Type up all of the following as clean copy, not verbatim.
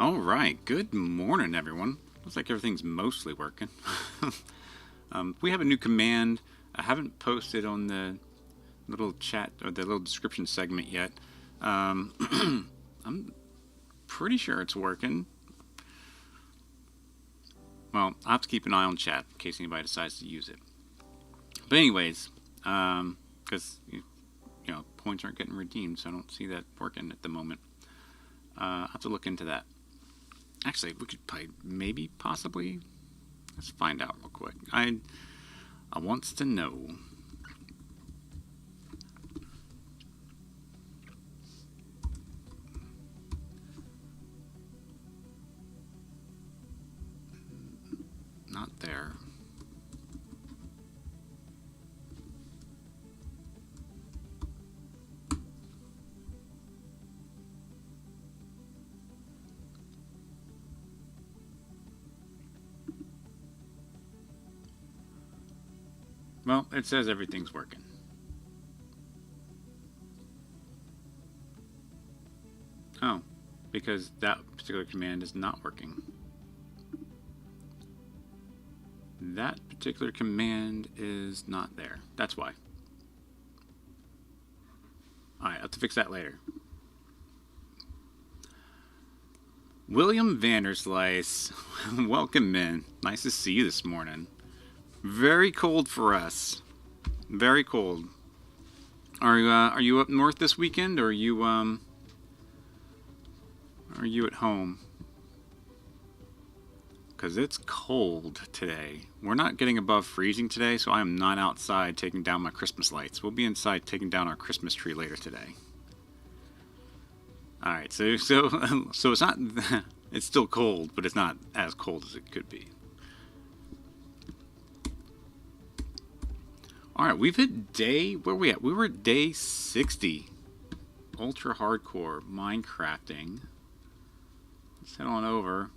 All right, good morning, everyone. Looks like everything's mostly working. We have a new command. I haven't posted on the little chat or the little description segment yet. I'm pretty sure it's working. Well, I'll have to keep an eye on chat in case anybody decides to use it. But anyways, because points aren't getting redeemed, so I don't see that working at the moment. I'll have to look into that. Actually, we could probably, possibly. Let's find out real quick. I wants to know. Not there. Well, it says everything's working. Oh, because that particular command is not working. That particular command is not there. That's why. Alright, I'll have to fix that later. William Vanderslice, welcome in. Nice to see you this morning. Very cold for us. Very cold. Are you up north this weekend, or are you at home? Because it's cold today. We're not getting above freezing today, so I am not outside taking down my Christmas lights. We'll be inside taking down our Christmas tree later today. All right, so it's not. It's still cold, but it's not as cold as it could be. All right, we've hit day. Where are we at? We were at day 60. Ultra hardcore Minecrafting. Let's head on over.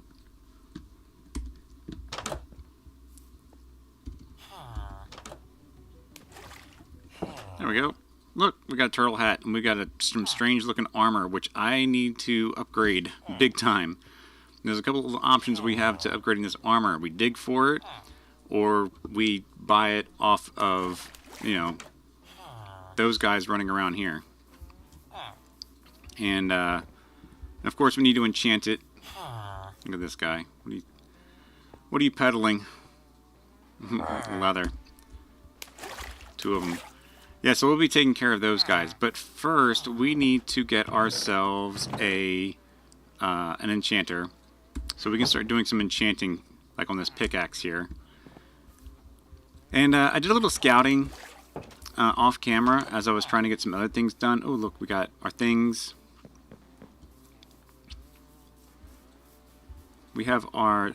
There we go. Look, we got a turtle hat, and we got some strange looking armor, which I need to upgrade big time. There's a couple of options we have to upgrading this armor. We dig for it, or we buy it off of, those guys running around here. And of course we need to enchant it. Look at this guy. What are you peddling? Leather. Two of them. Yeah, so we'll be taking care of those guys. But first, we need to get ourselves an enchanter, so we can start doing some enchanting, like on this pickaxe here. And I did a little scouting off camera as I was trying to get some other things done. Oh, look, we got our things. We have our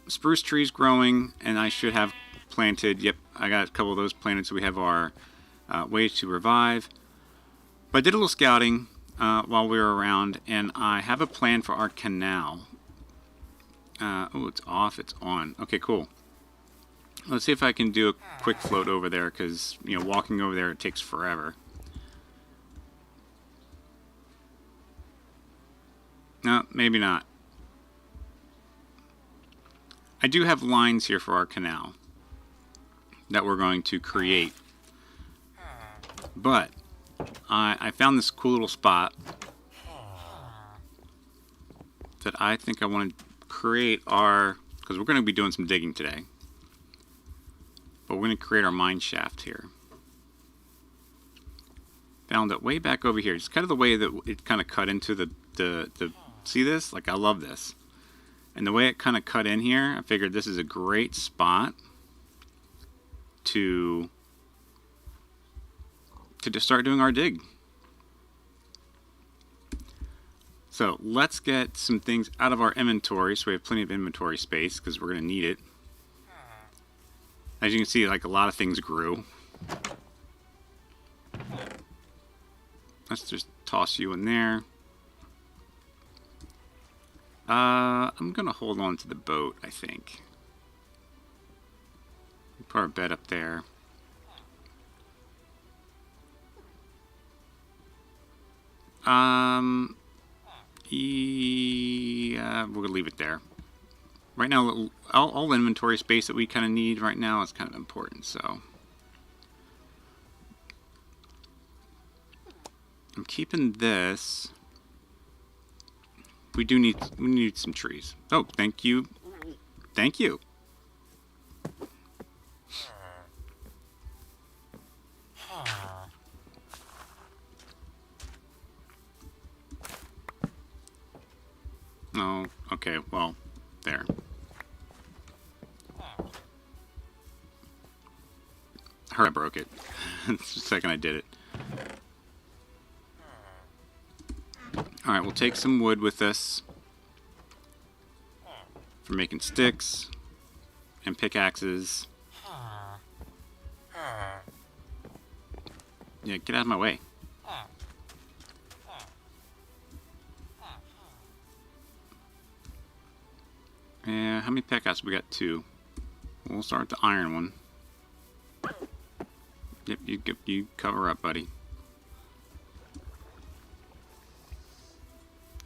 spruce trees growing, and I should have planted. Yep, I got a couple of those planted, so we have our ways to revive. But I did a little scouting while we were around, and I have a plan for our canal. Oh, it's off, it's on. Okay, cool. Let's see if I can do a quick float over there, because, walking over there, it takes forever. No, maybe not. I do have lines here for our canal that we're going to create. But I found this cool little spot that I think I want to create our, because we're going to be doing some digging today. But we're going to create our mine shaft here. Found it way back over here. It's kind of the way that it kind of cut into the see this? Like, I love this. And the way it kind of cut in here, I figured this is a great spot to just start doing our dig. So let's get some things out of our inventory so we have plenty of inventory space, because we're going to need it. As you can see, like, a lot of things grew. Let's just toss you in there. I'm going to hold on to the boat, I think. Put our bed up there. Yeah, we're gonna leave it there. Right now, all the inventory space that we kind of need right now is kind of important, so I'm keeping this. We need some trees. Oh, thank you. Thank you. Oh, okay, well, there. I broke it. The second I did it. Alright, we'll take some wood with us for making sticks and pickaxes. Yeah, get out of my way. Yeah, how many pickaxes? We got 2. We'll start the iron one. Yep, you cover up, buddy.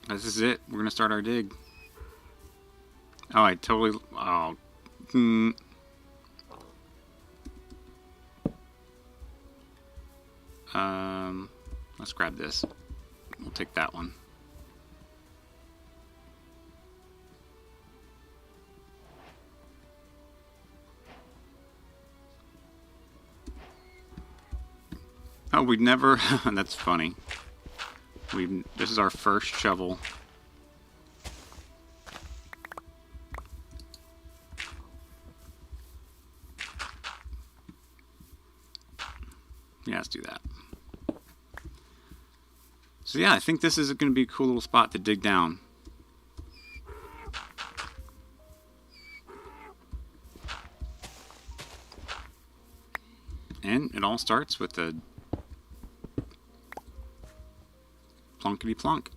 This is it. We're gonna start our dig. Oh, I totally. Oh. Let's grab this. We'll take that one. Oh, we'd never. That's funny. This is our first shovel. Yeah, let's do that. So yeah, I think this is going to be a cool little spot to dig down. And it all starts with a plonkety plonk.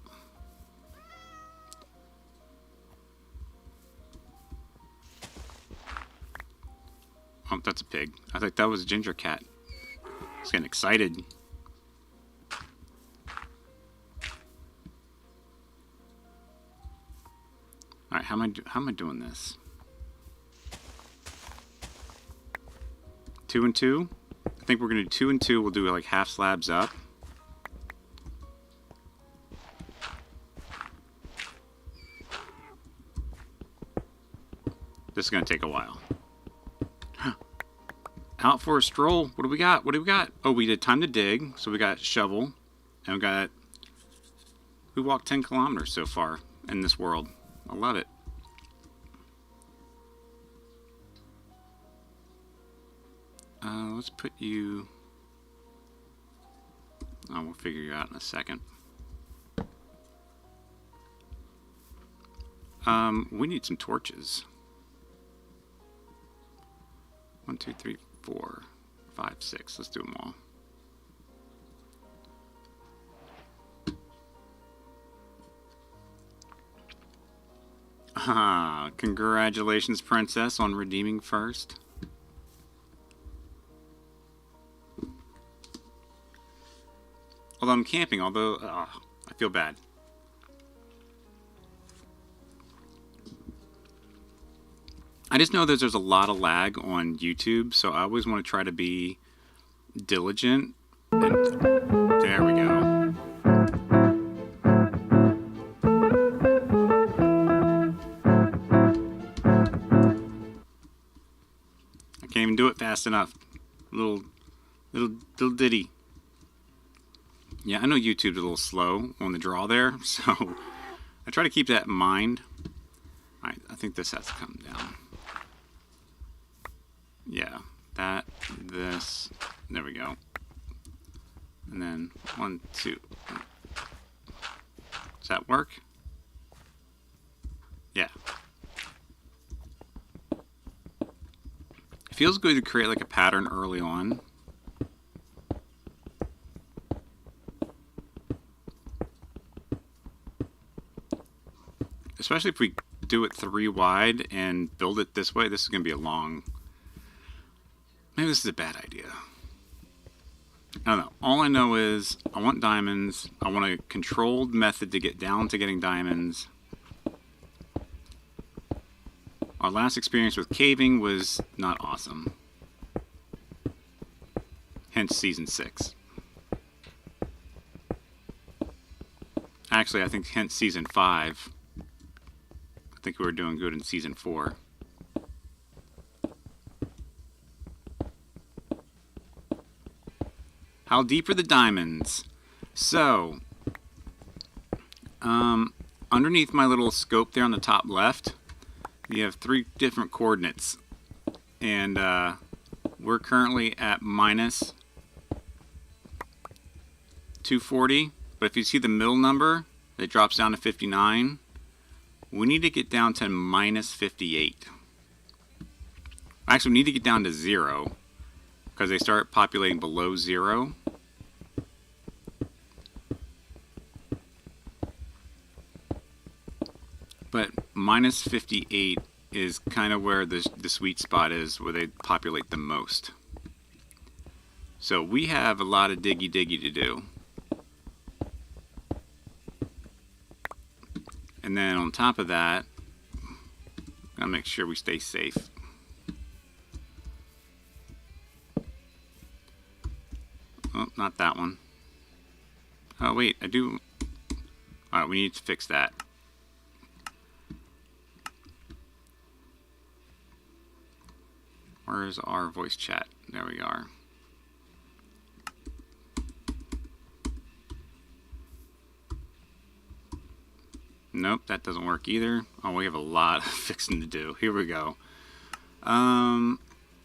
Oh, that's a pig. I thought that was a ginger cat. He's getting excited. All right, how am I doing this? 2 and 2. I think we're gonna do 2 and 2. We'll do like half slabs up. This is gonna take a while. Out for a stroll. What do we got? What do we got? Oh, we did time to dig. So we got shovel, and we walked 10 kilometers so far in this world. I love it. Let's put you. Oh, we'll figure you out in a second. We need some torches. 1, 2, 3, 4, 5, 6. Let's do them all. Ah, congratulations, Princess, on redeeming first. Although I'm camping, I feel bad. I just know that there's a lot of lag on YouTube, so I always want to try to be diligent. And there we go. I can't even do it fast enough. Little ditty. Yeah, I know YouTube's a little slow on the draw there, so I try to keep that in mind. Alright, I think this has to come down. Yeah, this, there we go. And then 1, 2. Does that work? Yeah. It feels good to create like a pattern early on. Especially if we do it 3 wide and build it this way, this is going to be a long... Maybe this is a bad idea. I don't know. All I know is I want diamonds. I want a controlled method to get down to getting diamonds. Our last experience with caving was not awesome. Hence Season 6. Actually, I think hence Season 5. I think we were doing good in Season 4. How deep are the diamonds? So, underneath my little scope there on the top left, you have 3 different coordinates. And we're currently at minus 240. But if you see the middle number, that drops down to 59. We need to get down to minus 58. Actually, we need to get down to 0. Because they start populating below 0. But minus 58 is kind of where the sweet spot is, where they populate the most. So we have a lot of diggy to do. And then on top of that, gotta make sure we stay safe. Oh, not that one. Oh wait, I do. Alright, we need to fix that. Where's our voice chat? There we are. Nope, that doesn't work either. Oh, we have a lot of fixing to do. Here we go.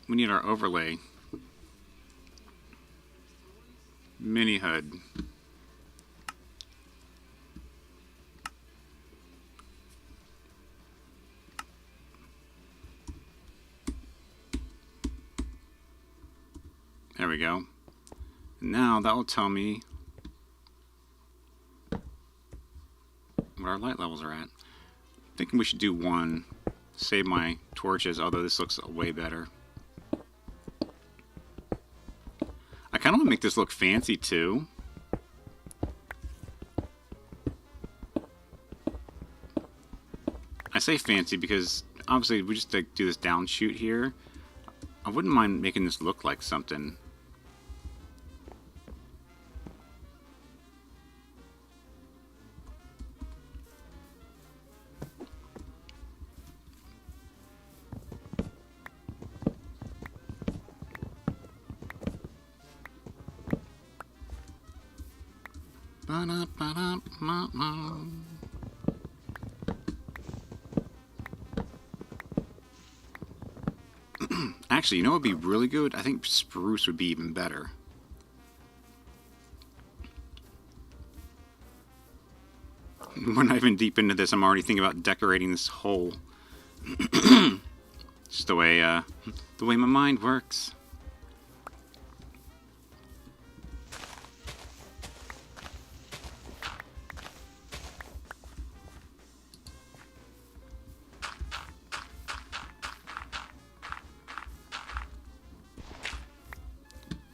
We need our overlay. Mini HUD. There we go. Now that will tell me what our light levels are at. Thinking we should do 1. Save my torches, although this looks way better. I kind of want to make this look fancy too. I say fancy because obviously we just like do this down shoot here. I wouldn't mind making this look like something. Actually, you know what would be really good? I think spruce would be even better. We're not even deep into this. I'm already thinking about decorating this hole. Just the way my mind works.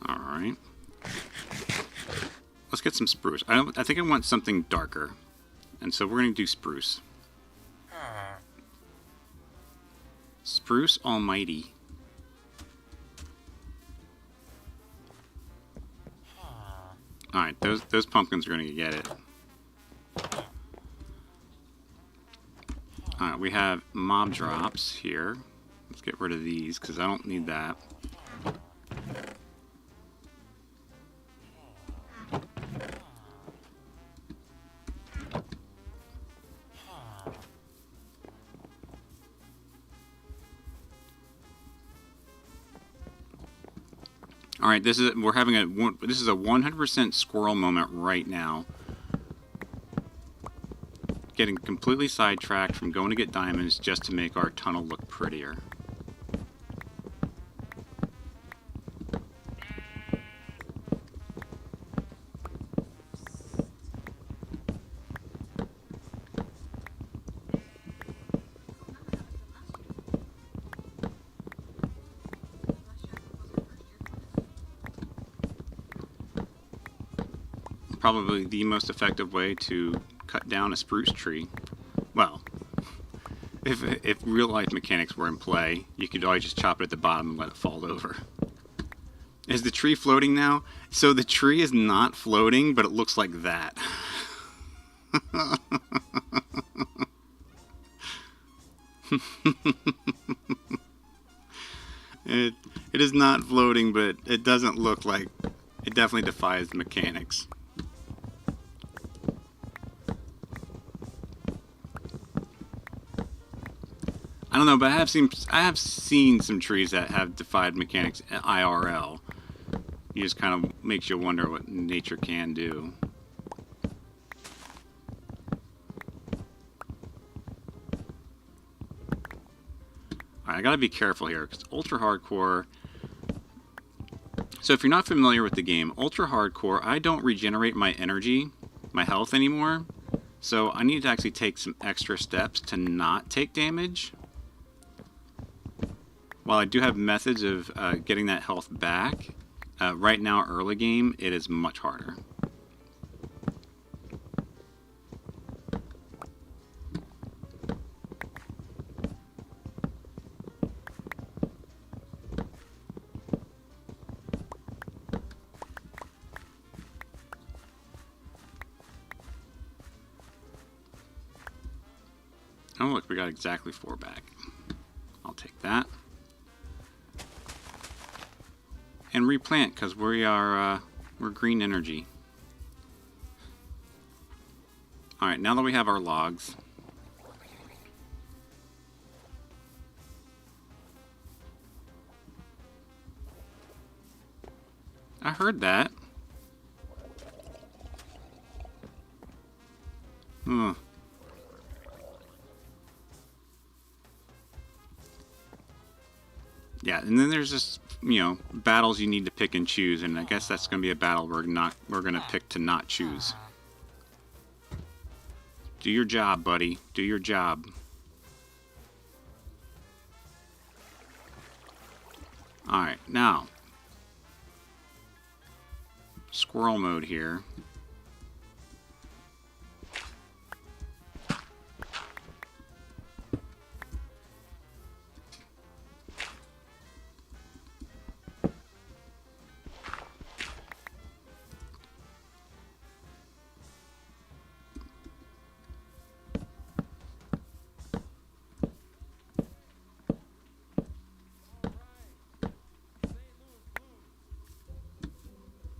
Alright. Let's get some spruce. I think I want something darker. And so we're going to do spruce. Spruce Almighty. Alright, those pumpkins are going to get it. Alright, we have mob drops here. Let's get rid of these because I don't need that. All right, this is a 100% squirrel moment right now. Getting completely sidetracked from going to get diamonds just to make our tunnel look prettier. probably the most effective way to cut down a spruce tree. Well, if real life mechanics were in play, you could always just chop it at the bottom and let it fall over. Is the tree floating now? So the tree is not floating, but it looks like that. It is not floating, but it doesn't look like... It definitely defies the mechanics. I don't know, but I have seen some trees that have defied mechanics IRL. It just kind of makes you wonder what nature can do. Alright, I gotta be careful here, because Ultra Hardcore... So if you're not familiar with the game, Ultra Hardcore, I don't regenerate my energy, my health anymore. So I need to actually take some extra steps to not take damage. While I do have methods of getting that health back, right now, early game, it is much harder. Oh look, we got exactly 4 back. I'll take that. And replant, because we are we're green energy. Alright, now that we have our logs, I heard that. Ugh. Yeah, and then there's just, you know, battles you need to pick and choose, and I guess that's going to be a battle we're going to pick to not choose. Do your job, buddy. Do your job. Alright, now, squirrel mode here.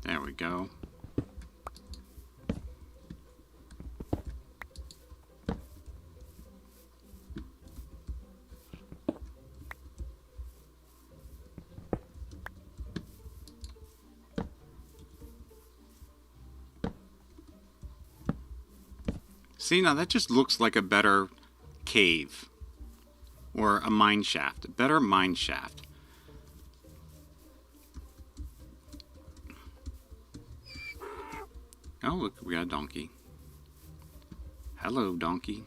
There we go. See, now that just looks like a better cave or a mine shaft, a better mine shaft. Oh, look, we got a donkey. Hello, donkey.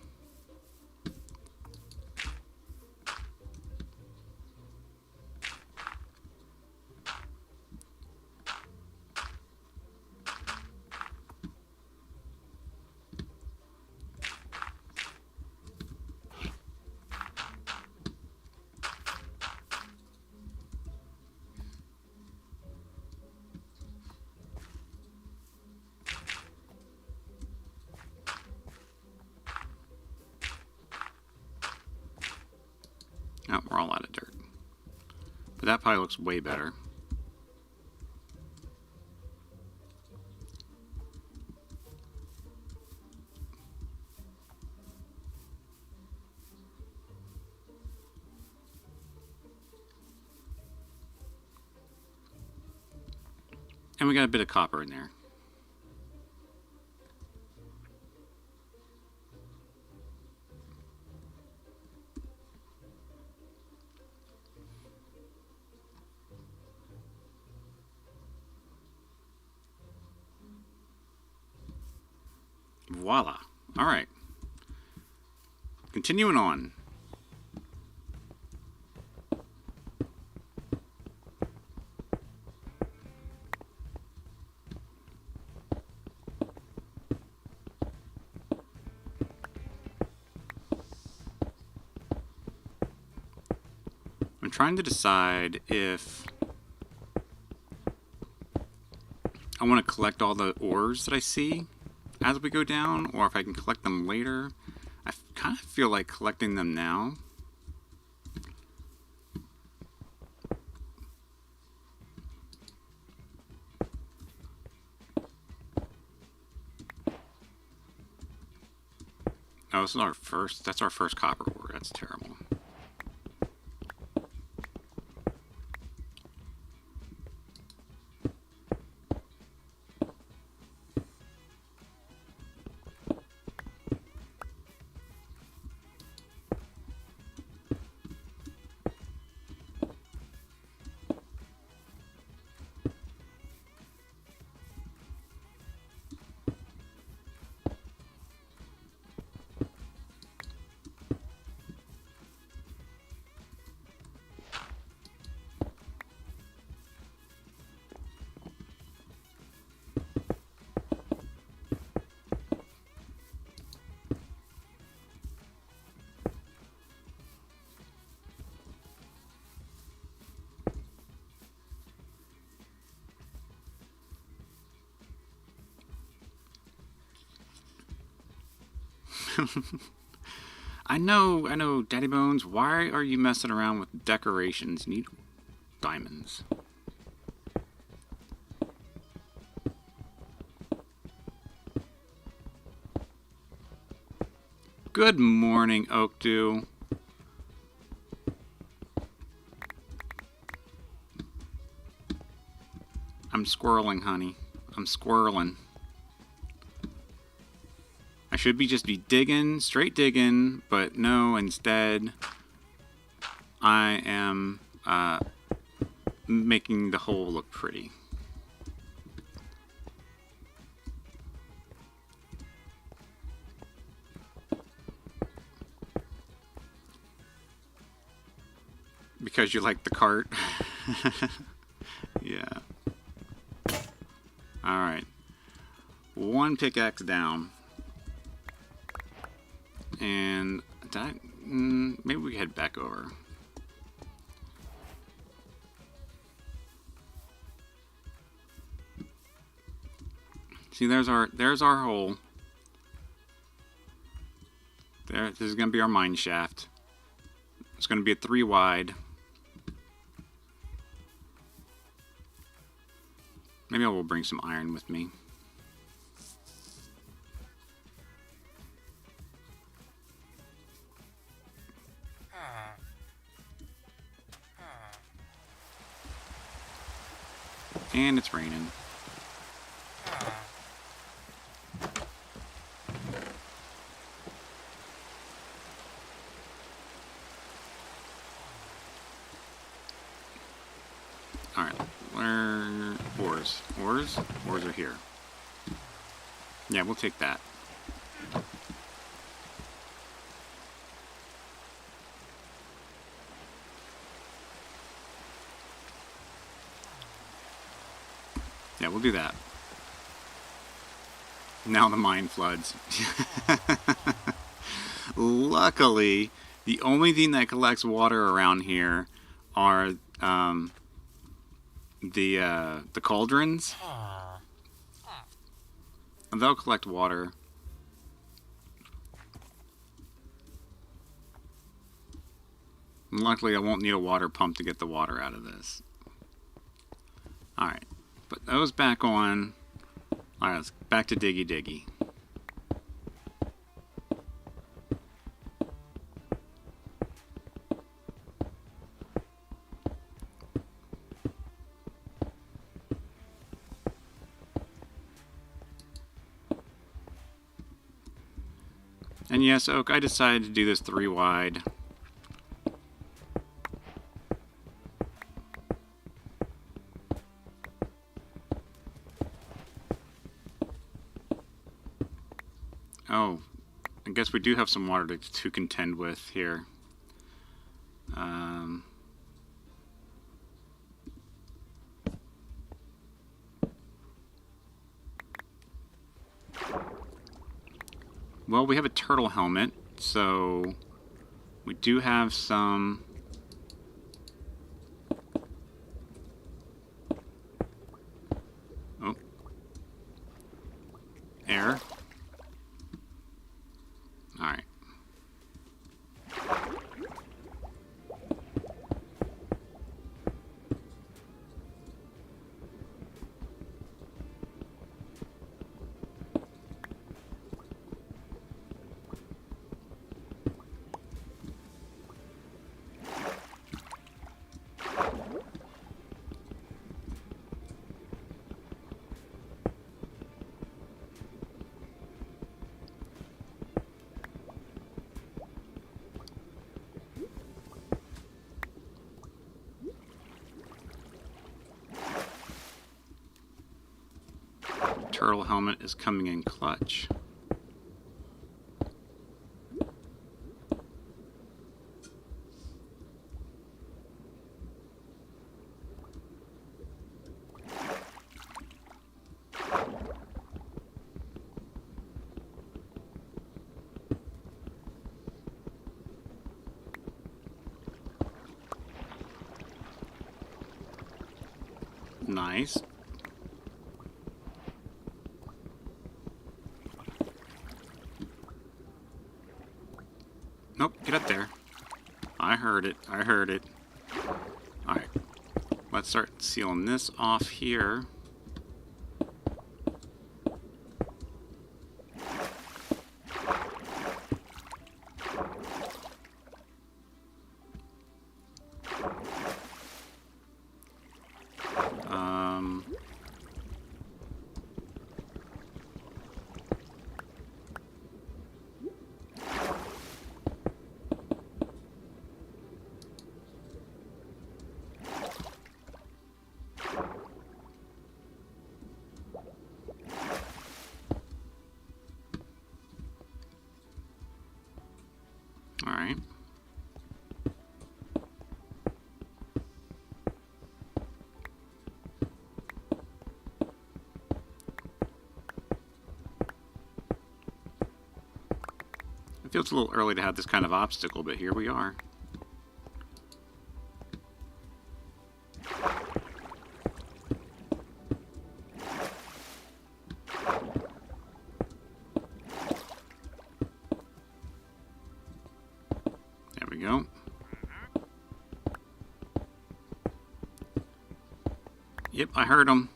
Oh, we're all out of dirt. But that probably looks way better. And we got a bit of copper in there. Voila. All right. Continuing on. trying to decide if I want to collect all the ores that I see as we go down, or if I can collect them later. I kind of feel like collecting them now. Oh, this is our first, that's our first copper ore. That's terrible. I know, Daddy Bones, why are you messing around with decorations? You need diamonds. Good morning, Oak Dew. I'm squirreling, honey. I'm squirreling. I should just be digging, straight digging, but no, instead I am making the hole look pretty. Because you like the cart? Yeah. Alright. One pickaxe down. And maybe we head back over. See, there's our hole. There, this is gonna be our mine shaft. It's gonna be a 3 wide. Maybe I will bring some iron with me. And it's raining. Alright, where... ores. Ores? Ores are here. Yeah, we'll take that. Yeah, we'll do that. Now the mine floods. Luckily, the only thing that collects water around here are the cauldrons. And they'll collect water. And luckily, I won't need a water pump to get the water out of this. Alright. Put those back on. Alright, let's back to Diggy Diggy. And yes, Oak, I decided to do this 3 wide. Oh, I guess we do have some water to contend with here. Well, we have a turtle helmet, so we do have some turtle helmet is coming in clutch. Nice. Nope, get up there. I heard it. I heard it. Alright. Let's start sealing this off here. Alright. It feels a little early to have this kind of obstacle, but here we are. There we go. Yep, I heard him.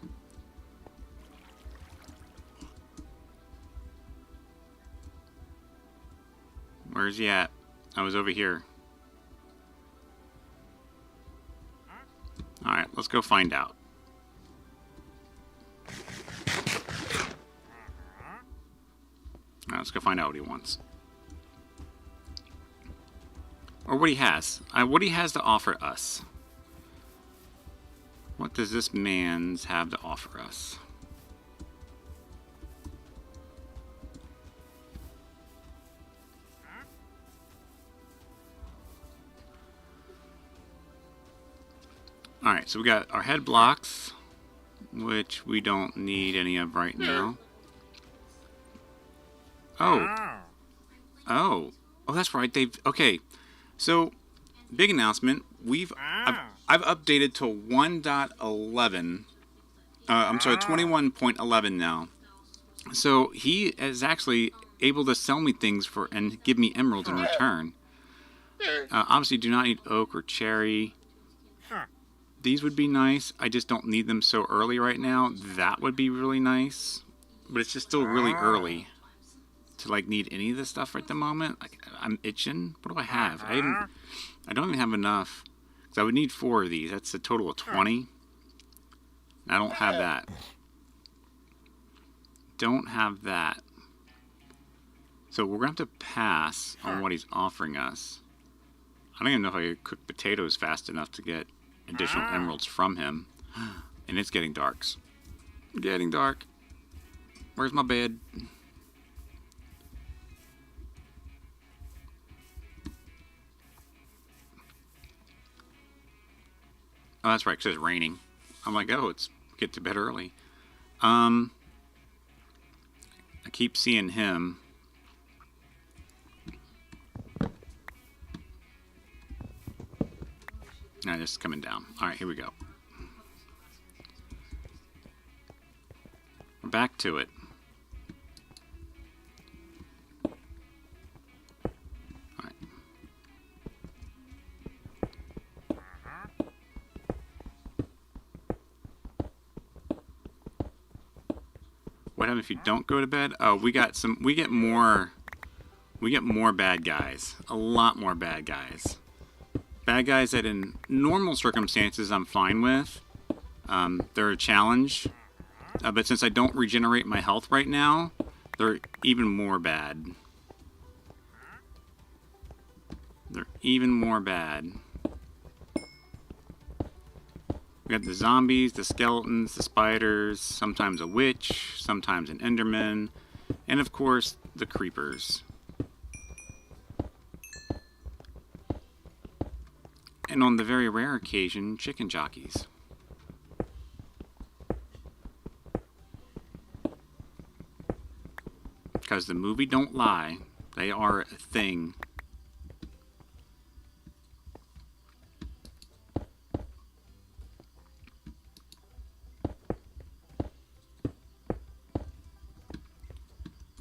Where's he at? I was over here. Alright, let's go find out. Alright, let's go find out what he wants. Or what he has. What he has to offer us. What does this man's have to offer us? Alright, so we got our head blocks, which we don't need any of right now. Oh, that's right. Okay. So, big announcement. I've updated to 1.11. I'm sorry, 21.11 now. So he is actually able to sell me things and give me emeralds in return. Obviously, do not need oak or cherry. These would be nice. I just don't need them so early right now. That would be really nice, but it's just still really early to like need any of this stuff at the moment. Like, I'm itching. What do I have? I don't even have enough. So I would need 4 of these. That's a total of 20. I don't have that. Don't have that. So we're going to have to pass on what he's offering us. I don't even know if I could cook potatoes fast enough to get additional emeralds from him. And it's getting dark. Getting dark. Where's my bed? Oh, that's right, because it's raining. I'm like, oh, it's get to bed early. I keep seeing him. Now this is coming down. All right, here we go. We're back to it. All right. What happens if you don't go to bed? Oh, we get more bad guys. A lot more bad guys. Bad guys that in normal circumstances I'm fine with. They're a challenge. But since I don't regenerate my health right now, they're even more bad. They're even more bad. We got the zombies, the skeletons, the spiders, sometimes a witch, sometimes an enderman, and of course, the creepers. And on the very rare occasion, chicken jockeys. Because the movie don't lie, they are a thing.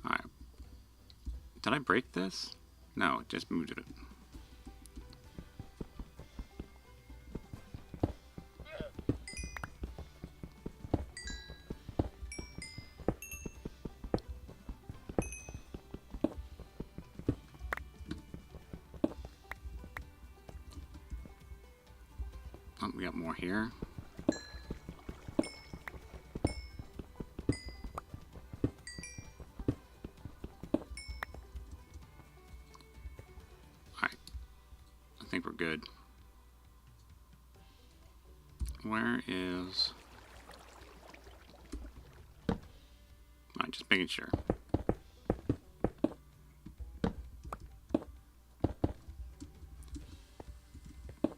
Alright. Did I break this? No, it just moved it. Oh, we got more here. Alright. I think we're good. Where is... Alright, just making sure.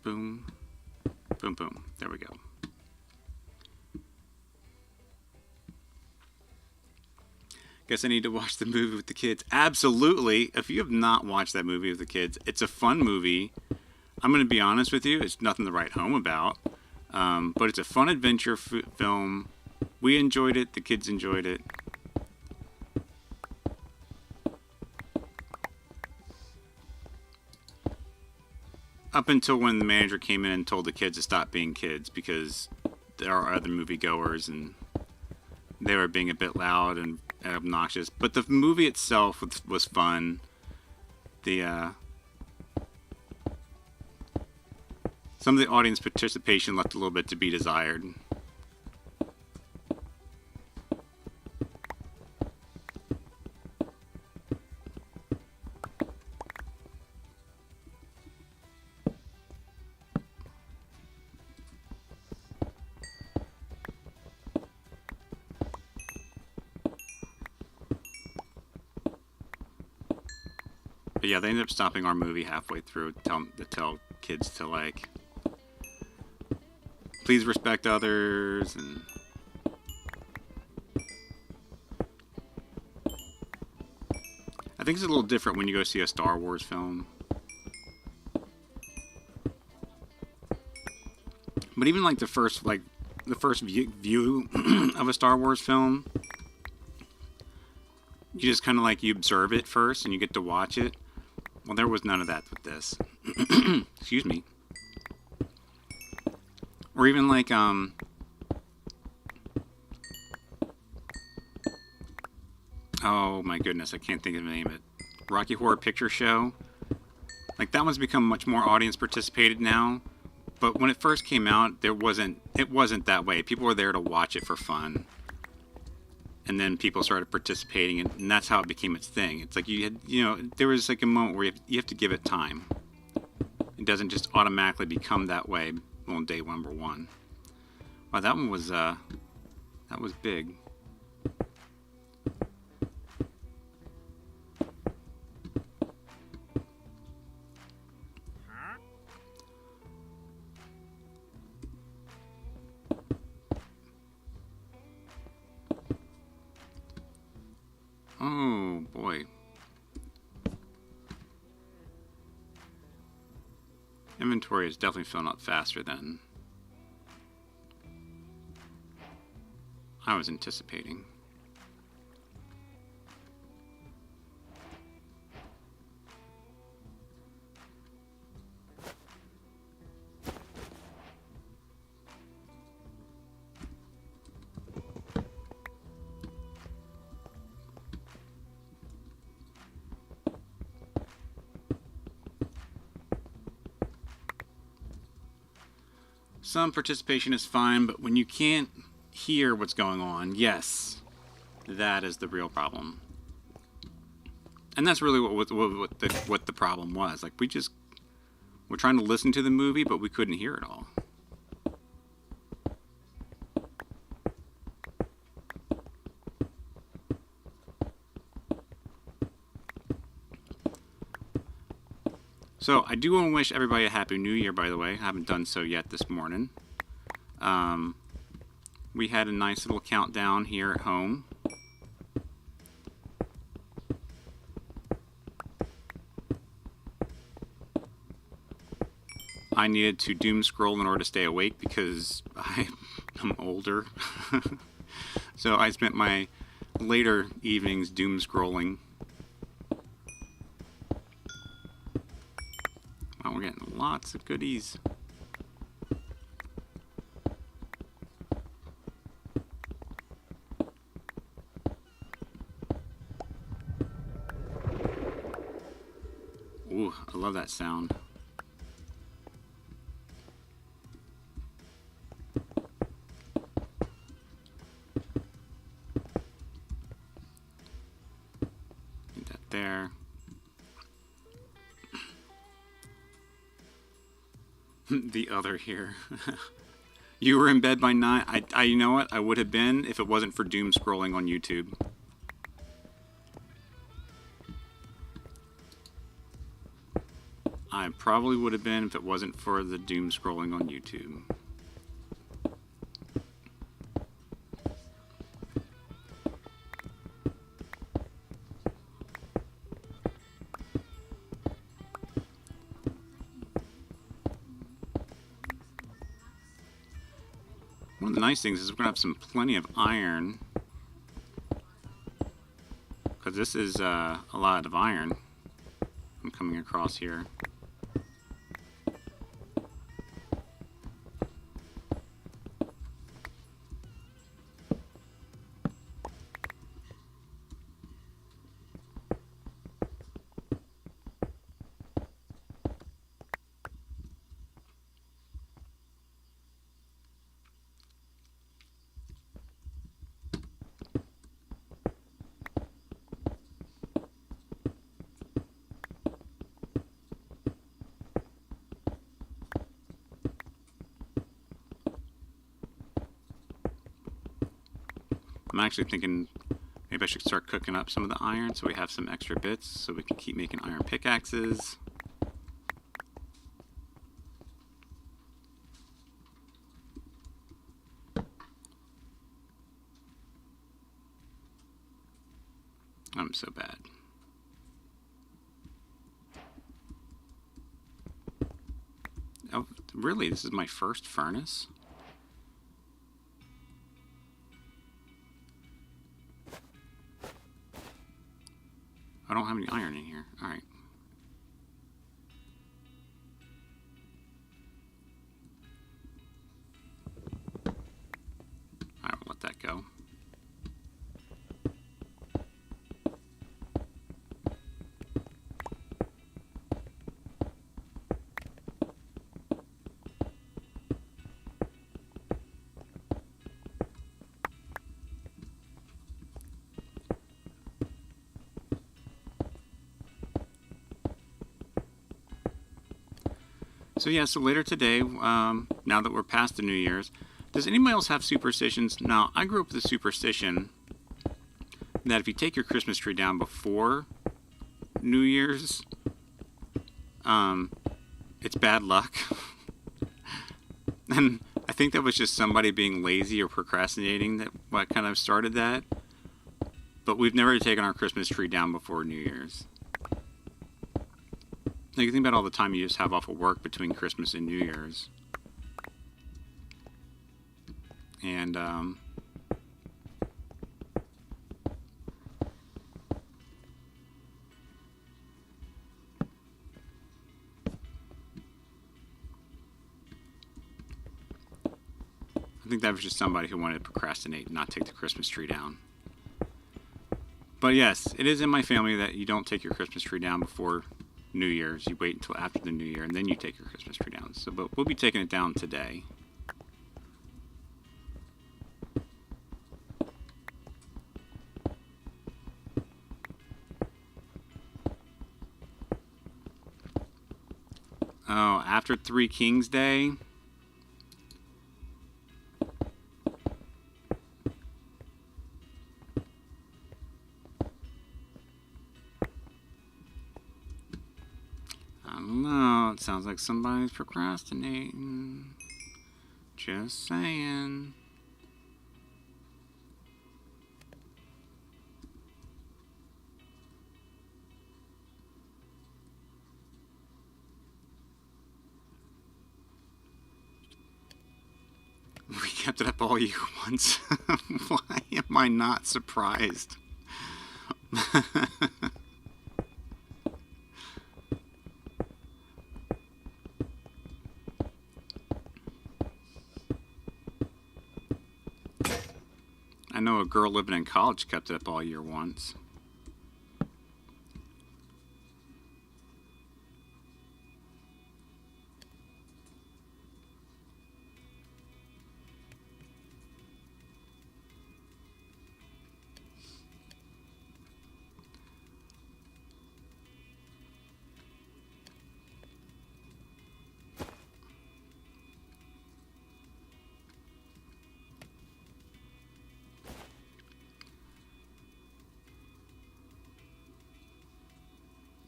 Boom. Boom, boom. There we go. Guess I need to watch the movie with the kids. Absolutely. If you have not watched that movie with the kids, it's a fun movie. I'm going to be honest with you. It's nothing to write home about. But it's a fun adventure film. We enjoyed it. The kids enjoyed it. Up until when the manager came in and told the kids to stop being kids because there are other moviegoers and they were being a bit loud and obnoxious. But the movie itself was fun. Some of the audience participation left a little bit to be desired. But yeah, they ended up stopping our movie halfway through to tell kids to, like, please respect others, and I think it's a little different when you go see a Star Wars film. But even like the first view of a Star Wars film, you just kind of like, you observe it first and you get to watch it. Well, there was none of that with this. Excuse me. Or even like, oh my goodness, I can't think of the name of it. Rocky Horror Picture Show. Like, that one's become much more audience participated now. But when it first came out, it wasn't that way. People were there to watch it for fun. And then people started participating, and that's how it became its thing. It's like there was like a moment where you have to give it time. It doesn't just automatically become that way on day number one. Wow, that one was big. Oh, boy. Inventory is definitely filling up faster than I was anticipating. Some participation is fine, but when you can't hear what's going on, yes, that is the real problem. And that's really what the problem was. Like, we're trying to listen to the movie, but we couldn't hear it all. So I do want to wish everybody a Happy New Year, by the way. I haven't done so yet this morning. We had a nice little countdown here at home. I needed to doom scroll in order to stay awake because I'm older. So I spent my later evenings doom scrolling. Wow, we're getting lots of goodies. Ooh, I love that sound. Get that there. The other here. You were in bed by 9. You know what? I would have been if it wasn't for doom scrolling on YouTube. I probably would have been if it wasn't for the doom scrolling on YouTube. One of the nice things is we're going to have plenty of iron. Because this is a lot of iron I'm coming across here. I'm actually thinking maybe I should start cooking up some of the iron so we have some extra bits so we can keep making iron pickaxes. I'm so bad. Oh, really? This is my first furnace? I don't have any iron in here. Alright. Alright, we'll let that go. So yeah, so later today, now that we're past the New Year's, does anybody else have superstitions? Now, I grew up with a superstition that if you take your Christmas tree down before New Year's, it's bad luck. And I think that was just somebody being lazy or procrastinating that what kind of started that. But we've never taken our Christmas tree down before New Year's. Like, you think about all the time you just have off of work between Christmas and New Year's. And, I think that was just somebody who wanted to procrastinate and not take the Christmas tree down. But yes, it is in my family that you don't take your Christmas tree down before New Year's. You wait until after the New Year and then you take your Christmas tree down. So, but we'll be taking it down today. Oh, after Three Kings Day? don't know. It sounds like somebody's procrastinating. Just saying. We kept it up all year once. Why am I not surprised? I know a girl living in college kept it up all year once.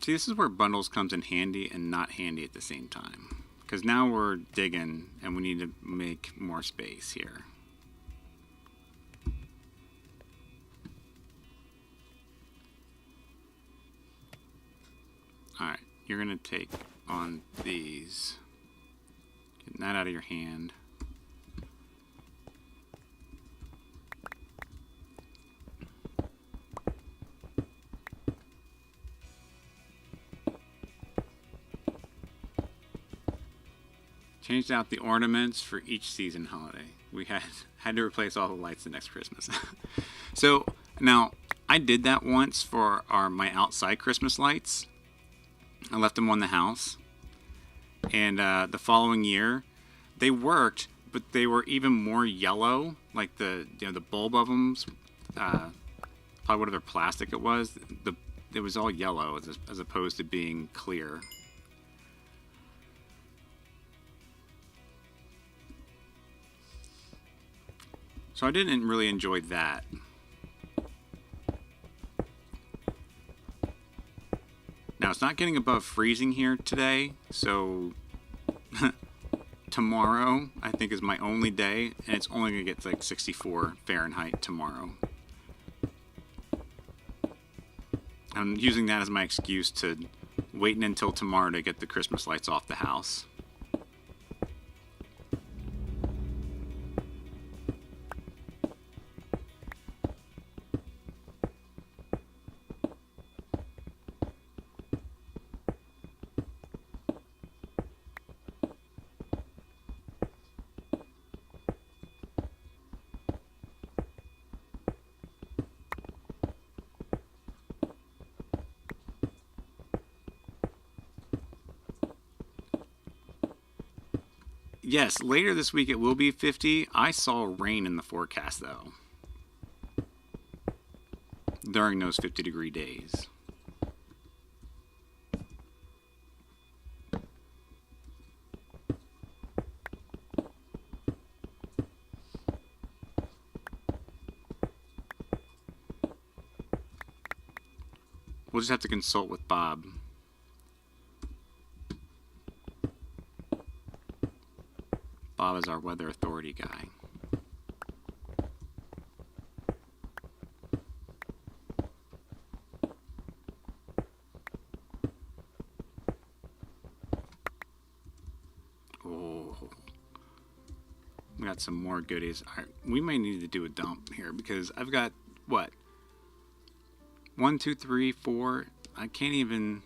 See, this is where bundles comes in handy and not handy at the same time. Because now we're digging and we need to make more space here. Alright, you're going to take on these. Getting that out of your hand. Changed out the ornaments for each season holiday. We had to replace all the lights the next Christmas. So now I did that once for my outside Christmas lights. I left them on the house, and the following year they worked, but they were even more yellow. Like the bulb of them, probably whatever plastic it was. It was all yellow as opposed to being clear. So I didn't really enjoy that. Now it's not getting above freezing here today, so tomorrow I think is my only day, and it's only gonna get to like 64 Fahrenheit tomorrow. I'm using that as my excuse to waiting until tomorrow to get the Christmas lights off the house. Yes, later this week it will be 50. I saw rain in the forecast, though, during those 50-degree days. We'll just have to consult with Bob. Bob is our weather authority guy. Oh, we got some more goodies. All right, we may need to do a dump here because I've got what? 1, 2, 3, 4. I can't even.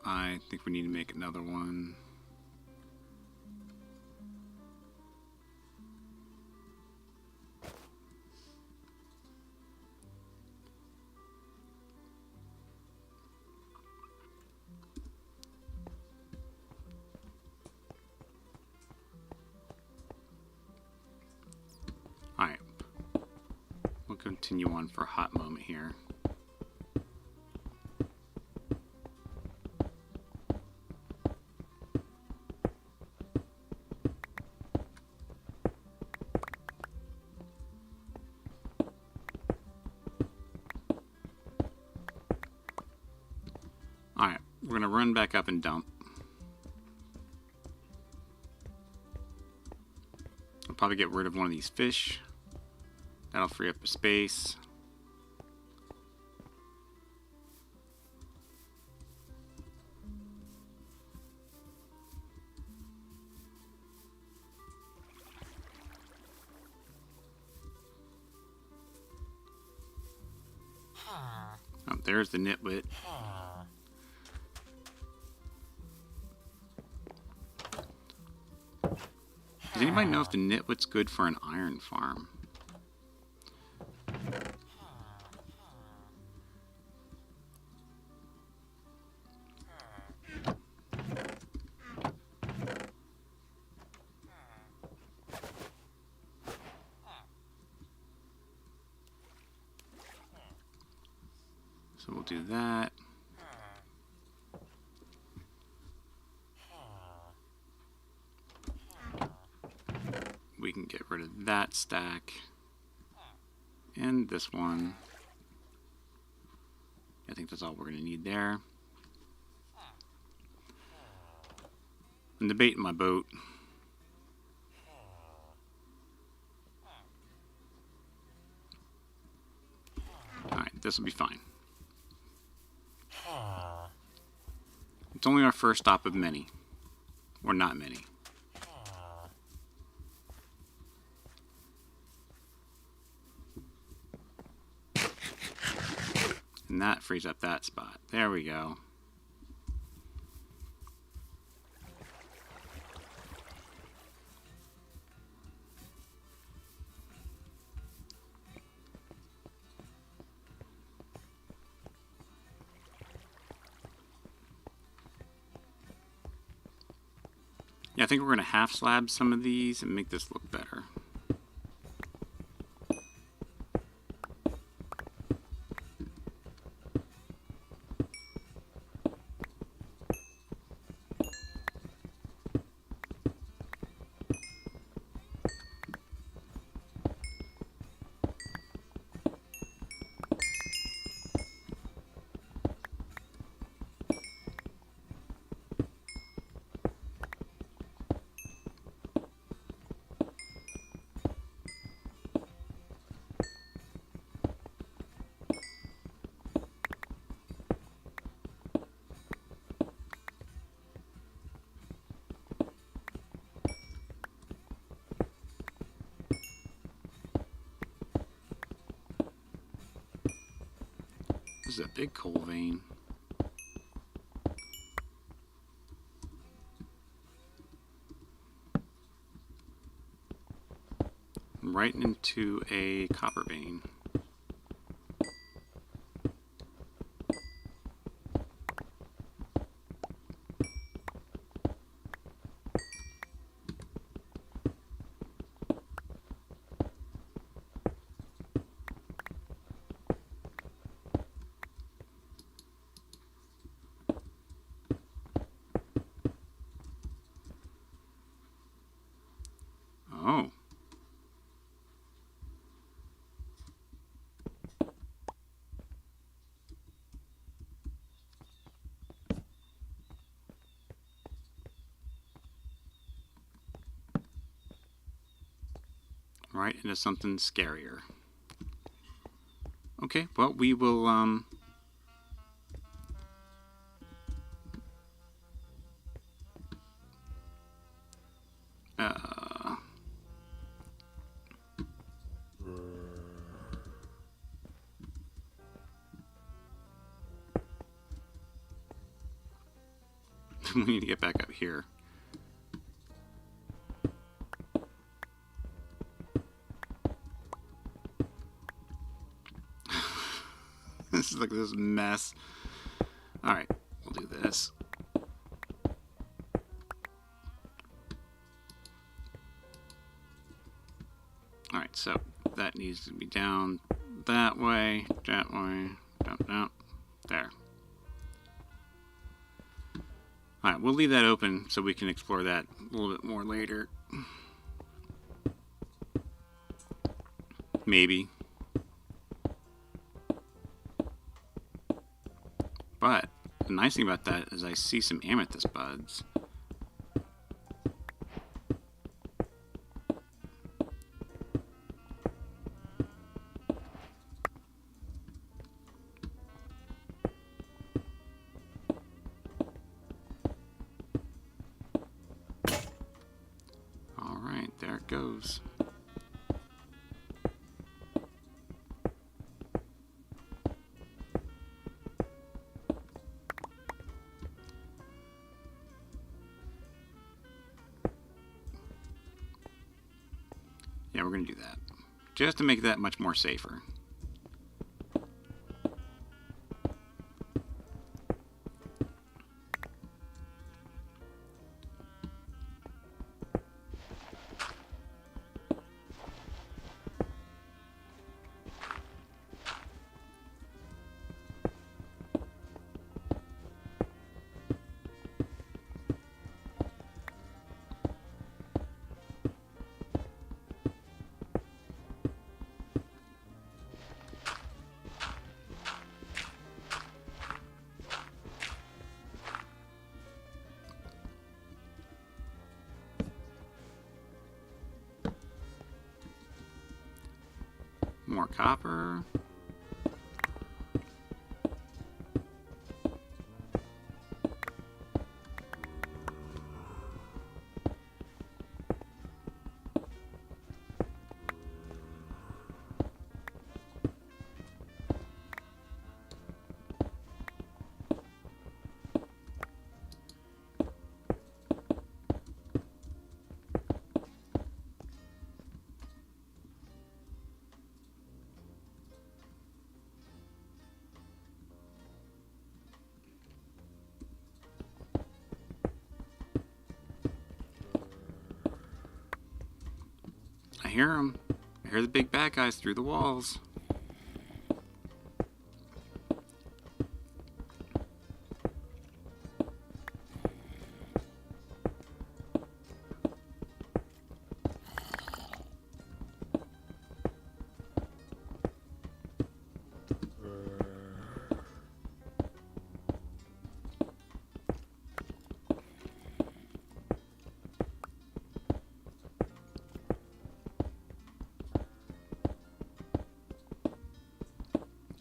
I think we need to make another one. continue on for a hot moment here. Alright, we're going to run back up and dump. I'll probably get rid of one of these fish. That'll free up the space. Oh, there's the nitwit. Does anybody know if the nitwit's good for an iron farm? So we'll do that. We can get rid of that stack. And this one. I think that's all we're going to need there. And the bait in my boat. Alright, this will be fine. It's only our first stop of many. Or not many. And that frees up that spot. There we go. Yeah, I think we're going to half slab some of these and make this look better. This is a big coal vein. Right into a copper vein. Oh. Right into something scarier. Okay, well, we will, we need to get back up here. This is like this mess. Alright, we'll do this. Alright, so that needs to be down that way, no, there. Alright, we'll leave that open so we can explore that a little bit more later. Maybe. But the nice thing about that is I see some amethyst buds. Alright, there it goes. Yeah, we're going to do that. Just to make that much more safer. More copper. I hear them. I hear the big bad guys through the walls.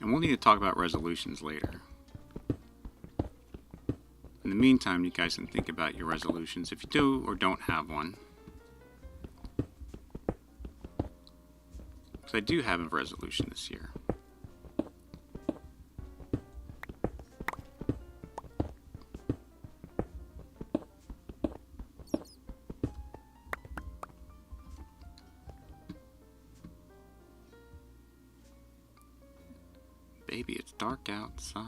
And we'll need to talk about resolutions later. In the meantime, you guys can think about your resolutions if you do or don't have one. Because I do have a resolution this year. Baby, it's dark outside.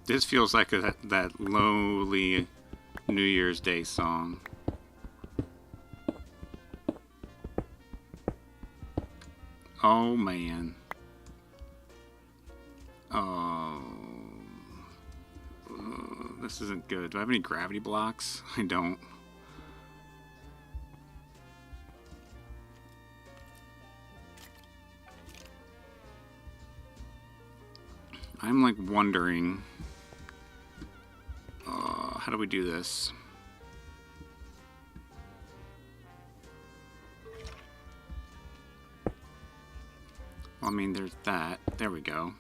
This feels like that lowly New Year's Day song. Oh man. Oh. This isn't good. Do I have any gravity blocks? I don't. I'm like wondering, how do we do this? Well, I mean, there's that. There we go.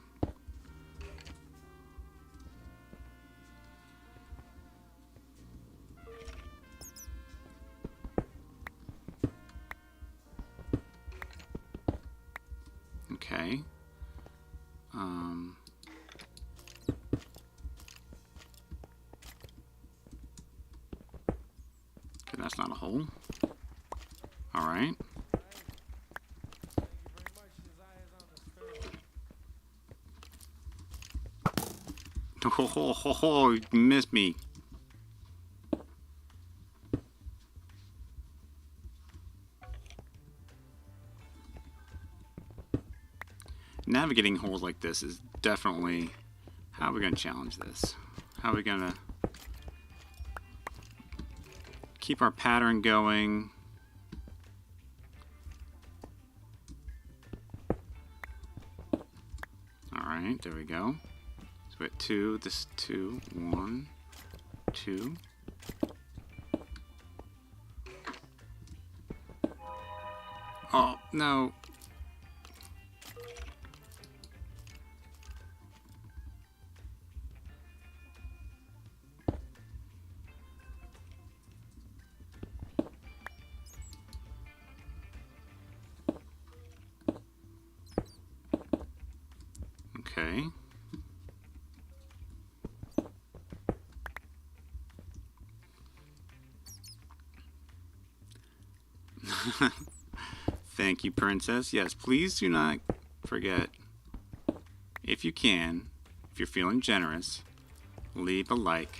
that's not a hole. Alright. Oh, you missed me. Navigating holes like this is definitely... How are we going to challenge this? How are we going to keep our pattern going? Alright, there we go. So we got 2, this 2, 1, 2. Oh, no. Okay. Thank you, Princess. Yes, please do not forget, if you can, if you're feeling generous, leave a like.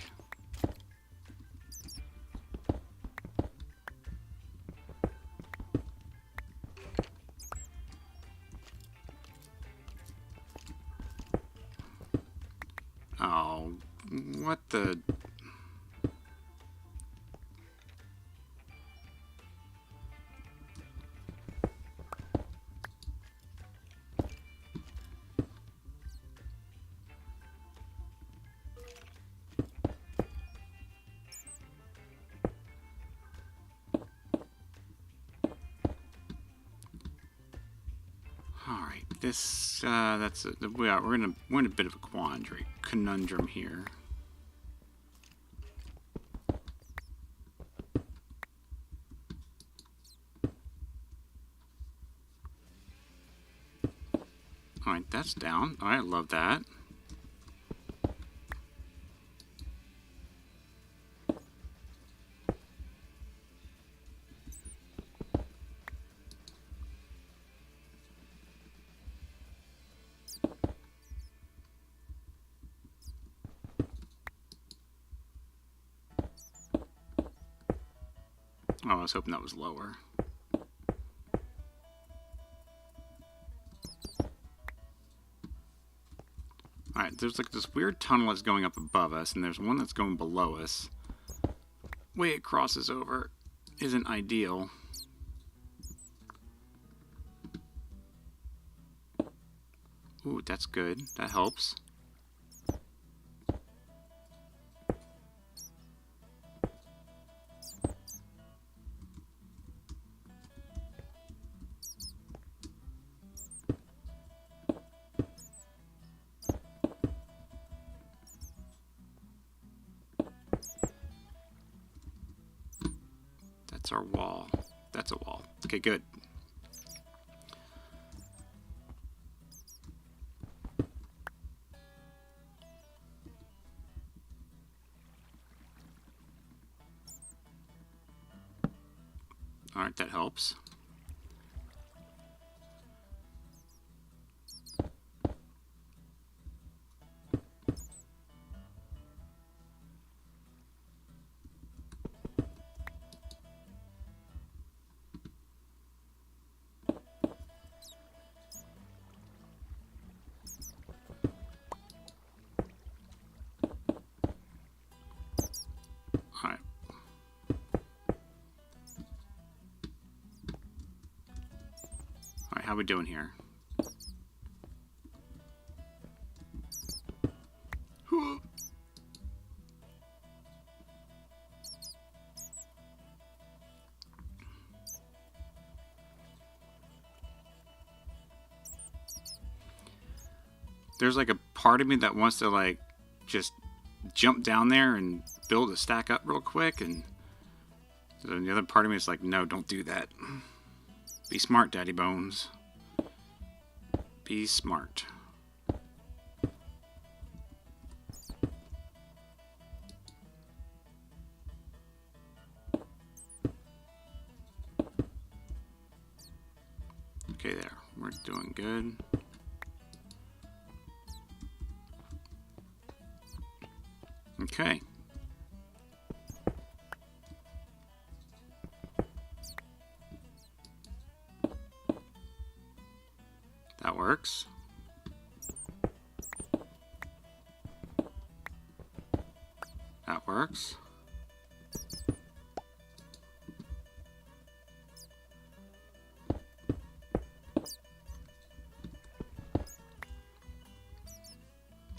Oh, what the... Alright, this, that's it. We're in a bit of a conundrum here. Alright, that's down. Alright, love that. Oh, I was hoping that was lower. Alright, there's like this weird tunnel that's going up above us, and there's one that's going below us. The way it crosses over isn't ideal. Ooh, that's good. That helps. That's our wall. That's a wall. Okay, good. Alright, that helps. Alright. Alright, how we doing here? There's like a part of me that wants to like just jump down there and build a stack up real quick, and the other part of me is like, no, don't do that. Be smart, Daddy Bones. Be smart. Okay, there. We're doing good. Okay. That works. That works.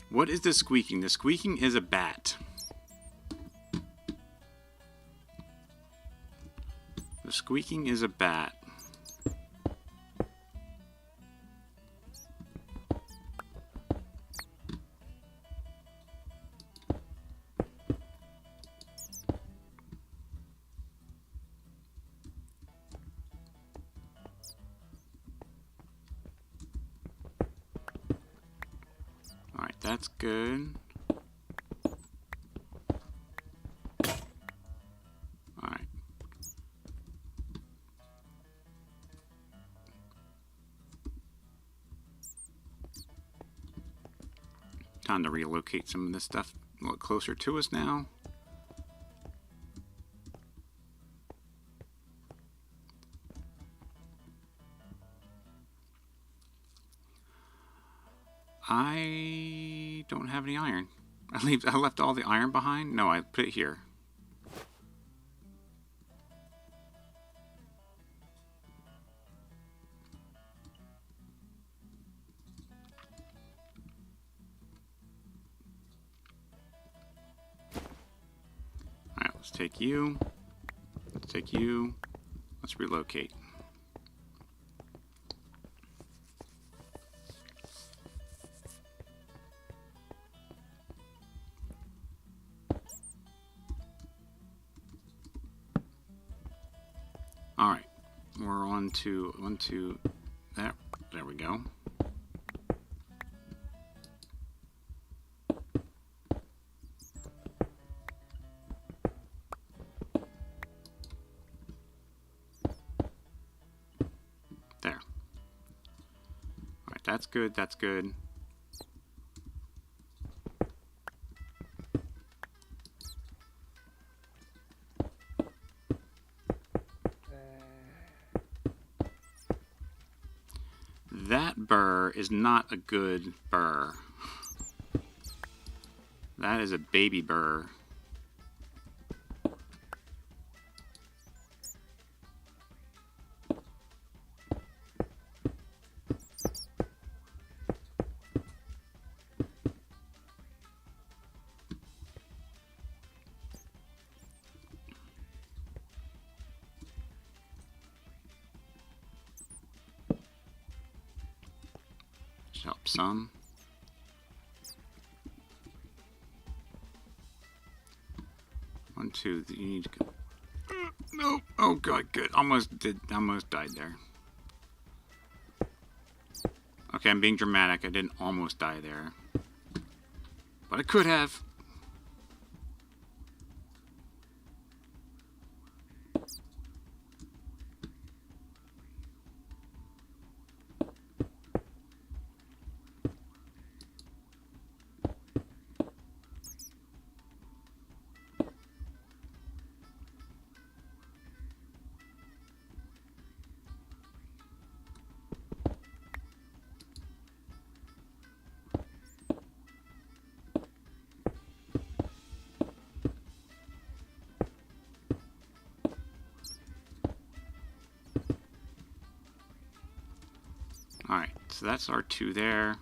What is the squeaking? The squeaking is a bat. The squeaking is a bat. Alright, that's good. Alright. Time to relocate some of this stuff a little closer to us now. I don't have any iron. I left all the iron behind? No, I put it here. Alright, let's take you. Let's take you. Let's relocate. Alright, we're on to there. There we go. There. Alright, that's good, that's good. That burr is not a good burr. That is a baby burr. Help some. One, two. You need to go. No. Oh god, good. Almost died there. Okay, I'm being dramatic. I didn't almost die there, but I could have. Alright, so that's our two there.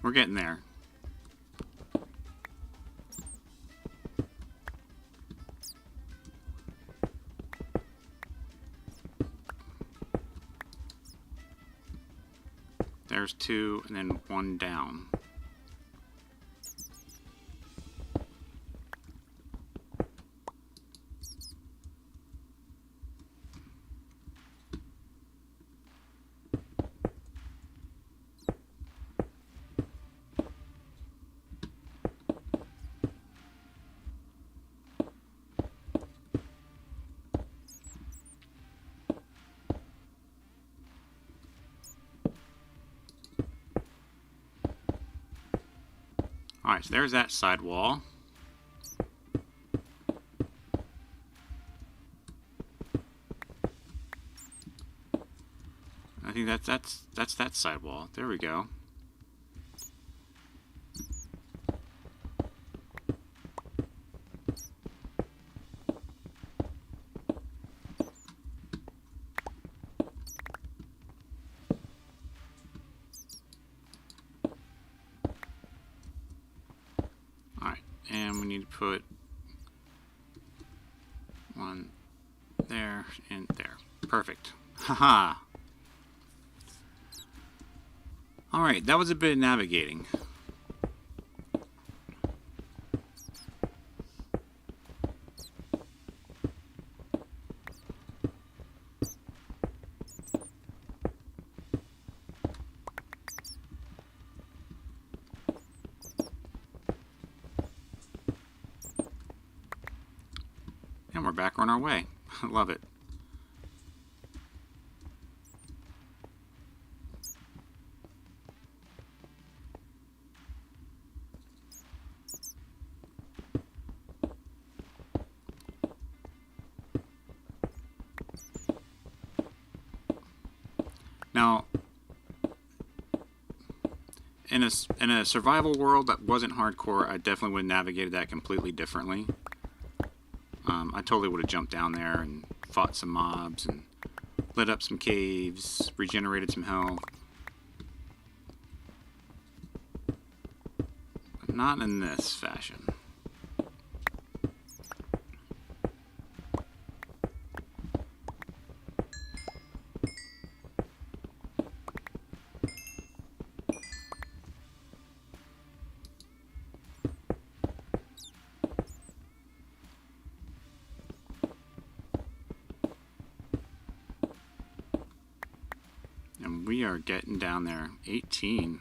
We're getting there. There's two, and then one down. Alright, so there's that side wall. I think that's that side wall. There we go. Alright, and we need to put one there and there. Perfect. Haha. Alright, that was a bit of navigating. And we're back on our way. I love it. Now, in a survival world that wasn't hardcore, I definitely would have navigated that completely differently. I totally would have jumped down there and fought some mobs and lit up some caves, regenerated some health. But not in this fashion. And we are getting down there. 18.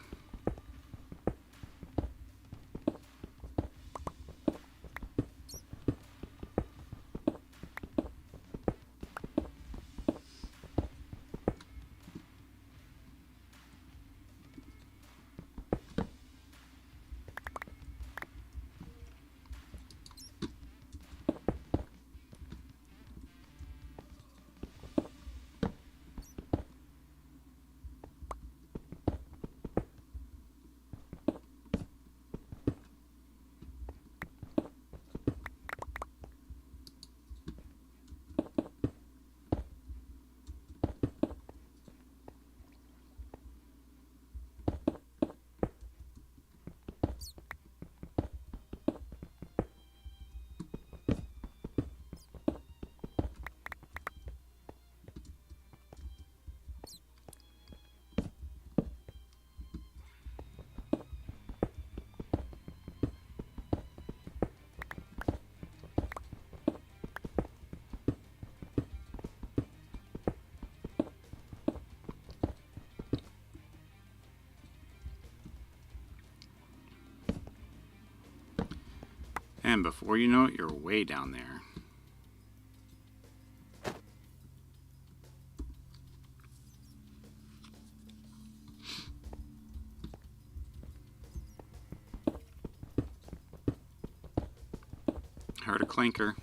And before you know it, you're way down there. Heard a clinker.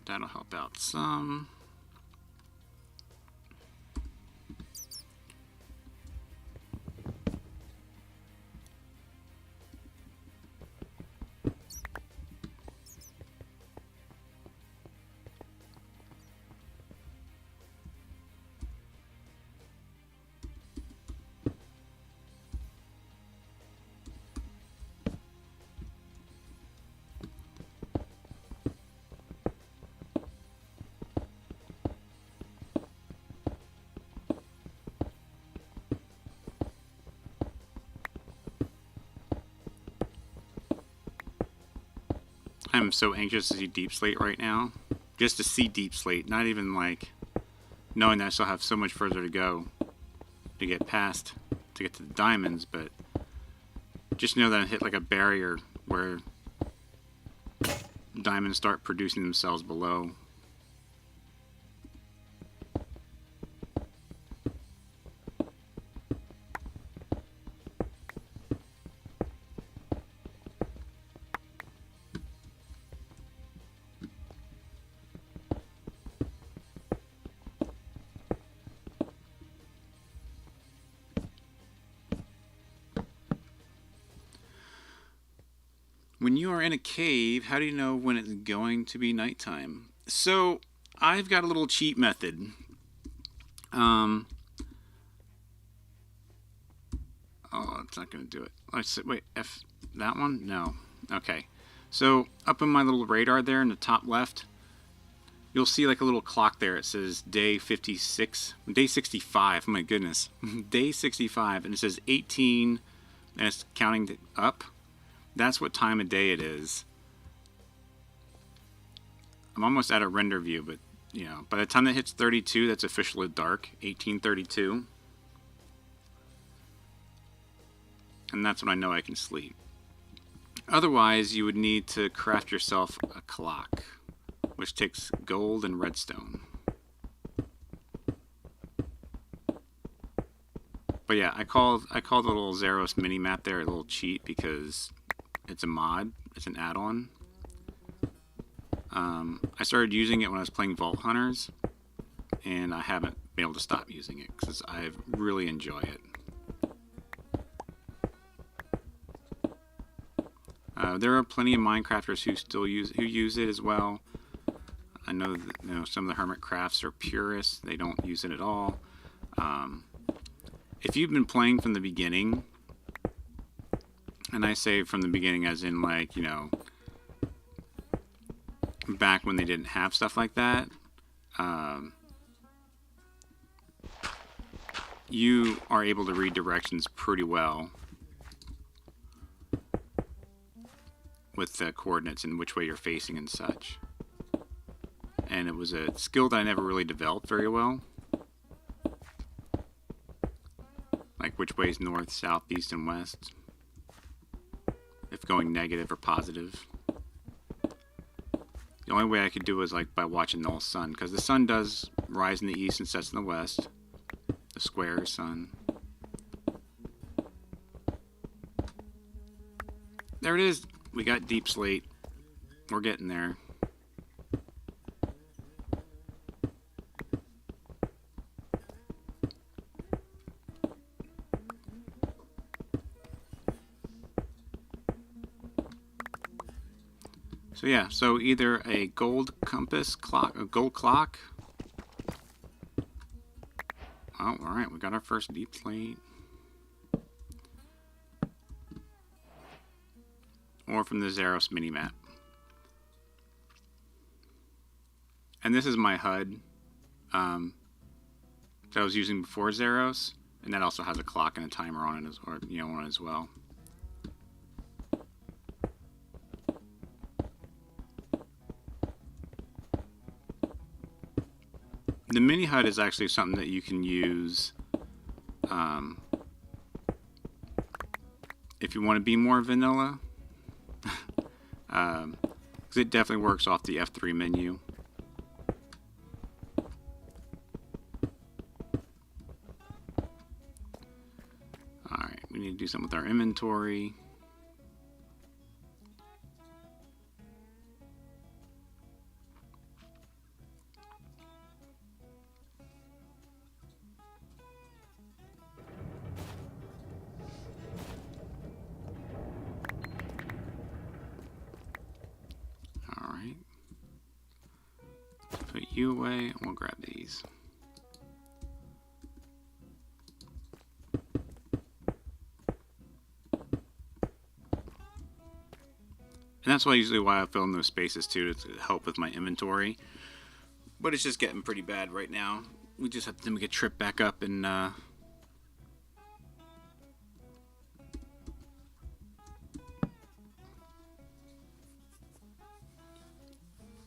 That'll help out some. I'm so anxious to see Deep Slate right now. Just to see Deep Slate, not even like knowing that I still have so much further to go to get past, to get to the diamonds, but just know that I hit like a barrier where diamonds start producing themselves below. When you are in a cave, how do you know when it's going to be nighttime? So, I've got a little cheat method. Oh, it's not going to do it. Wait, that one? No. Okay. So, up in my little radar there in the top left, you'll see like a little clock there. It says day 56, day 65. Oh my goodness. Day 65, and it says 18, and it's counting up. That's what time of day it is. I'm almost at a render view, but you know, by the time that hits 32, that's officially dark. 1832. And that's when I know I can sleep. Otherwise, you would need to craft yourself a clock, which takes gold and redstone. But yeah, I call the little Zeros mini map there a little cheat because it's a mod. It's an add-on. I started using it when I was playing Vault Hunters, and I haven't been able to stop using it because I really enjoy it. There are plenty of Minecrafters who still use it as well. I know that, some of the hermit crafts are purists; they don't use it at all. If you've been playing from the beginning, and I say from the beginning as in like, back when they didn't have stuff like that, you are able to read directions pretty well with the coordinates and which way you're facing and such. And it was a skill that I never really developed very well. Like which way is north, south, east, and west. If going negative or positive. The only way I could do it was like by watching the whole sun, because the sun does rise in the east and sets in the west. The square sun. There it is. We got Deep Slate. We're getting there. So yeah, so either a gold compass clock, a gold clock. Oh, alright, we got our first Deep Slate. Or from the Zeros minimap. And this is my HUD that I was using before Zeros, and that also has a clock and a timer on it, on it as well. The mini HUD is actually something that you can use if you want to be more vanilla, because it definitely works off the F3 menu. Alright, we need to do something with our inventory. Put you away, and we'll grab these. And that's usually why I fill in those spaces too, to help with my inventory. But it's just getting pretty bad right now. We just have to make a trip back up and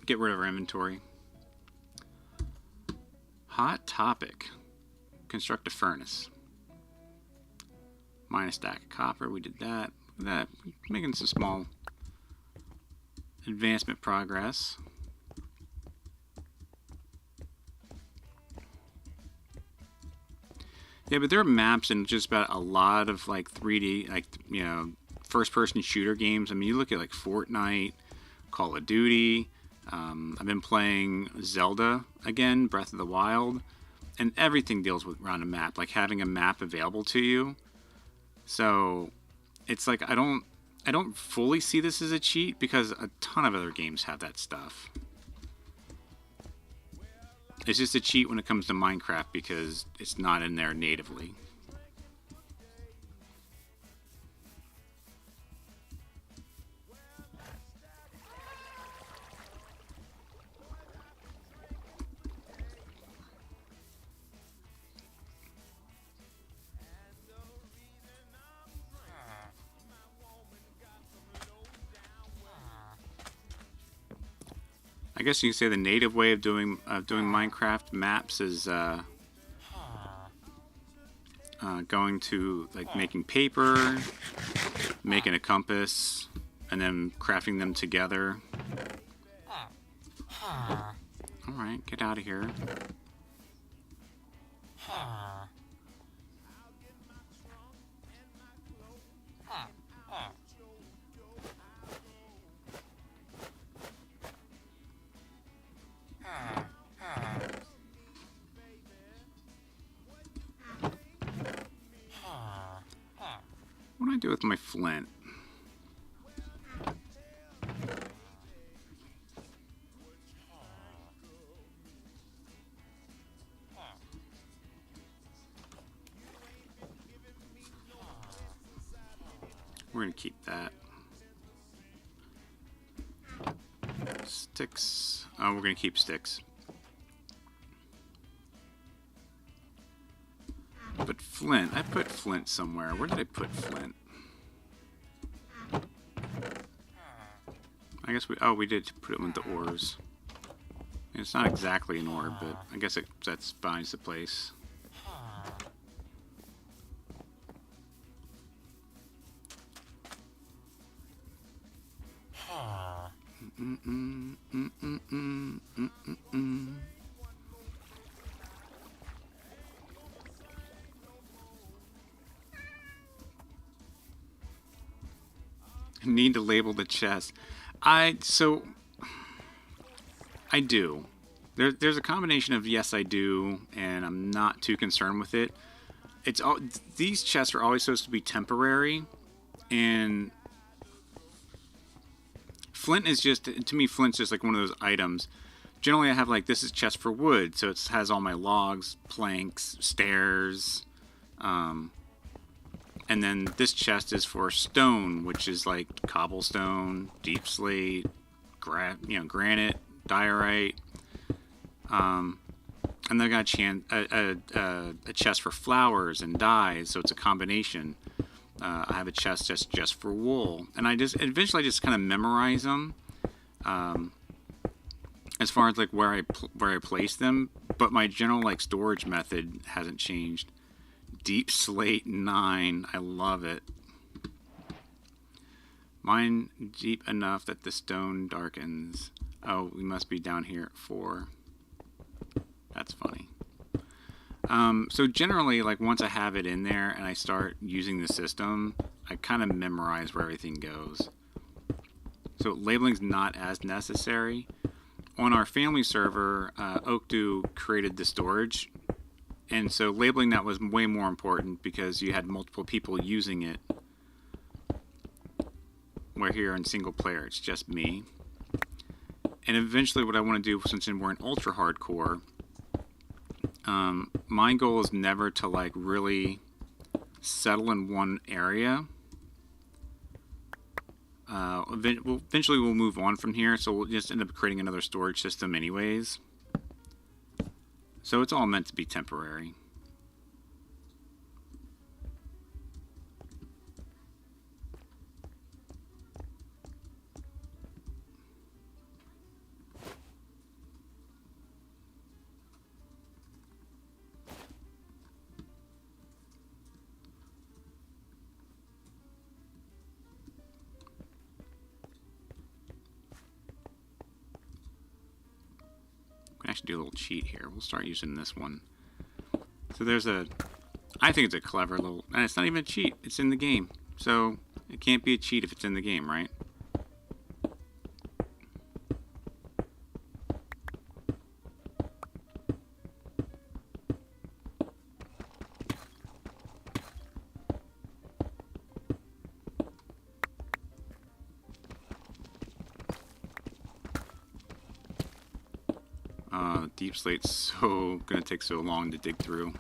get rid of our inventory. Hot topic. Construct a furnace. Mine a stack of copper. We did that. Look at that. Making some small advancement progress. Yeah, but there are maps in just about a lot of like 3D, like, you know, first-person shooter games. I mean, you look at like Fortnite, Call of Duty. I've been playing Zelda again, Breath of the Wild, and everything deals with around a map, like having a map available to you. So it's like I don't fully see this as a cheat because a ton of other games have that stuff. It's just a cheat when it comes to Minecraft because it's not in there natively. I guess you can say the native way of doing Minecraft maps is going to like making paper, making a compass, and then crafting them together. All right, get out of here. What do I do with my flint? We're gonna keep that. Sticks. Oh, we're gonna keep sticks. But flint, I put flint somewhere. Where did I put flint? I guess we did put it with the ores. It's not exactly an ore, but I guess that finds the place. Need to label the chest. I do. There's a combination of yes, I do, and I'm not too concerned with it. It's all these chests are always supposed to be temporary, and flint is just, to me, flint's just like one of those items. Generally, I have like, this is chest for wood, so it has all my logs, planks, stairs, and then this chest is for stone, which is like cobblestone, deep slate, granite, diorite. And then I got a chest for flowers and dyes, so it's a combination. I have a chest just for wool, and eventually I just kind of memorize them. As far as like where I place them, but my general like storage method hasn't changed. Deep slate 9, I love it. Mine deep enough that the stone darkens. Oh, we must be down here at 4. That's funny. So generally, like once I have it in there and I start using the system, I kind of memorize where everything goes. So labeling's not as necessary. On our family server, Oakdu created the storage. And so labeling that was way more important because you had multiple people using it. Where here in single player, it's just me. And eventually what I want to do, since we're in ultra hardcore, my goal is never to like really settle in one area. Eventually we'll move on from here, so we'll just end up creating another storage system anyways. So it's all meant to be temporary. We can actually do a little cheat here. We'll start using this one. So there's I think it's a clever little, and it's not even a cheat, it's in the game. So it can't be a cheat if it's in the game, right? Deep slate's so gonna take so long to dig through.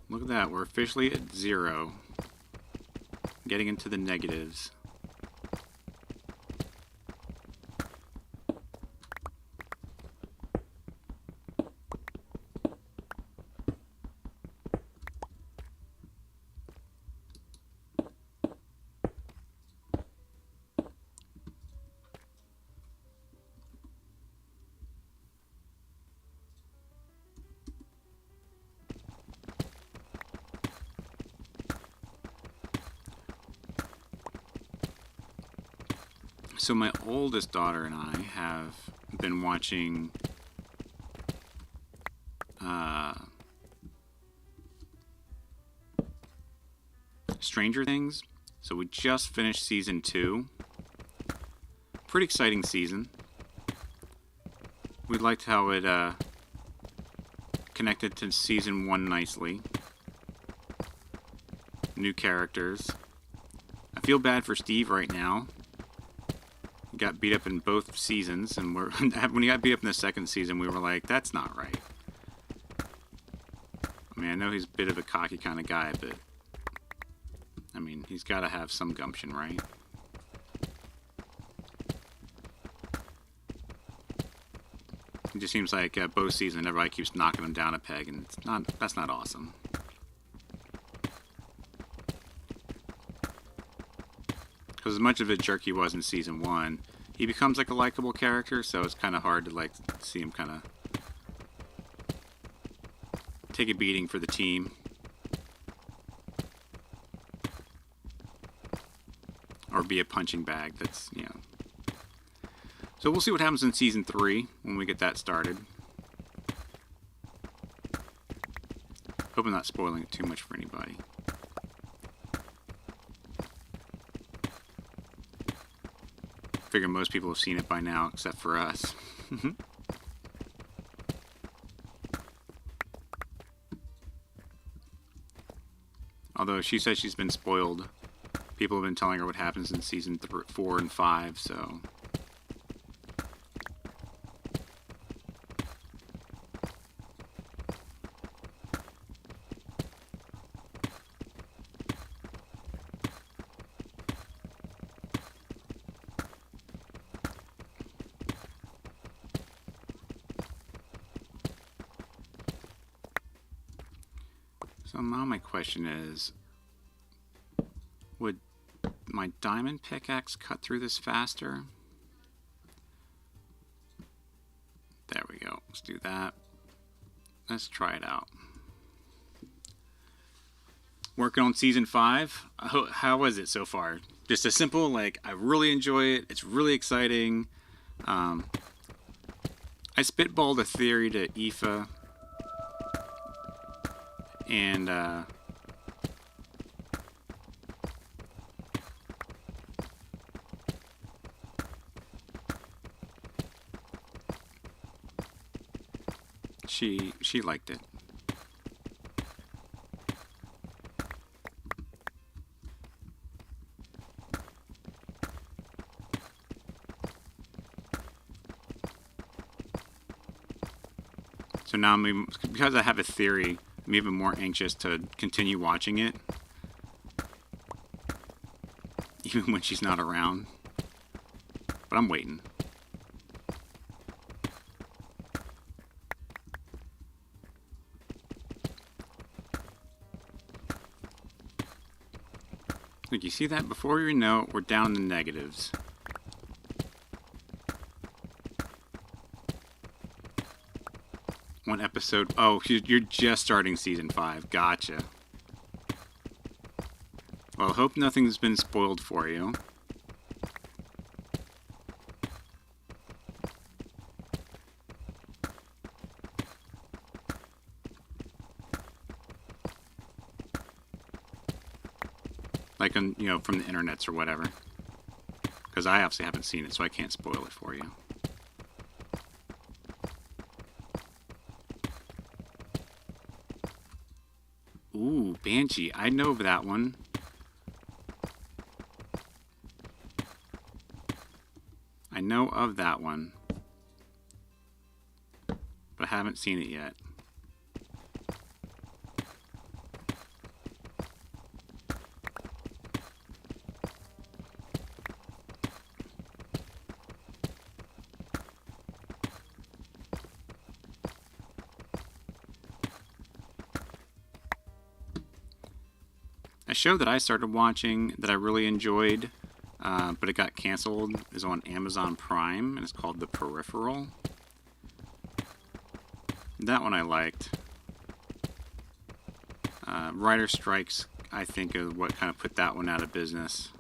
Look at that, we're officially at 0. Getting into the negatives. So my oldest daughter and I have been watching Stranger Things. So we just finished season 2. Pretty exciting season. We liked how it connected to season 1 nicely. New characters. I feel bad for Steve right now. He got beat up in both seasons, and when he got beat up in the second season, we were like, that's not right. I mean, I know he's a bit of a cocky kind of guy, but I mean, he's got to have some gumption, right? It just seems like both seasons, everybody keeps knocking him down a peg, and that's not awesome. Because as much of a jerk he was in season 1, he becomes like a likable character, so it's kind of hard to like see him kind of take a beating for the team. Or be a punching bag, that's, you know. So we'll see what happens in season 3 when we get that started. Hope I'm not spoiling it too much for anybody. Figure most people have seen it by now, except for us. Although she says she's been spoiled. People have been telling her what happens in season 4 and 5, so... So now my question is, would my diamond pickaxe cut through this faster? There we go. Let's do that. Let's try it out. Working on season 5. How was it so far? Just a simple, like, I really enjoy it. It's really exciting. I spitballed a theory to Aoife, and she liked it. So now because I have a theory, I'm even more anxious to continue watching it, even when she's not around. But I'm waiting. Look, you see that? Before you know it, we're down in the negatives. One episode. Oh, you're just starting season 5. Gotcha. Well, I hope nothing's been spoiled for you. Like, on, you know, from the internets or whatever. Because I obviously haven't seen it, so I can't spoil it for you. Ooh, Banshee. I know of that one. I know of that one. But I haven't seen it yet. A show that I started watching that I really enjoyed, but it got canceled, is on Amazon Prime, and it's called The Peripheral. That one I liked. Writer strikes, I think, is what kind of put that one out of business.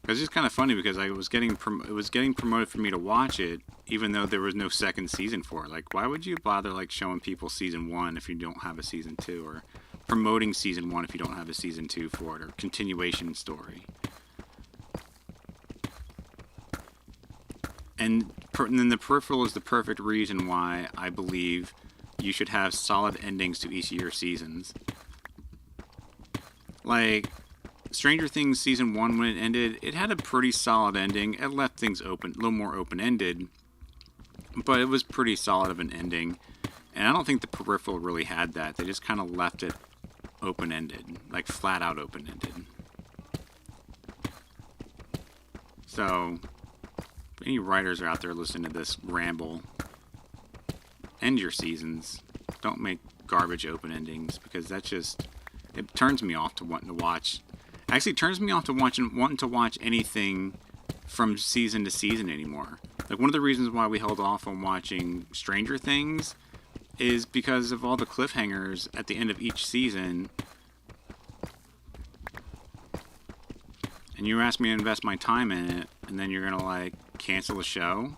It's just kind of funny because it was getting promoted for me to watch it, even though there was no second season for it. Like, why would you bother like showing people season 1 if you don't have a season 2, or promoting season 1 if you don't have a season 2 for it, or continuation story? And then The Peripheral is the perfect reason why I believe you should have solid endings to each of your seasons. Like, Stranger Things season 1, when it ended, it had a pretty solid ending. It left things open, a little more open-ended, but it was pretty solid of an ending. And I don't think The Peripheral really had that. They just kind of left it open-ended, like flat-out open-ended. So, if any writers are out there listening to this ramble, end your seasons. Don't make garbage open endings, because that just, it turns me off to wanting to watch. Actually, it turns me off to wanting to watch anything from season to season anymore. Like, one of the reasons why we held off on watching Stranger Things is because of all the cliffhangers at the end of each season. And you ask me to invest my time in it, and then you're gonna, like, cancel the show?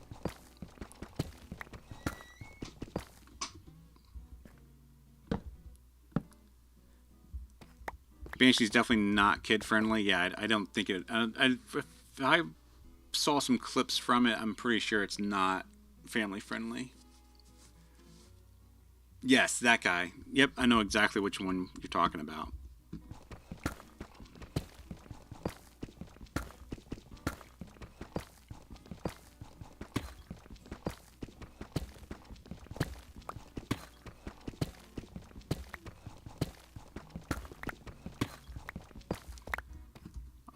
Banshee's definitely not kid-friendly. Yeah, I don't think it... if I saw some clips from it, I'm pretty sure it's not family-friendly. Yes, that guy. Yep, I know exactly which one you're talking about.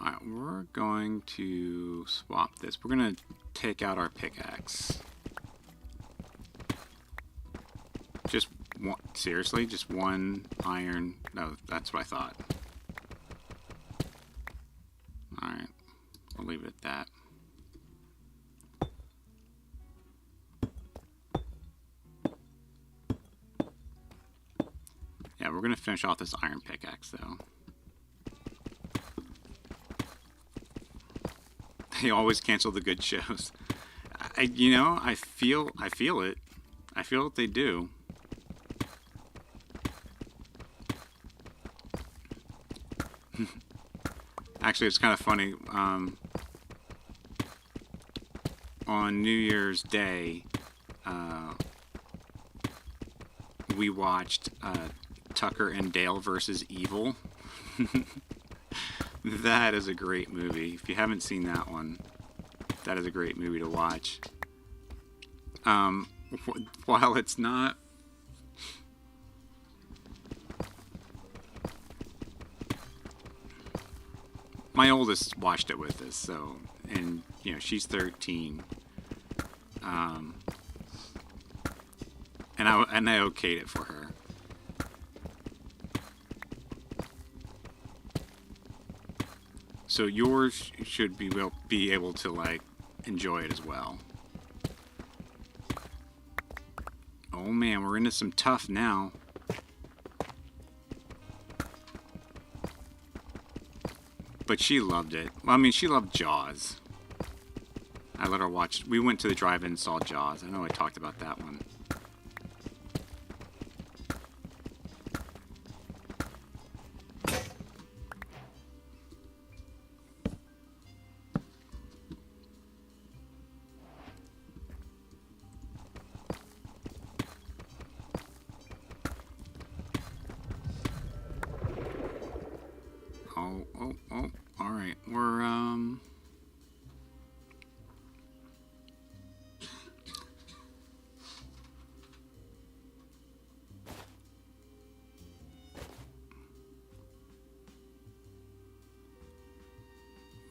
Alright, we're going to swap this. We're going to take out our pickaxe. Just one, seriously? Just one iron? No, that's what I thought. leave it at that. Yeah, we're going to finish off this iron pickaxe, though. They always cancel the good shows. You know, I feel it. I feel what they do. Actually, it's kind of funny. On New Year's Day, we watched Tucker and Dale versus Evil. That is a great movie. If you haven't seen that one, that is a great movie to watch. While it's not... My oldest watched it with us, so... And, you know, she's 13. And I okayed it for her. So yours should be able to, like, enjoy it as well. Oh man, we're into some tough now. But she loved it. Well, I mean, she loved Jaws. I let her watch. We went to the drive-in and saw Jaws. I know I talked about that one. Oh, alright, we're,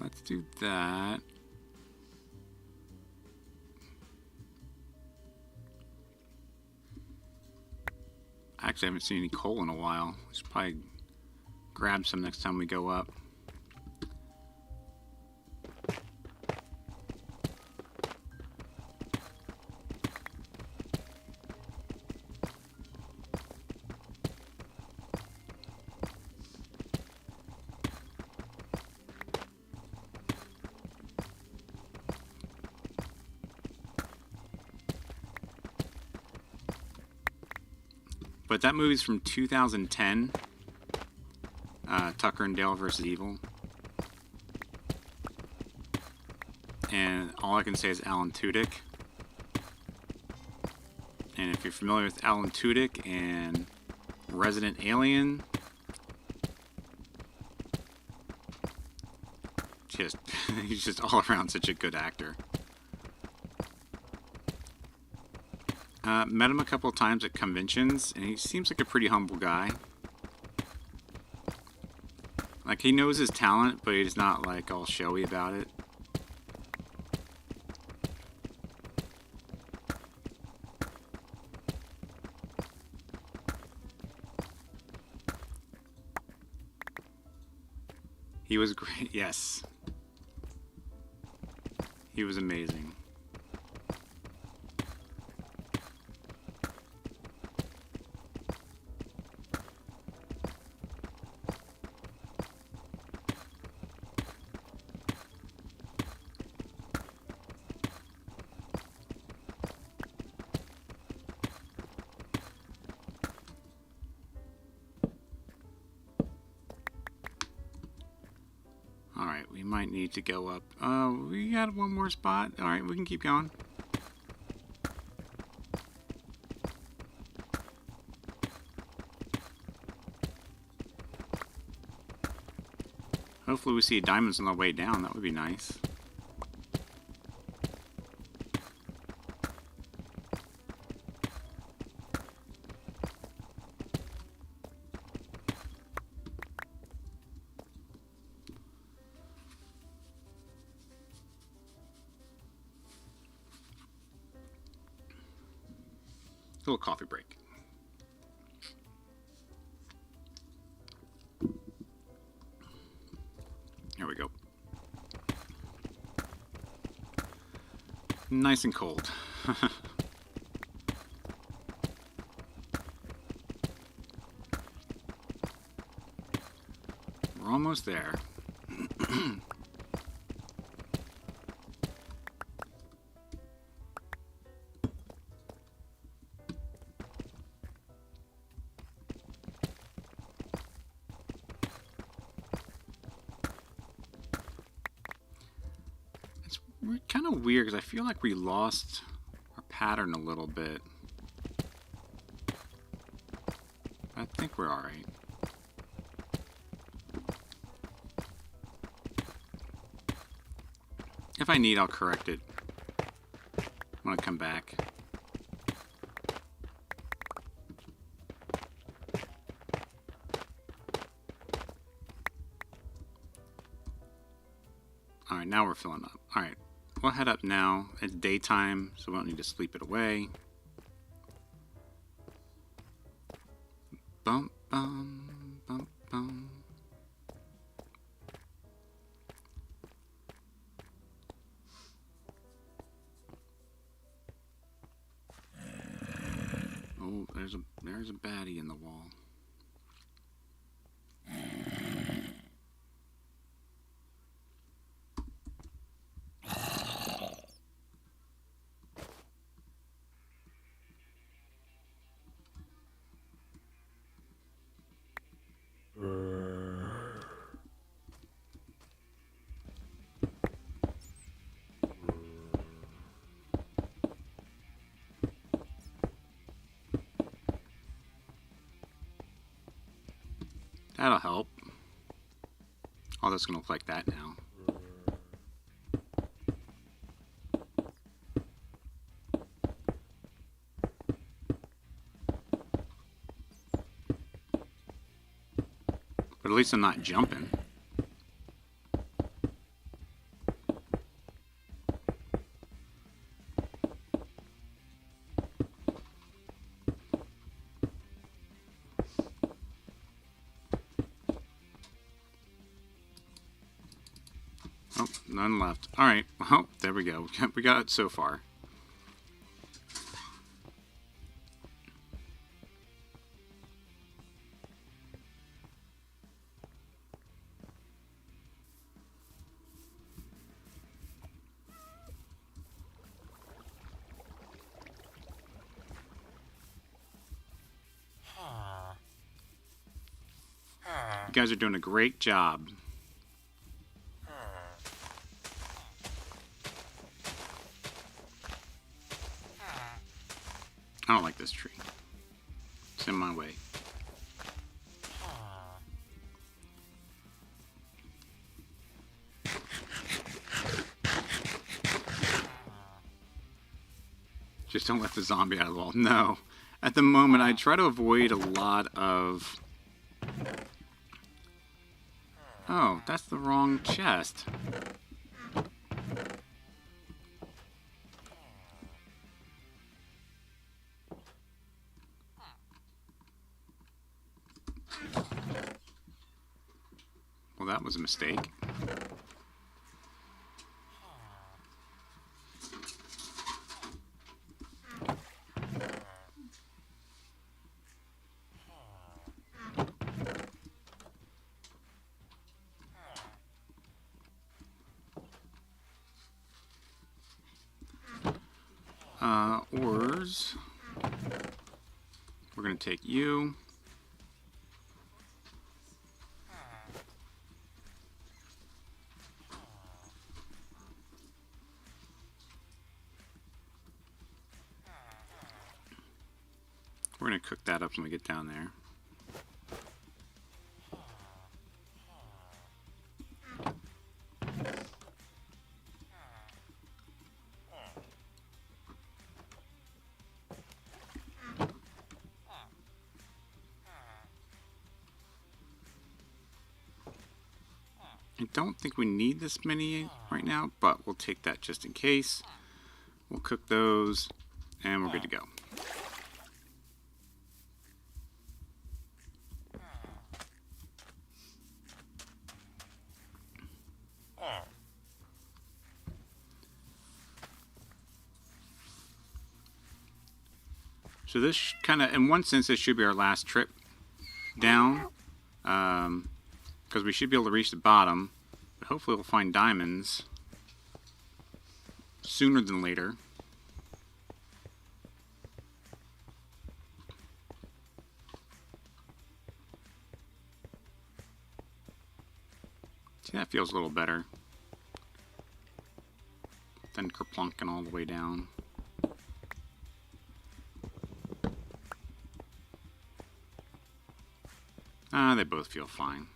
let's do that. Actually, I haven't seen any coal in a while. We should probably grab some next time we go up. But that movie's from 2010. Tucker and Dale versus Evil. And all I can say is Alan Tudyk. And if you're familiar with Alan Tudyk and Resident Alien, he's just all around such a good actor. Met him a couple of times at conventions, and he seems like a pretty humble guy. Like, he knows his talent, but he's not, like, all showy about it. He was great, yes. He was amazing. Alright, we might need to go up. We got one more spot. Alright, we can keep going. Hopefully we see diamonds on the way down. That would be nice. A little coffee break. Here we go. Nice and cold. We're almost there. It's kind of weird because I feel like we lost our pattern a little bit. I think we're alright. If I need, I'll correct it when I come back. Alright, now we're filling up. Alright, we'll head up now. It's daytime, so we don't need to sleep it away. Bum, bum, bum, bum. Oh, there's a baddie in the wall. That'll help. Oh, that's gonna look like that now. But at least I'm not jumping. Oh, none left. Alright, well, there we go. We got it so far. You guys are doing a great job. I don't like this tree. It's in my way. Just don't let the zombie out of the wall. No. At the moment, I try to avoid a lot of... Oh, that's the wrong chest. Well, that was a mistake. Ores. We're going to take you. We're going to cook that up when we get down there. I don't think we need this many right now, but we'll take that just in case. We'll cook those, and we're good to go. So this kind of, in one sense, this should be our last trip down. Because we should be able to reach the bottom. But hopefully we'll find diamonds sooner than later. See, that feels a little better than kerplunking all the way down. They both feel fine.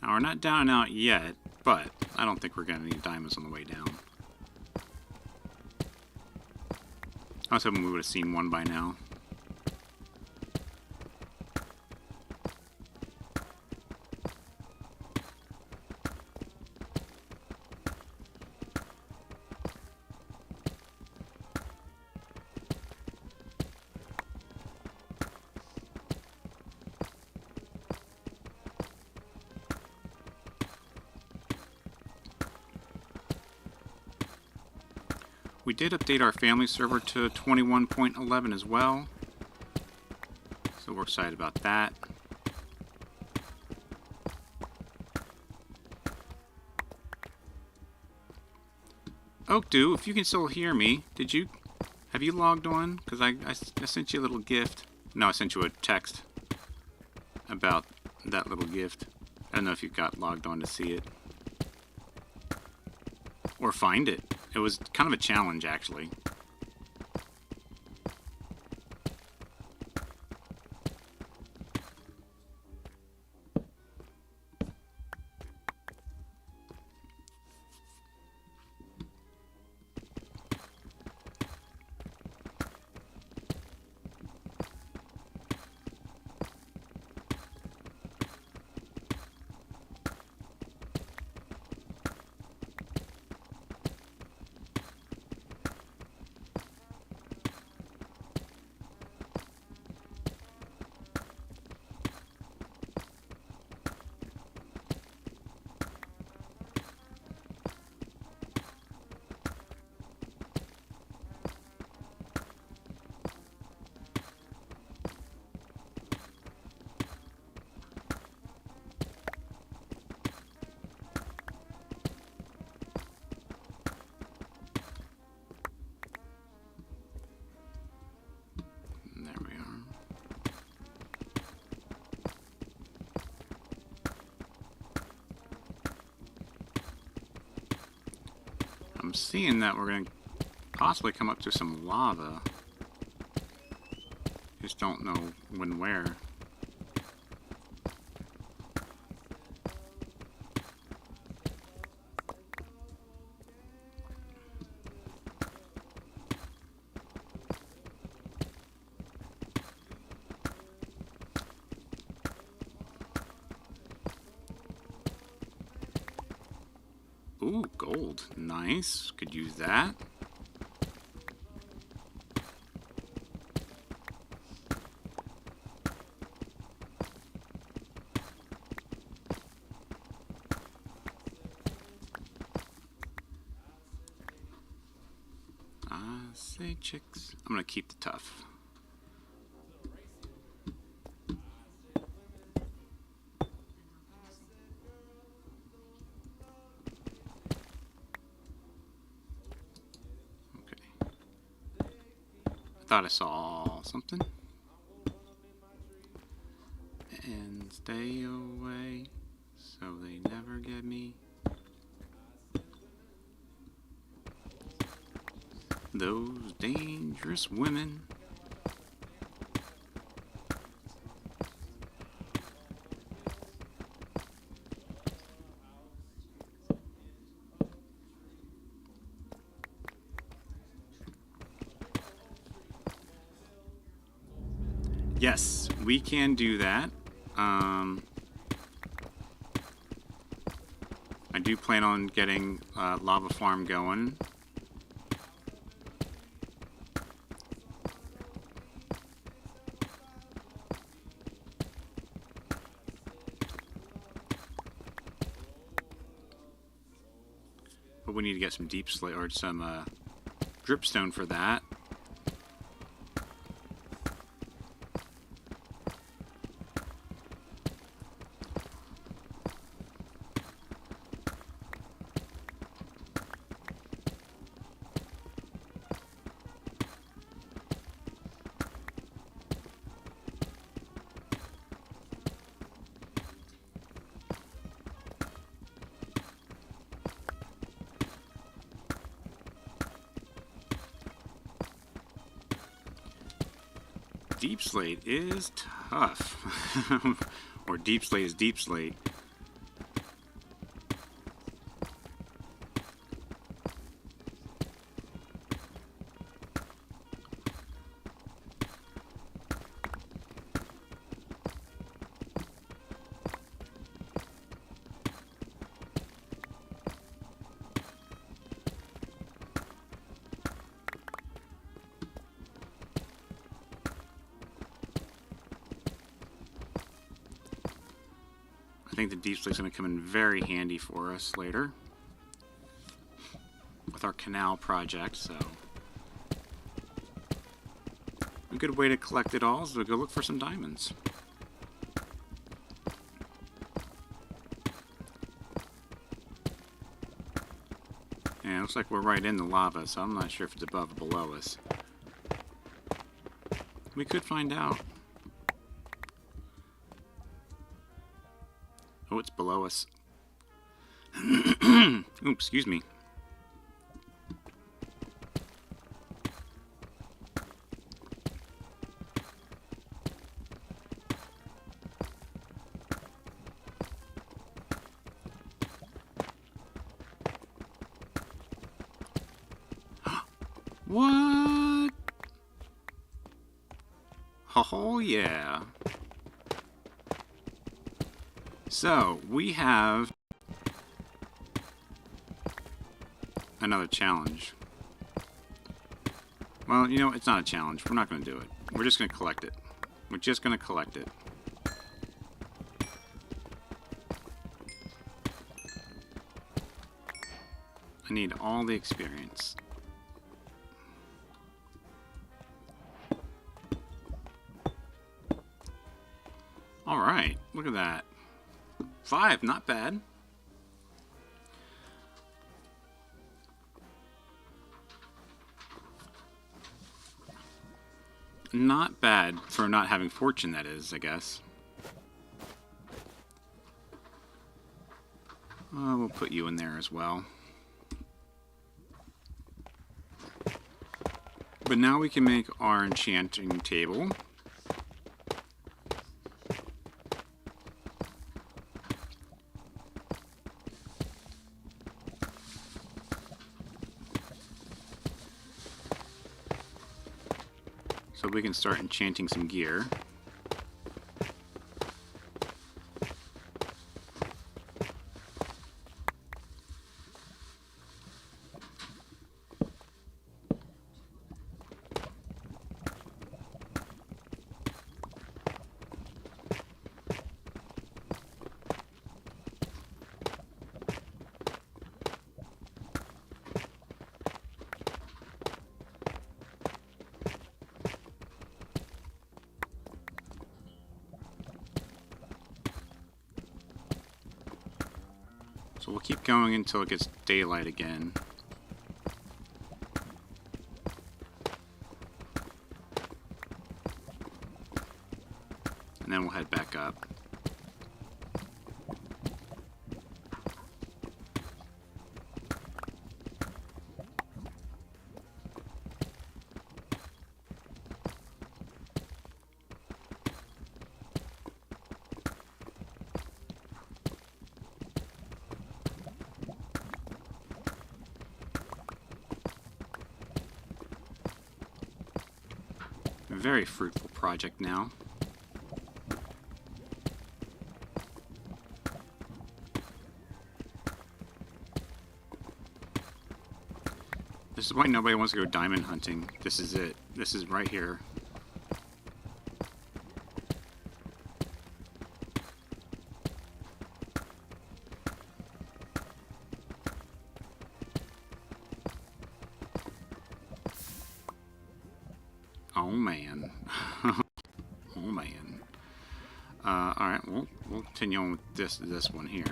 Now, we're not down and out yet, but I don't think we're going to need diamonds on the way down. I was hoping we would have seen one by now. We did update our family server to 21.11 as well, so we're excited about that. Oakdew, if you can still hear me, have you logged on? Because I sent you a little gift. No, I sent you a text about that little gift. I don't know if you got logged on to see it. Or find it. It was kind of a challenge, actually. I'm seeing that we're going to possibly come up to some lava. Just don't know when, where. Ooh, gold. Nice. Could use that. I say chicks. I'm gonna keep the tough. Thought I saw something. And stay away so they never get me. Those dangerous women. Yes, we can do that. I do plan on getting lava farm going. But we need to get some deep slate or some dripstone for that. Deep slate is tough. Or deep slate is deep slate. I think the deep slate's going to come in very handy for us later with our canal project, so a good way to collect it all is to go look for some diamonds. And it looks like we're right in the lava, so I'm not sure if it's above or below us. We could find out. Oh, it's below us. Ooh, excuse me. What? Oh, yeah. So, we have another challenge. Well, you know, it's not a challenge. We're not going to do it. We're just going to collect it. We're just going to collect it. I need all the experience. Alright, look at that. 5, not bad. Not bad for not having fortune, that is, I guess. We'll put you in there as well. But now we can make our enchanting table. So we can start enchanting some gear. So we'll keep going until it gets daylight again. And then we'll head back up. Very fruitful project now. This is why nobody wants to go diamond hunting. This is it. This is right here. Oh man. Oh man. Alright, we'll continue on with this one here.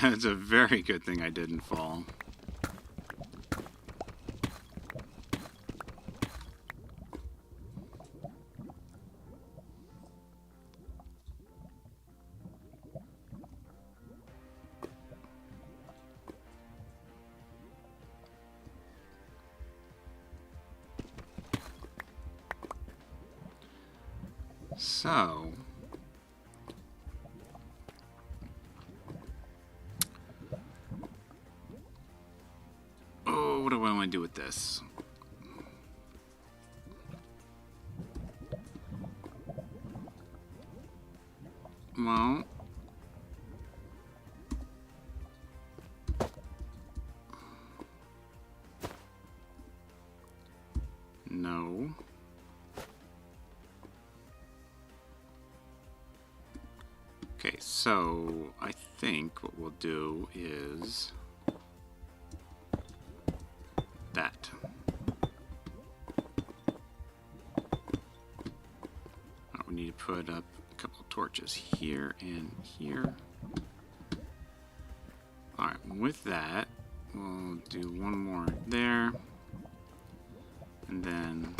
It's a very good thing I didn't fall. So, what do I want to do with this? Well, no. Okay, so I think what we'll do is that. We need to put up a couple of torches here and here. Alright, with that, we'll do one more there. And then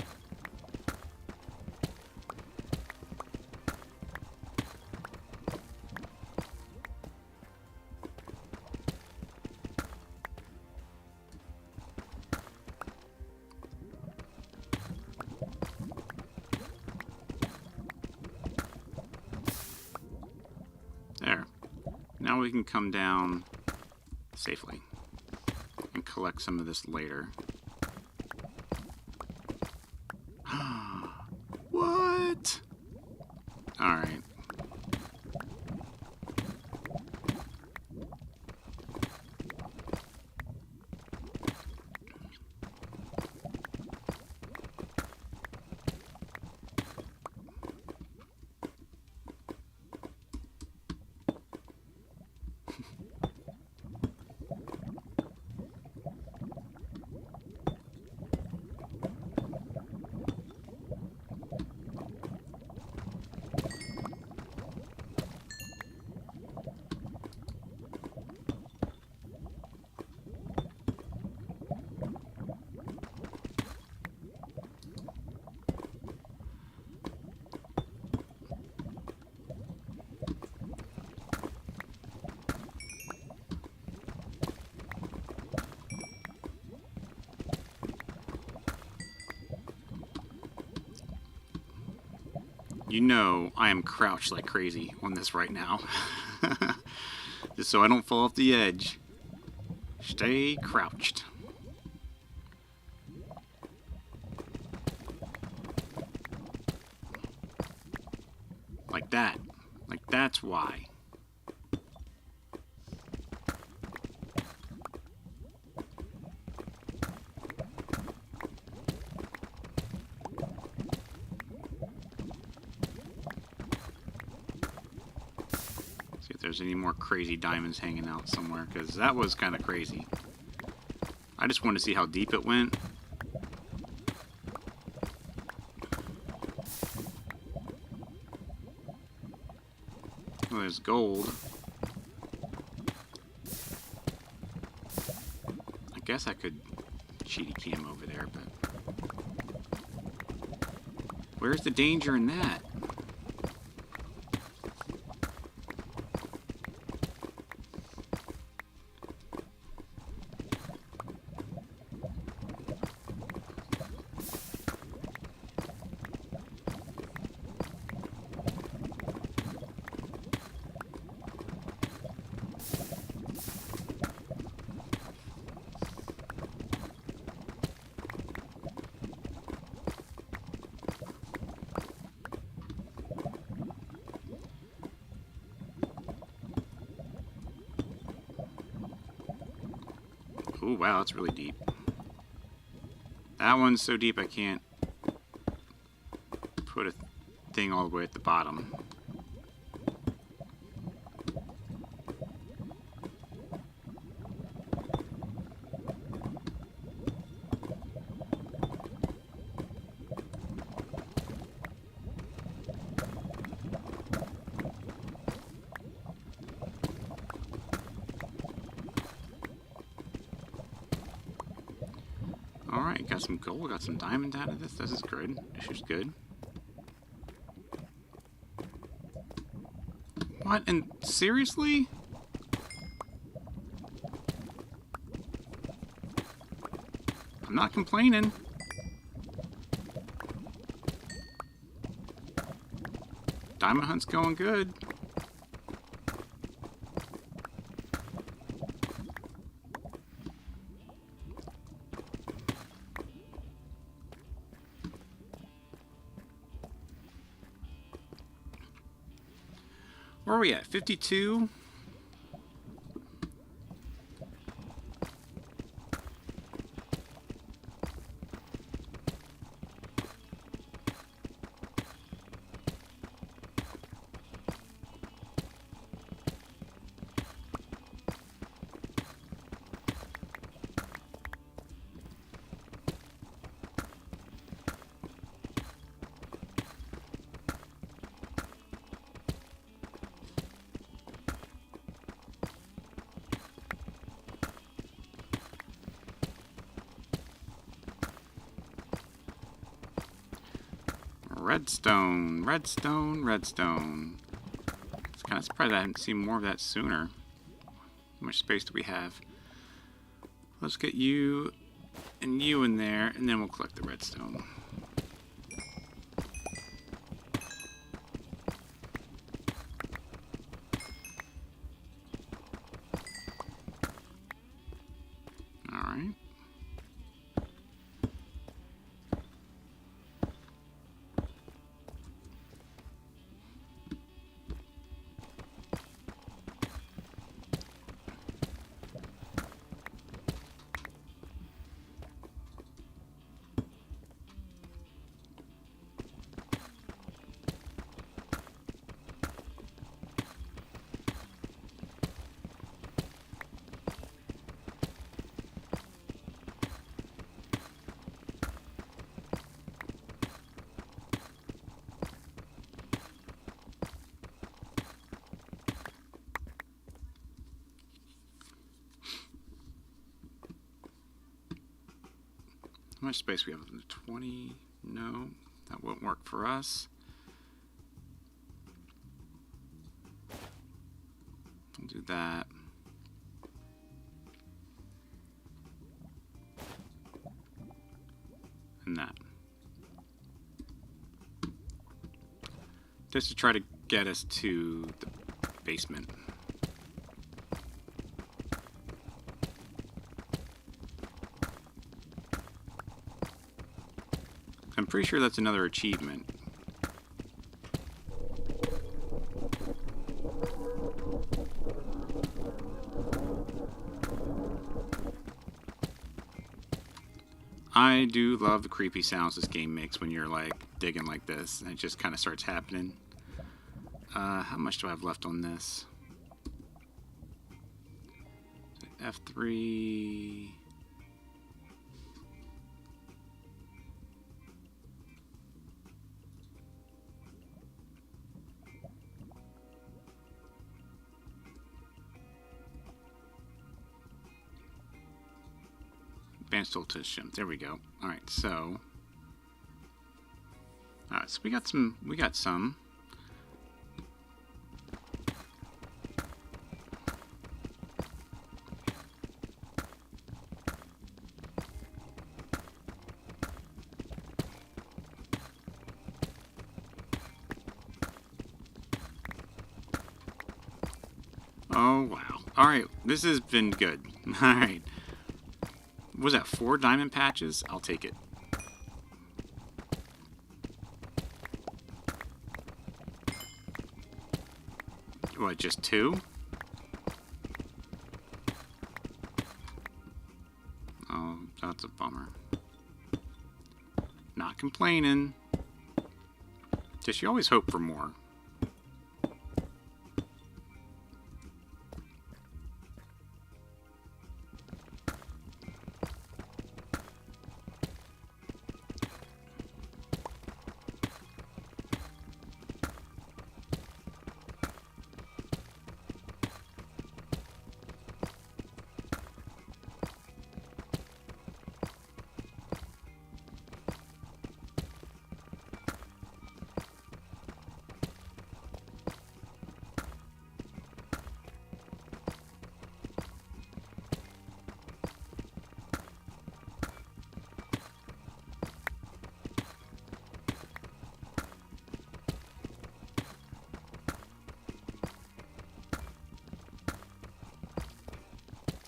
there. Now we can come down safely and collect some of this later. What? Alright. You know I am crouched like crazy on this right now. Just so I don't fall off the edge. Stay crouched. Like that. Like that's why. See if there's any more crazy diamonds hanging out somewhere, because that was kind of crazy. I just wanted to see how deep it went. Well, there's gold. I guess I could cheaty cam over there, but where's the danger in that? Oh wow, that's really deep. That one's so deep I can't put a thing all the way at the bottom. Alright, got some gold, got some diamonds out of this. This is good. This is good. What? And seriously? I'm not complaining. Diamond hunt's going good. Where are we at? 52? Redstone, redstone, redstone. It's kind of surprised I haven't seen more of that sooner. How much space do we have? Let's get you and you in there, and then we'll collect the redstone. Alright. How much space we have? 20? No, that won't work for us. We'll do that. And that. just to try to get us to the basement. I'm pretty sure that's another achievement. I do love the creepy sounds this game makes when you're like digging like this and it just kind of starts happening. How much do I have left on this? F3. Advanced Optician. There we go. Alright, so. Alright, so we got some. Oh, wow. Alright, this has been good. Alright. Was that 4 diamond patches? I'll take it. What, just 2? Oh, that's a bummer. Not complaining. Just you always hope for more.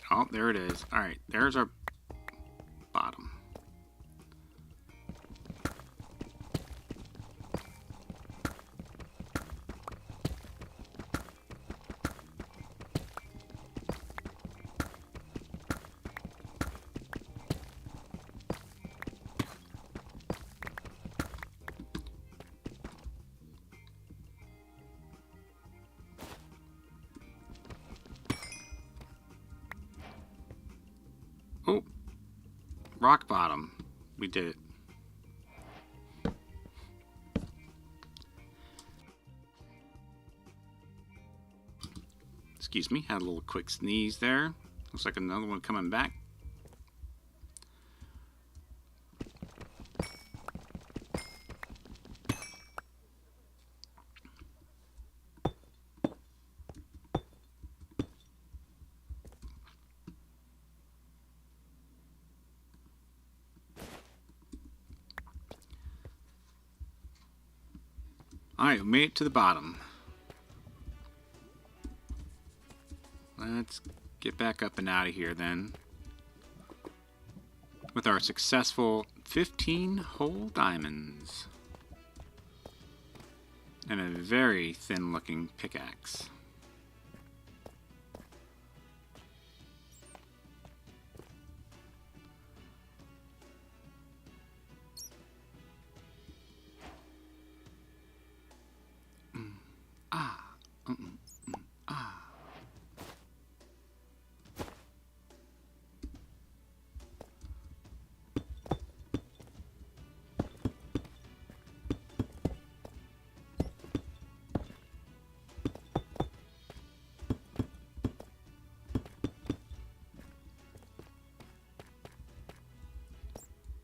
Oh, there it is. Alright, there's our bottom. Oh, rock bottom. We did it. Excuse me, had a little quick sneeze there. Looks like another one coming back. Alright, we made it to the bottom. Let's get back up and out of here then. With our successful 15 whole diamonds. And a very thin looking pickaxe.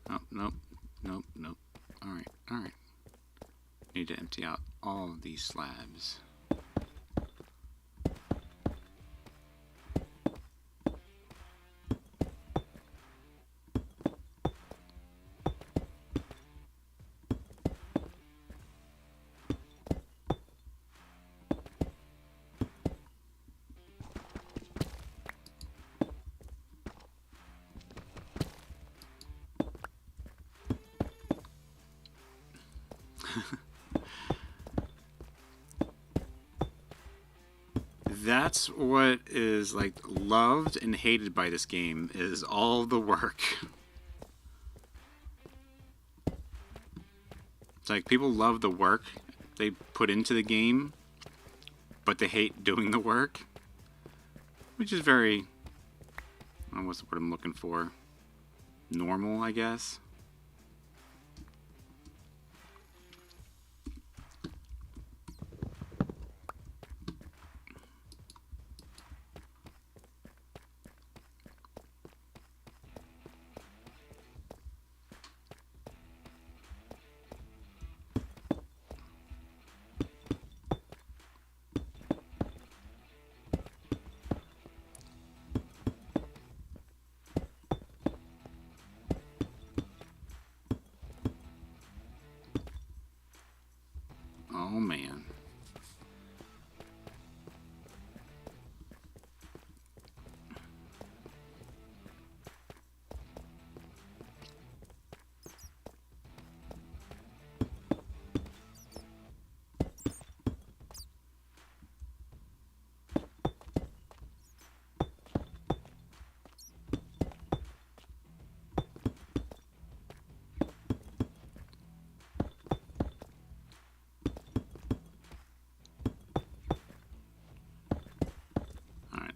Oh, nope, nope, nope. Alright, alright. Need to empty out all of these slabs. That's what is like loved and hated by this game, is all the work. It's like people love the work they put into the game, but they hate doing the work, which is very, I don't know what's the word I'm looking for, normal, I guess. Oh man.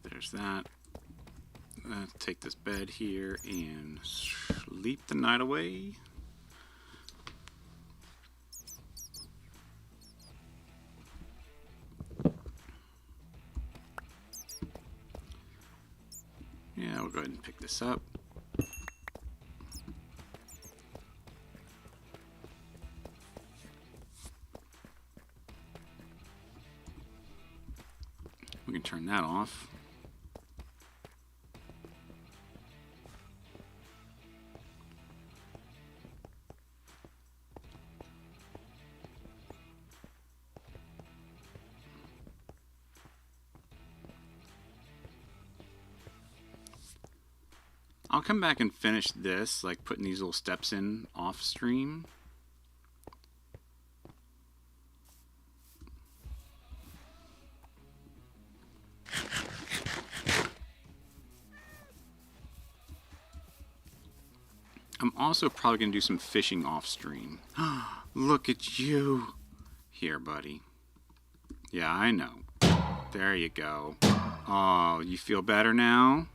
There's that. Let's take this bed here and sleep the night away. Yeah, we'll go ahead and pick this up. We can turn that off. I'll come back and finish this, like putting these little steps in off stream. I'm also probably going to do some fishing off stream. Look at you. Here, buddy. Yeah, I know. There you go. Oh, you feel better now?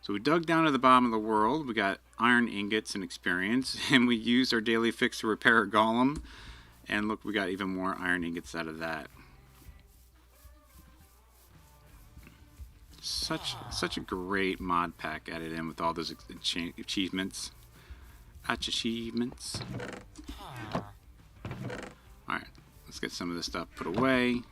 So we dug down to the bottom of the world. We got iron ingots and experience, and we used our daily fix to repair a golem. And look, we got even more iron ingots out of that. Such a great mod pack added in with all those achievements. Achievements. Alright, let's get some of this stuff put away.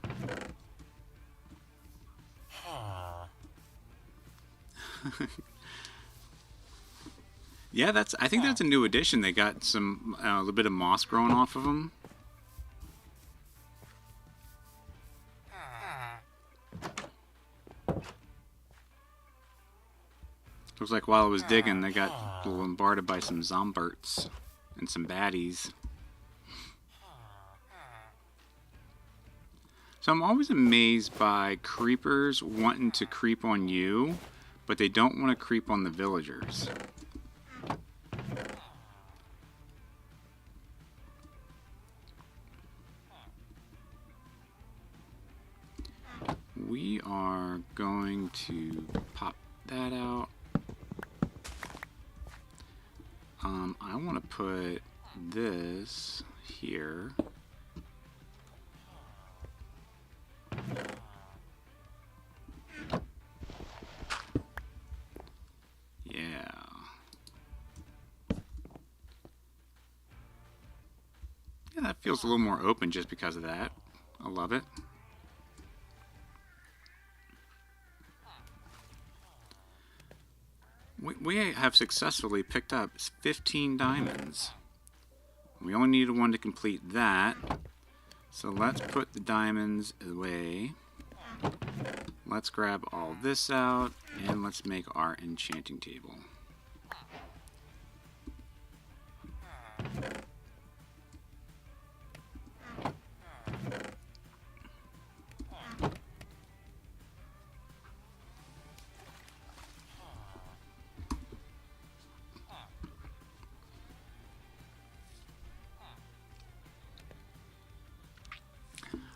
Yeah, I think that's a new addition. They got some a little bit of moss growing off of them. Looks like while I was digging, they got bombarded by some zomberts and some baddies. So I'm always amazed by creepers wanting to creep on you, but they don't want to creep on the villagers. We are going to pop that out. I want to put this here. Yeah. Yeah, that feels a little more open just because of that. I love it. We have successfully picked up 15 diamonds. We only needed one to complete that. So let's put the diamonds away. Let's grab all this out And let's make our enchanting table.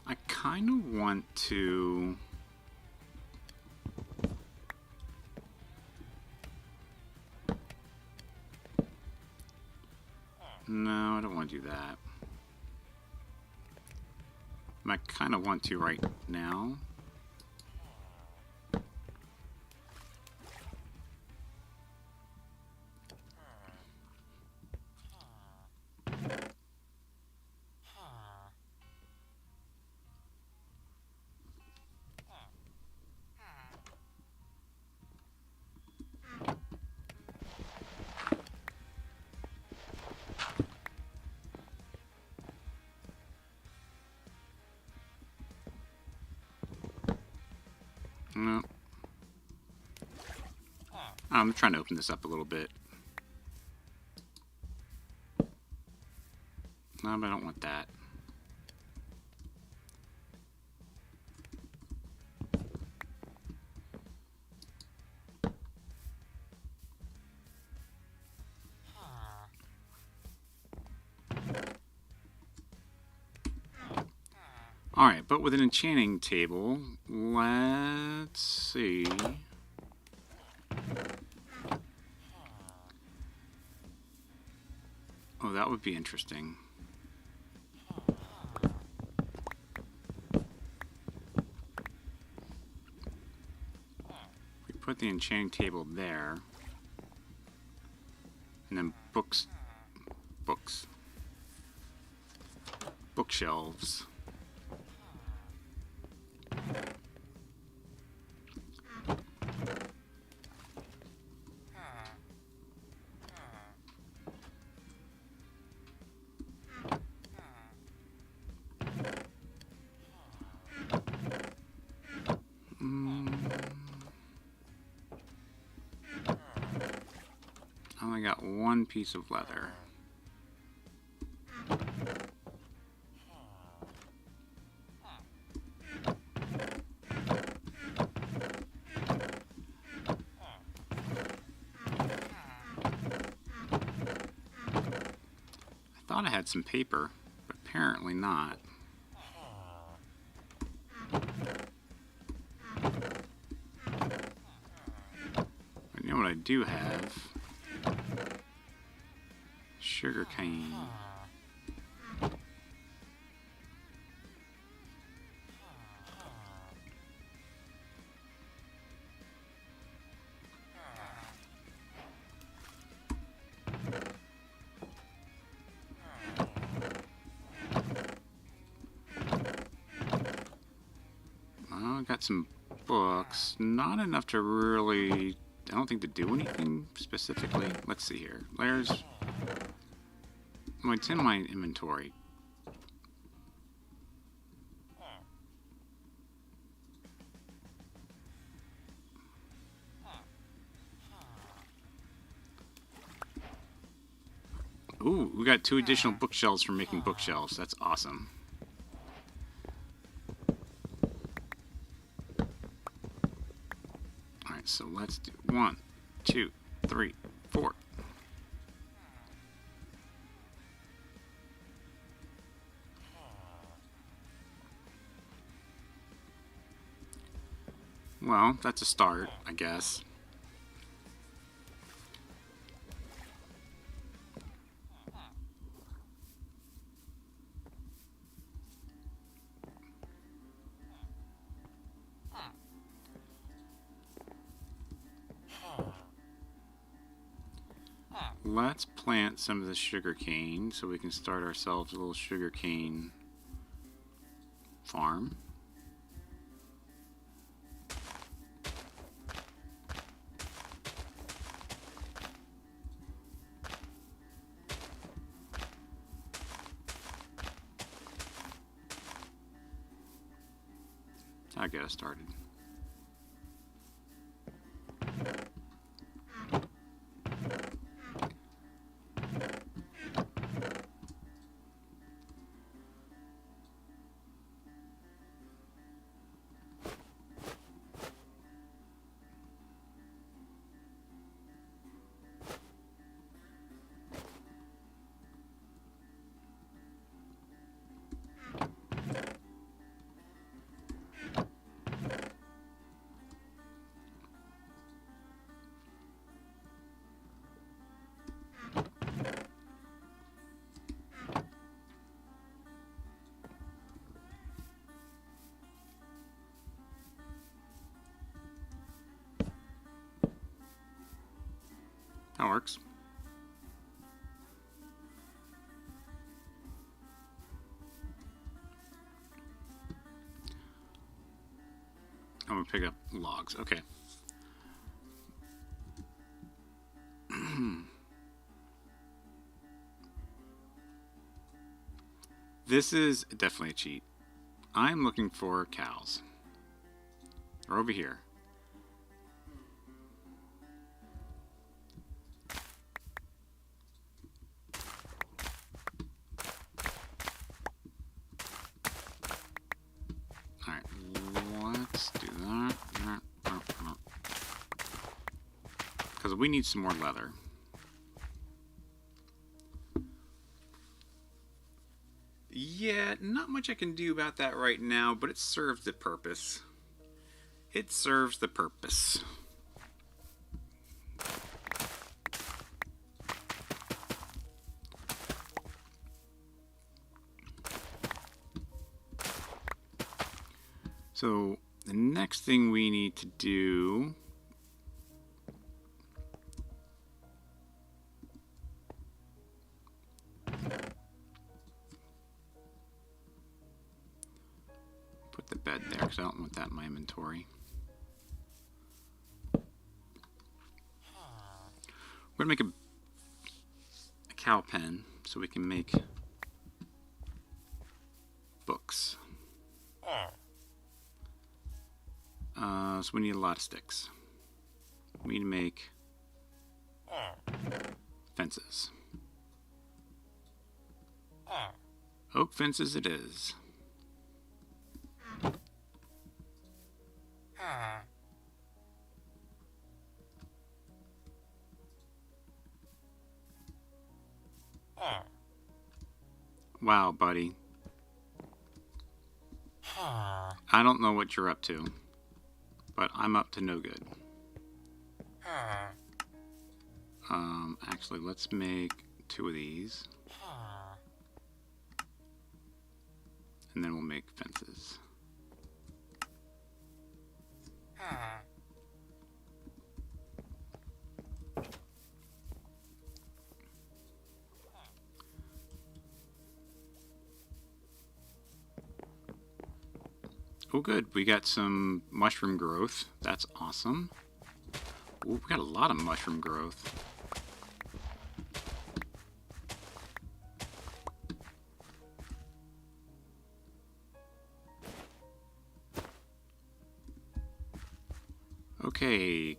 I kind of want to... No, I don't want to do that. I kind of want to right now. No. I'm trying to open this up a little bit. No, but I don't want that. Alright, but with an enchanting table, let's see. Oh, that would be interesting. We put the enchanting table there, and then bookshelves. I only got one piece of leather. I thought I had some paper, but apparently not. I know what I do have. Sugar cane. Well, I got some books. Not enough to really... I don't think to do anything specifically. Let's see here. There's... Well, it's in my inventory. Ooh, we got 2 additional bookshelves for making bookshelves. That's awesome. Alright, so let's do 1, 2, 3, 4. Well, that's a start, I guess. Let's plant some of the sugar cane so we can start ourselves a little sugar cane farm. I'll get us started. That works. I'm gonna pick up logs. Okay. This is definitely a cheat. I'm looking for cows. They're over here. Alright, let's do that. Because we need some more leather. Yeah, not much I can do about that right now, but it serves the purpose. It serves the purpose. So the next thing we need to do put the bed there because I don't want that in my inventory. We're gonna make a cow pen so we can make books. So we need a lot of sticks. We need to make fences. Oak fences it is. Wow, buddy. I don't know what you're up to, but I'm up to no good. Actually, let's make 2 of these. And then we'll make fences. Oh good, we got some mushroom growth. That's awesome. Ooh, we got a lot of mushroom growth. Okay,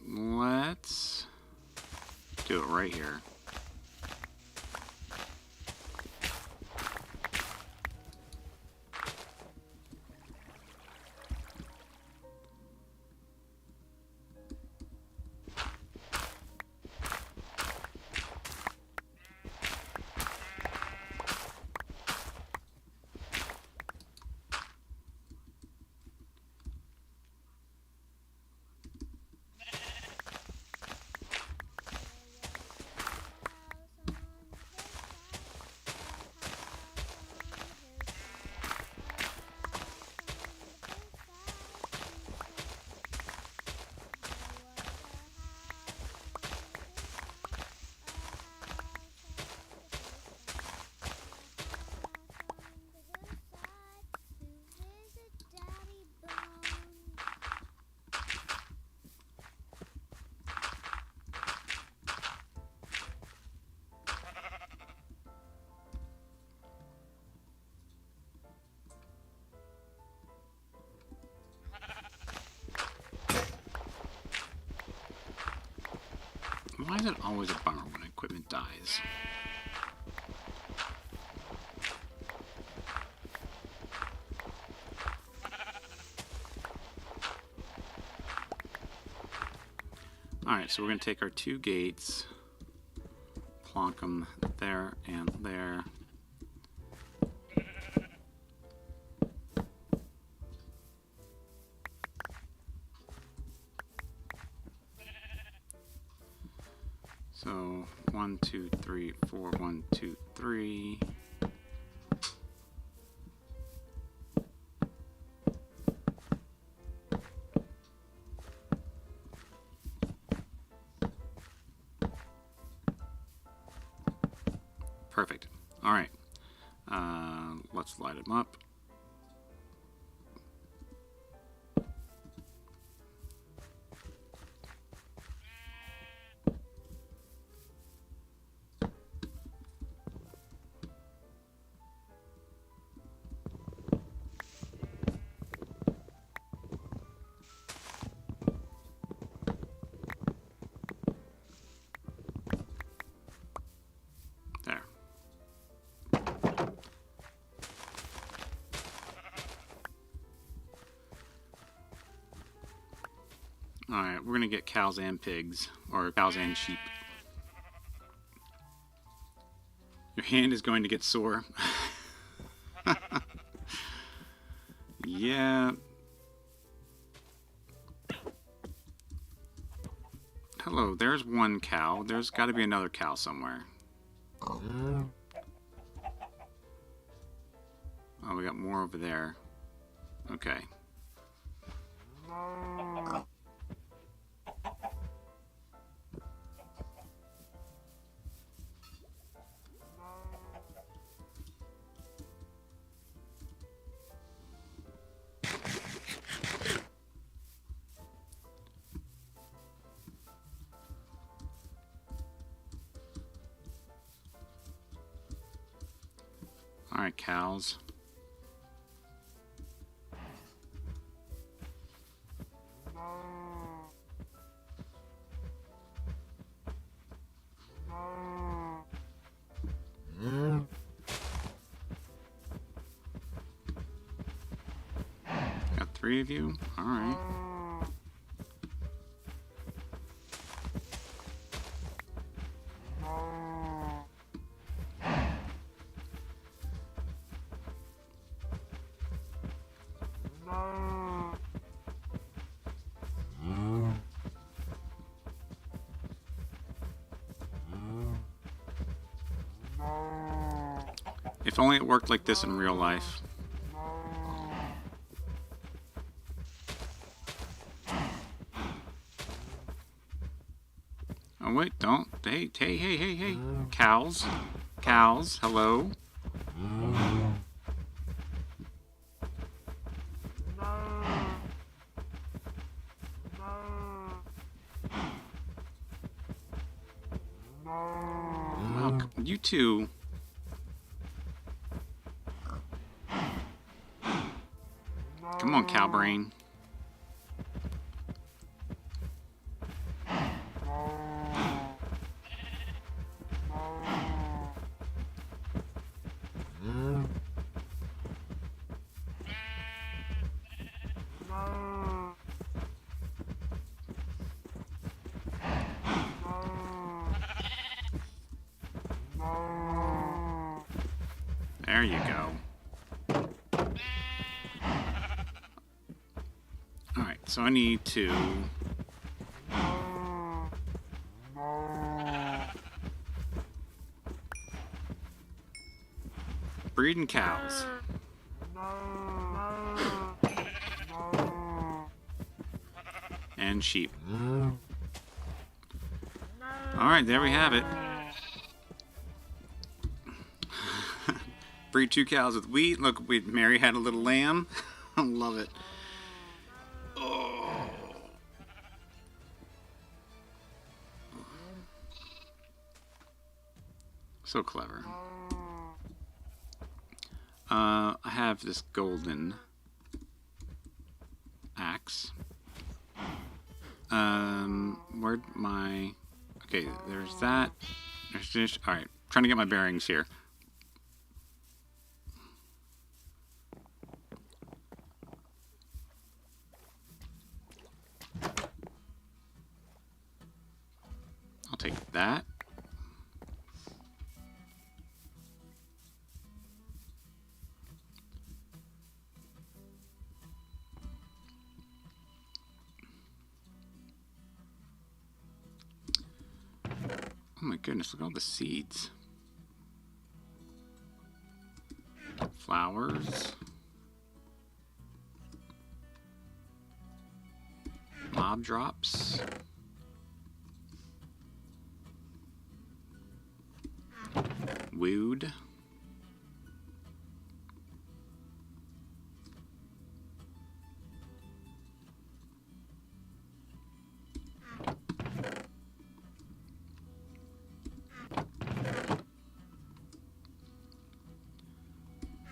let's do it right here. Why is it always a bummer when equipment dies? Alright, so we're going to take our 2 gates, plonk them there and there. So 1, 2, 3, 4, 1, 2, 3. Perfect. All right. Let's light them up. There. Alright, we're gonna get cows and pigs, or cows and sheep. Your hand is going to get sore. Yeah. Hello, there's one cow. There's got to be another cow somewhere. Oh, we got more over there. Okay. Alright, cows. Got 3 of you? Alright. If only it worked like this in real life. Oh wait, don't. Hey. Cows. Cows, hello. Oh, you two. Come on, cow brain. There you go. Alright, so I need to... breeding cows. And sheep. Alright, there we have it. Breed 2 cows with wheat. Look, Mary had a little lamb. I love it. Oh. So clever. I have this golden axe. Where'd my... Okay, there's that. There's this. Alright, trying to get my bearings here. I'll take that. Oh my goodness, look at all the seeds. Flowers. Mob drops. wood.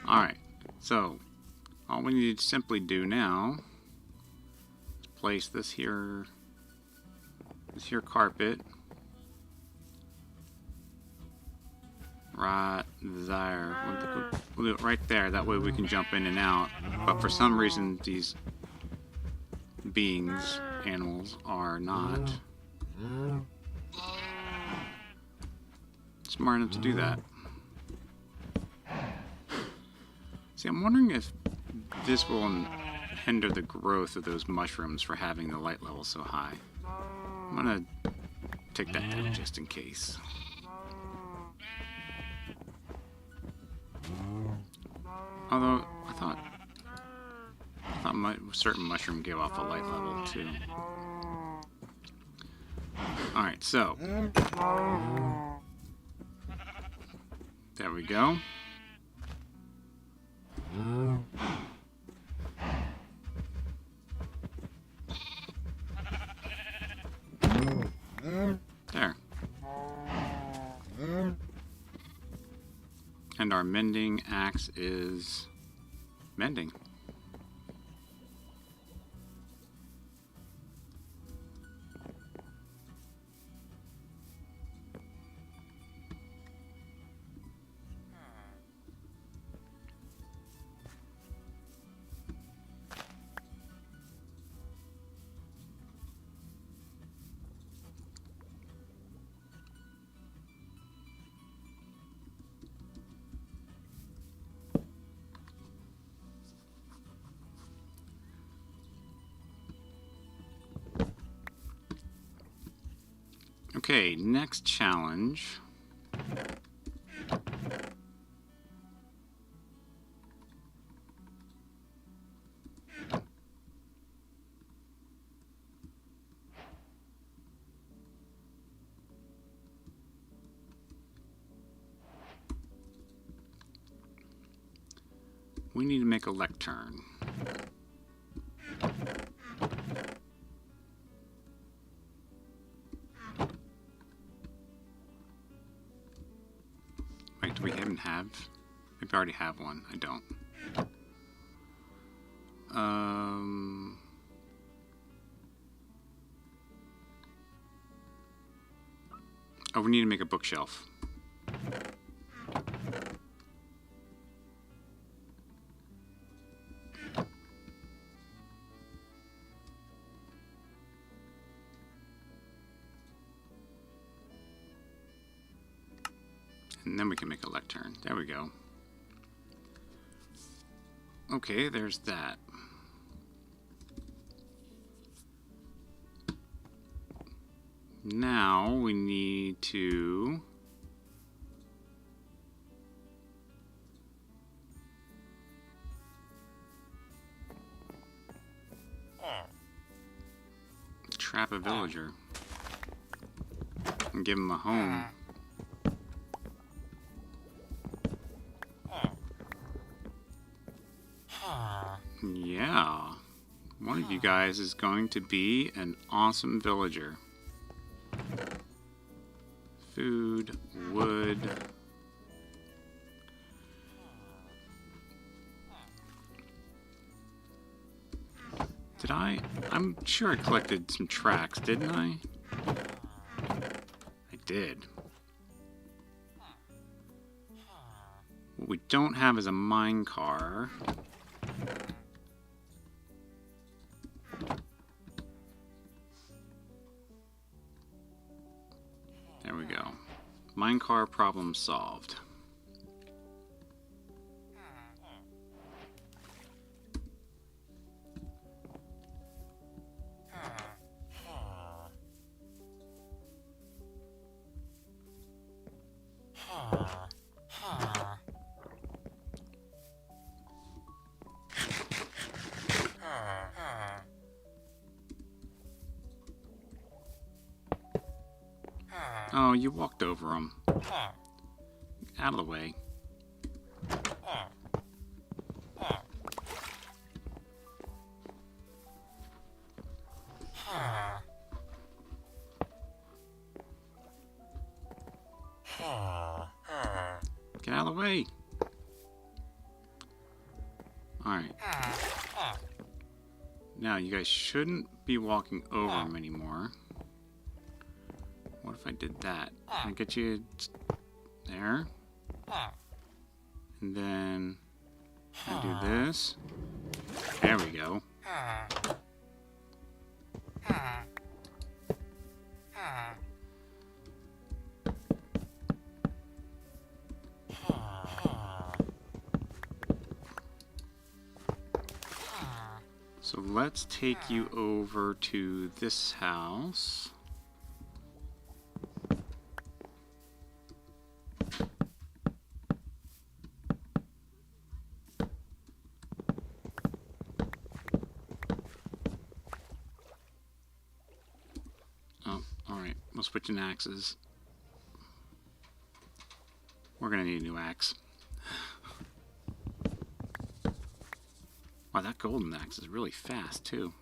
Alright, so all we need to simply do now is place this here carpet right there. We'll do it right there, that way we can jump in and out. But for some reason these beings, animals, are not smart enough to do that. See, I'm wondering if this will hinder the growth of those mushrooms for having the light level so high. I'm gonna take that down just in case. Although, I thought certain mushroom gave off a light level too. Alright, so. There we go. There. And our mending axe is mending. Okay, next challenge. We need to make a lectern. Wait, do we even have? Maybe I already have one. I don't. Oh, we need to make a bookshelf. And then we can make a lectern. There we go. Okay, there's that. Now we need to trap a villager and give him a home. Yeah, one of you guys is going to be an awesome villager. Food, wood. Did I? I'm sure I collected some tracks, didn't I? I did. What we don't have is a mine car. There we go. Minecar problem solved. Oh, you walked over him. out of the way. Get out of the way. Alright. Now, you guys shouldn't be walking over him anymore. What if I did that? Can I get you there? And then I do this. There we go. So let's take you over to this house. Oh, alright. We'll switch in axes. We're gonna need a new axe. Wow, that golden axe is really fast, too.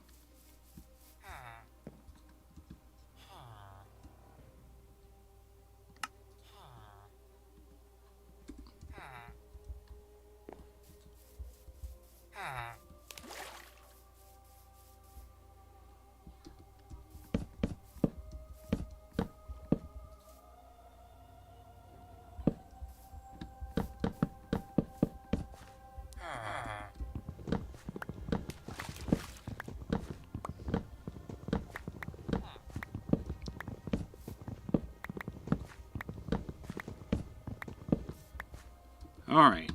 Alright.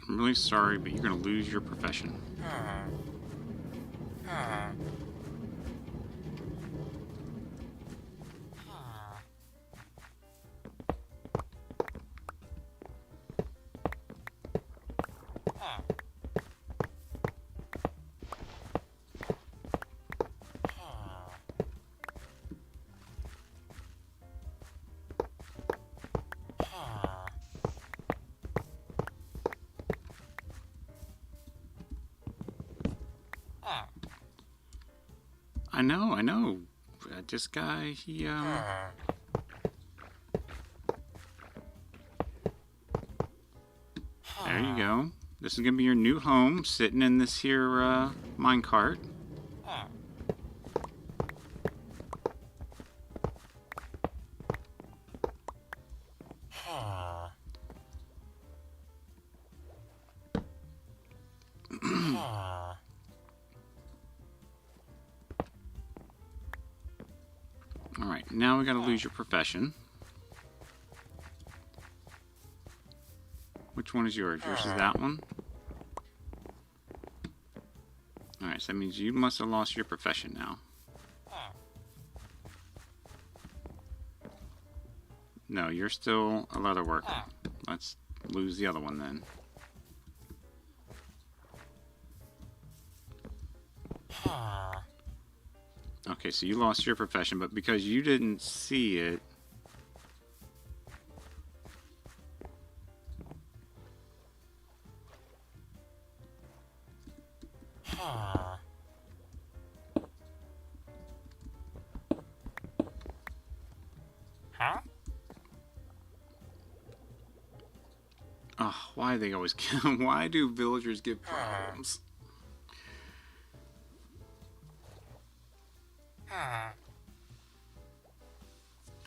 I'm really sorry, but you're going to lose your profession. I know. This guy, he, There you go. This is gonna be your new home, sitting in this here, minecart. Alright, now we gotta lose your profession. Which one is yours? Yours is that one? Alright, so that means you must have lost your profession now. No, you're still a leather worker. Let's lose the other one then. Okay, so you lost your profession, but because you didn't see it... Oh, why do they always why do villagers give problems?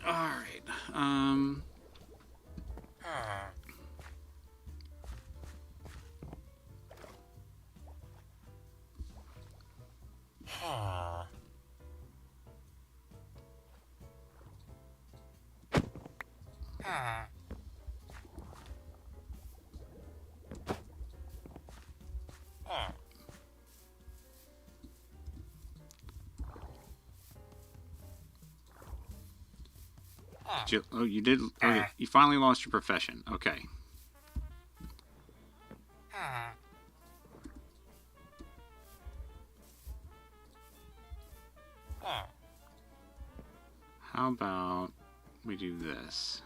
Alright, Oh, you did. Okay, you finally lost your profession. Okay. How about we do this?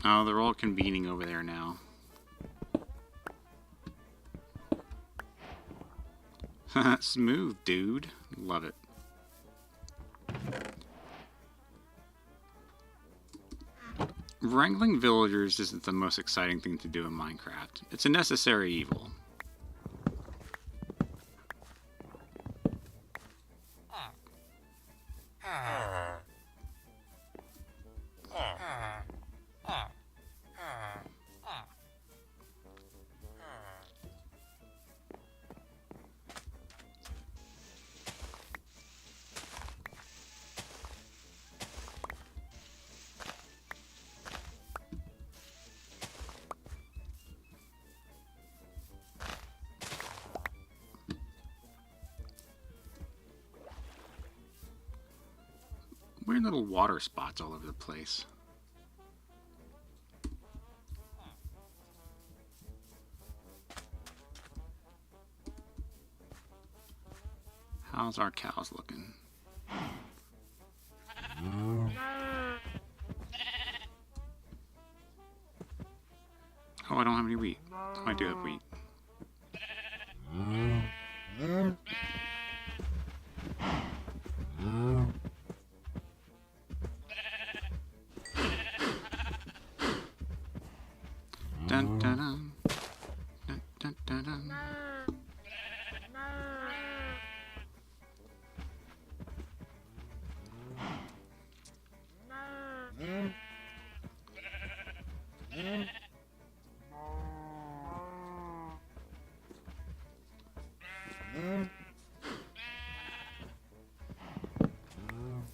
Oh, they're all convening over there now. Smooth, dude. Love it. Wrangling villagers isn't the most exciting thing to do in Minecraft. It's a necessary evil. Weird little water spots all over the place. How's our cows looking? Oh, I don't have any wheat. Oh, I do have wheat. Dun, dun, dun. Dun, dun, dun, dun.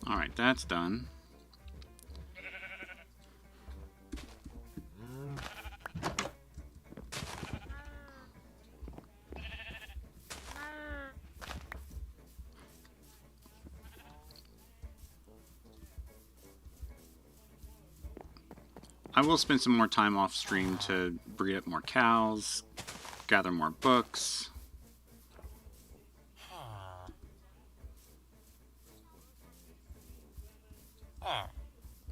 Alright, that's done. I will spend some more time off stream to breed up more cows, gather more books.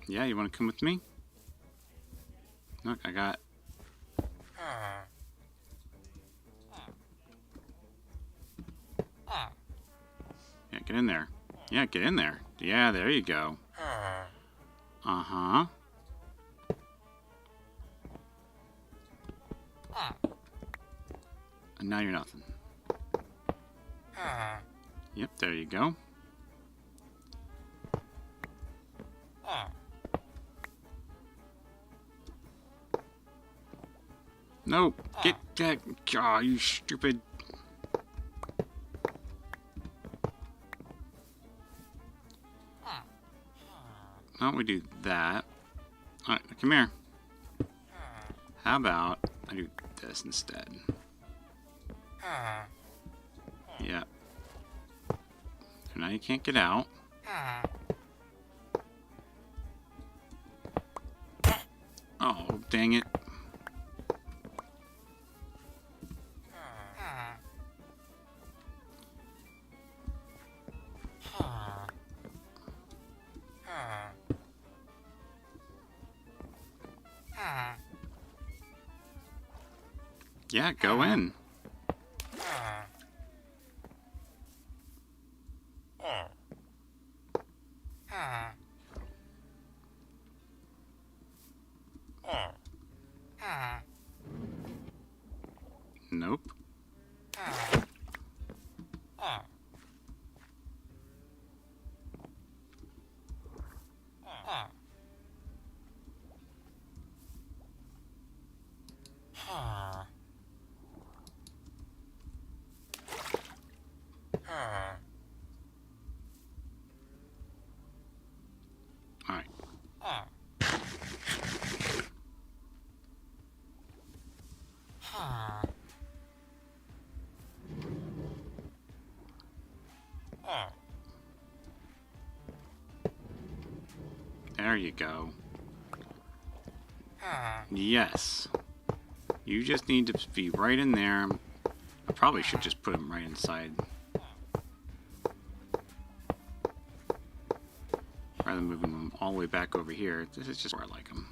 Yeah, you want to come with me? Look, I got... Yeah, get in there. Yeah, get in there. Yeah, there you go. Uh-huh. And now you're nothing. Yep, there you go. No, get that. Oh, you stupid. Why don't we do that? Alright, come here. How about I do this instead? Yeah. So now you can't get out. Oh, dang it. Yeah, go in. Nope. There you go. Yes. You just need to be right in there. I probably should just put him right inside. Rather than moving them all the way back over here. This is just where I like them.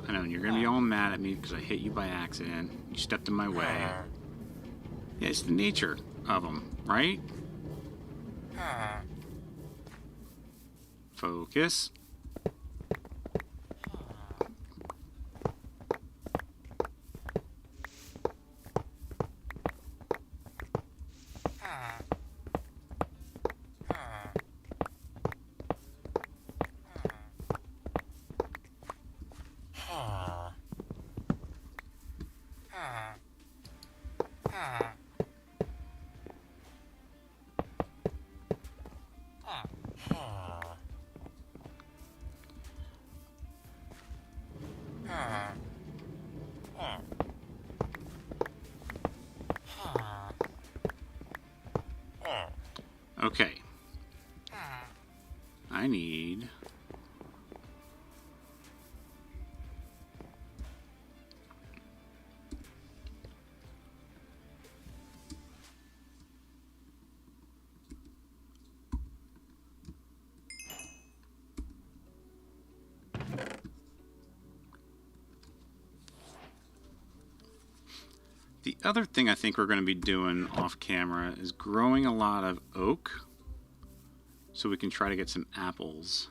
I know, and you're going to be all mad at me because I hit you by accident. You stepped in my way. Yeah, it's the nature of them, right? Focus. Okay. I need... The other thing I think we're going to be doing off camera is growing a lot of oak so we can try to get some apples.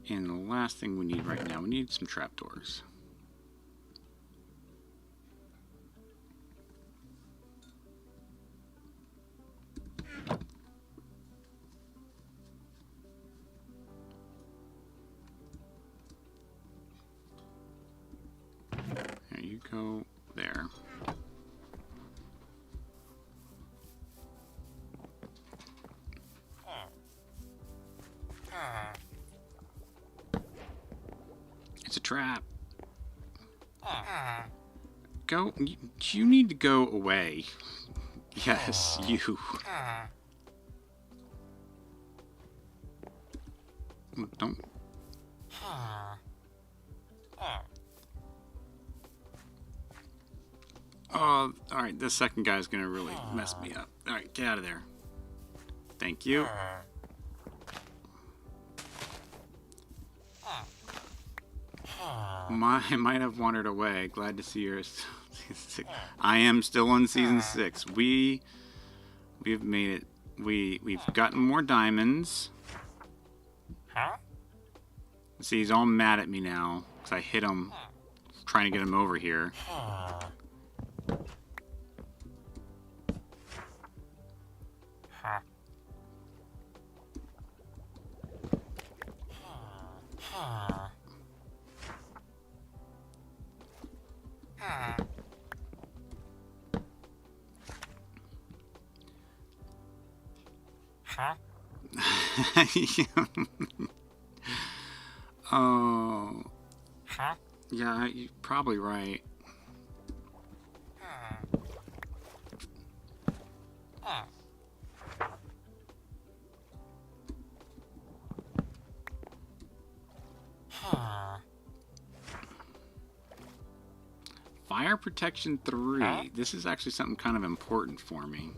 And the last thing we need right now, we need some trapdoors. There you go, there. It's a trap. Go, you need to go away. Yes, you. Don't. Oh, alright, this second guy's gonna really mess me up. Alright, get out of there. Thank you. I might have wandered away. Glad to see you're I am still on season 6. We've made it. We've gotten more diamonds. See, he's all mad at me now because I hit him trying to get him over here. Oh. Yeah, you're probably right. Fire protection 3. This is actually something kind of important for me.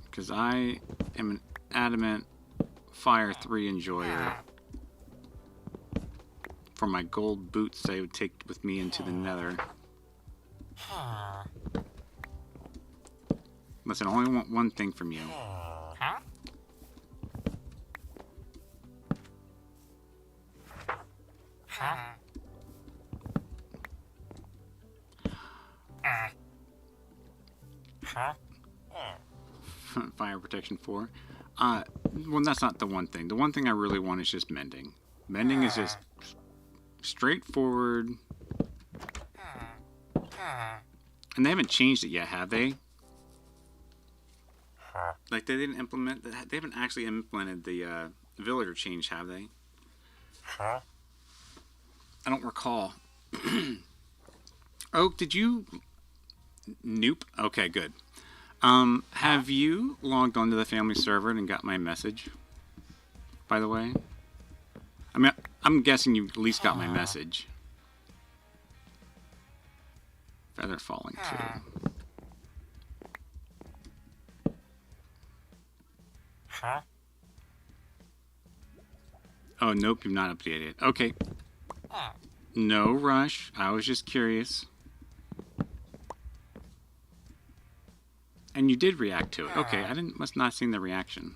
Because I am an adamant Fire 3 enjoyer. For my gold boots I would take with me into the nether. Listen, I only want one thing from you. Fire protection 4. Well, that's not the one thing. The one thing I really want is just mending. Mending is just straightforward. And they haven't changed it yet, have they? Like they didn't implement. They haven't actually implemented the villager change, have they? I don't recall. Oh, did you? Nope. Okay, good. Have you logged onto the family server and got my message? By the way, I mean, I'm guessing you at least got my message. Feather falling too. Oh, nope, you've not updated. Okay. No rush. I was just curious. And you did react to it. Okay, I must not have seen the reaction.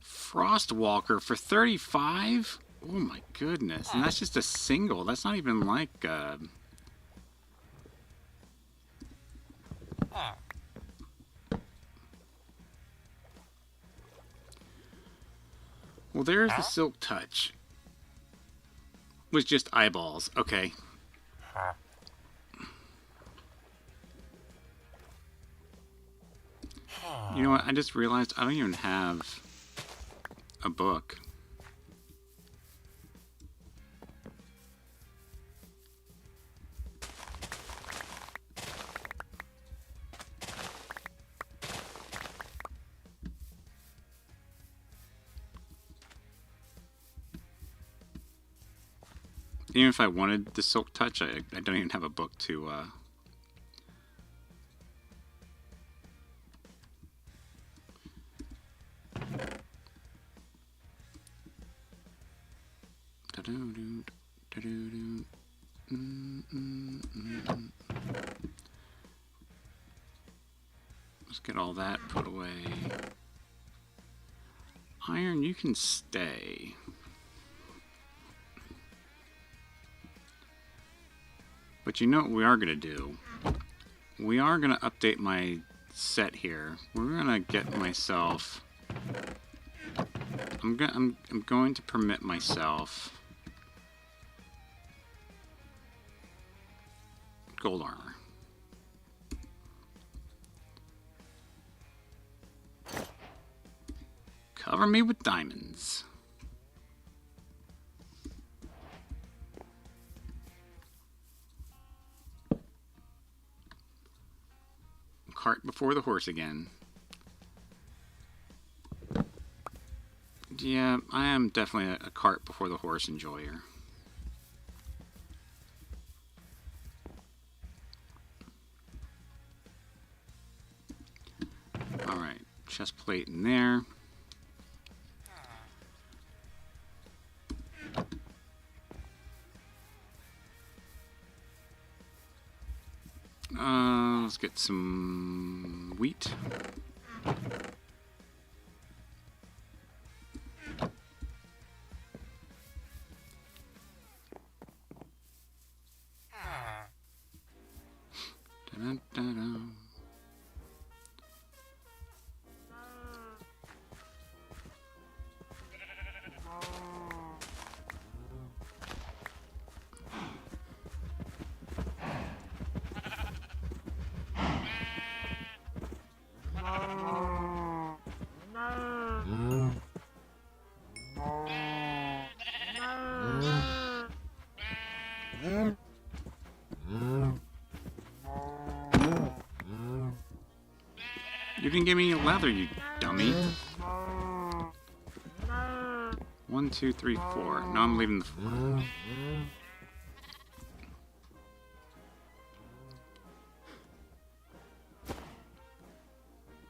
Frostwalker for 35? Oh my goodness. And that's just a single. That's not even like well, there's the Silk Touch. Was just eyeballs. Okay. You know what? I just realized I don't even have a book. Even if I wanted the Silk Touch, I don't even have a book to Let's get all that put away. Iron, you can stay. But you know what we are going to do? We are going to update my set here. We're going to get myself... I'm going to permit myself gold armor. Cover me with diamonds. Cart before the horse again. Yeah, I am definitely a cart before the horse enjoyer. Alright, chest plate in there. Let's get some wheat. Da-da-da-da. You didn't give me any leather, you dummy. 1, 2, 3, 4. No, I'm leaving the 4.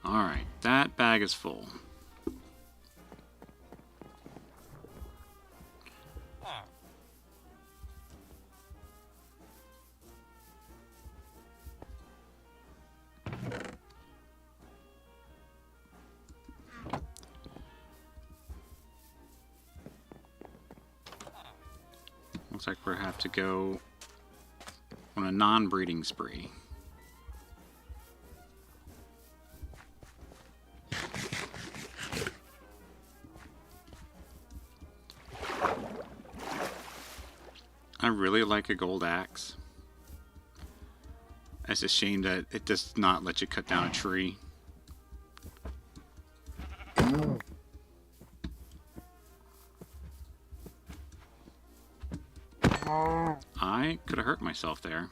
Alright, that bag is full. Looks like we'll have to go on a non-breeding spree. I really like a gold axe. It's a shame that it does not let you cut down a tree. I could have hurt myself there.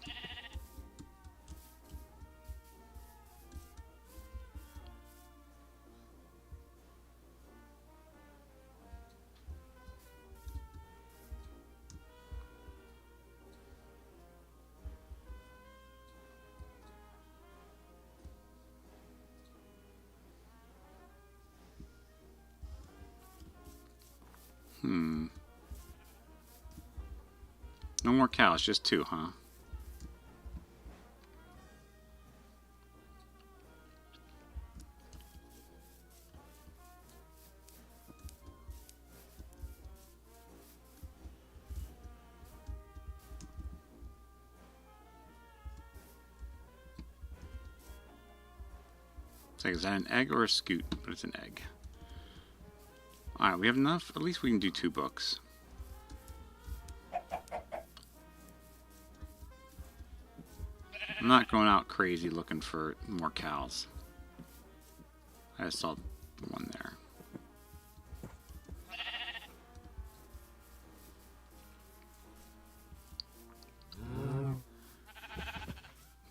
No more cows, just 2, huh? It's like, is that an egg or a scoot? But it's an egg. Alright, we have enough. At least we can do 2 books. I'm not going out crazy looking for more cows. I just saw one there.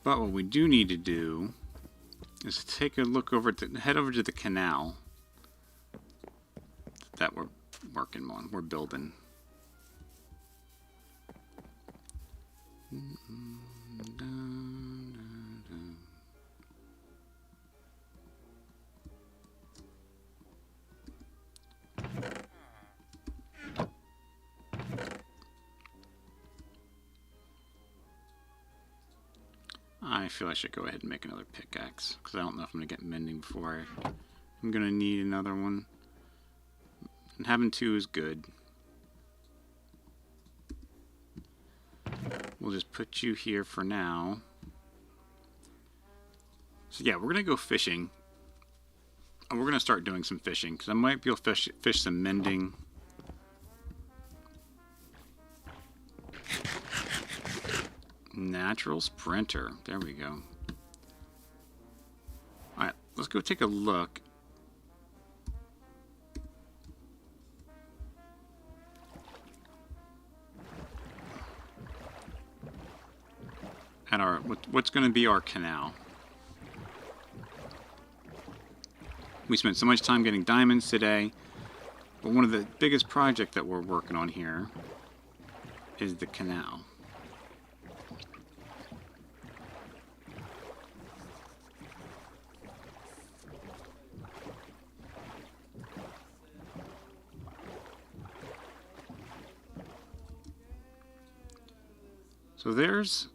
But what we do need to do is take a look over to head over to the canal that we're working on. We're building. I feel I should go ahead and make another pickaxe, because I don't know if I'm going to get mending before I'm going to need another one. And having 2 is good. We'll just put you here for now. So yeah, we're going to go fishing. And we're going to start doing some fishing, because I might be able to fish some mending. Natural sprinter. There we go. Alright, let's go take a look. At our what's going to be our canal. We spent so much time getting diamonds today, but one of the biggest projects that we're working on here is the canal. So this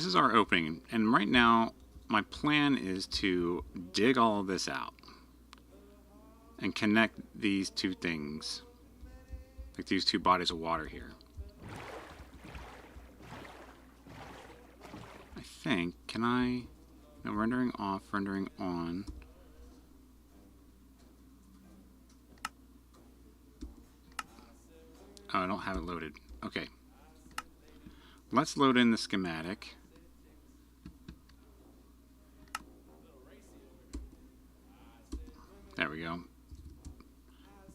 is our opening, and right now my plan is to dig all of this out and connect these 2 things, like these 2 bodies of water here. I think, can I, no, rendering off, rendering on. Oh, I don't have it loaded. Okay. Let's load in the schematic. There we go.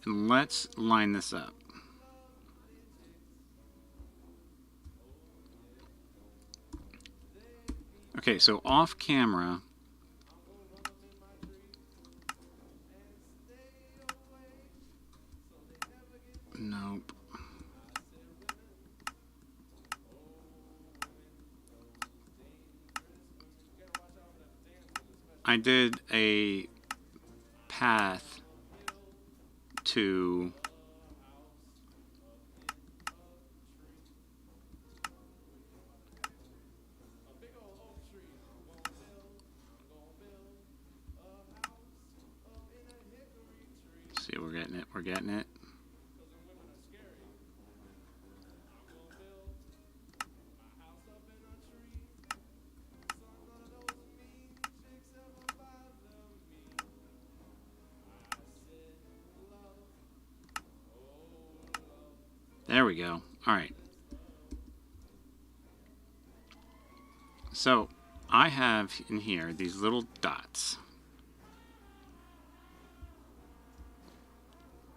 And let's line this up. Okay, so off camera, nope. I did a path to see, we're getting it, we're getting it. There we go. All right. So I have in here these little dots.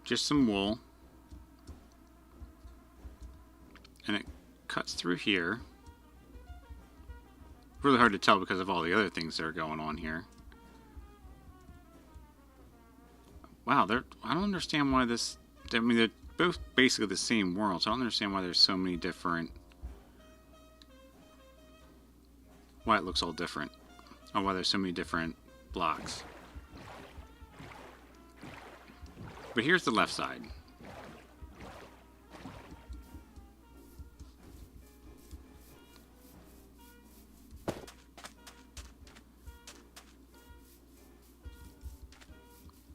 Just some wool. And it cuts through here. Really hard to tell because of all the other things that are going on here. Wow, I don't understand why this... I mean, they're both basically the same world, so I don't understand why there's so many different... Why it looks all different. Or why there's so many different blocks. But here's the left side.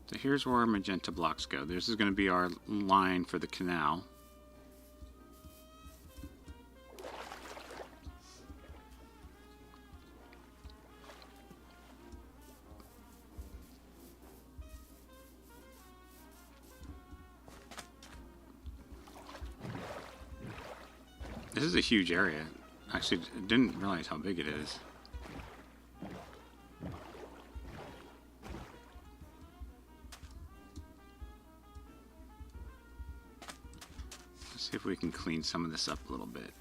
So here's where our magenta blocks go. This is going to be our line for the canal. This is a huge area. Actually, I didn't realize how big it is. Let's see if we can clean some of this up a little bit.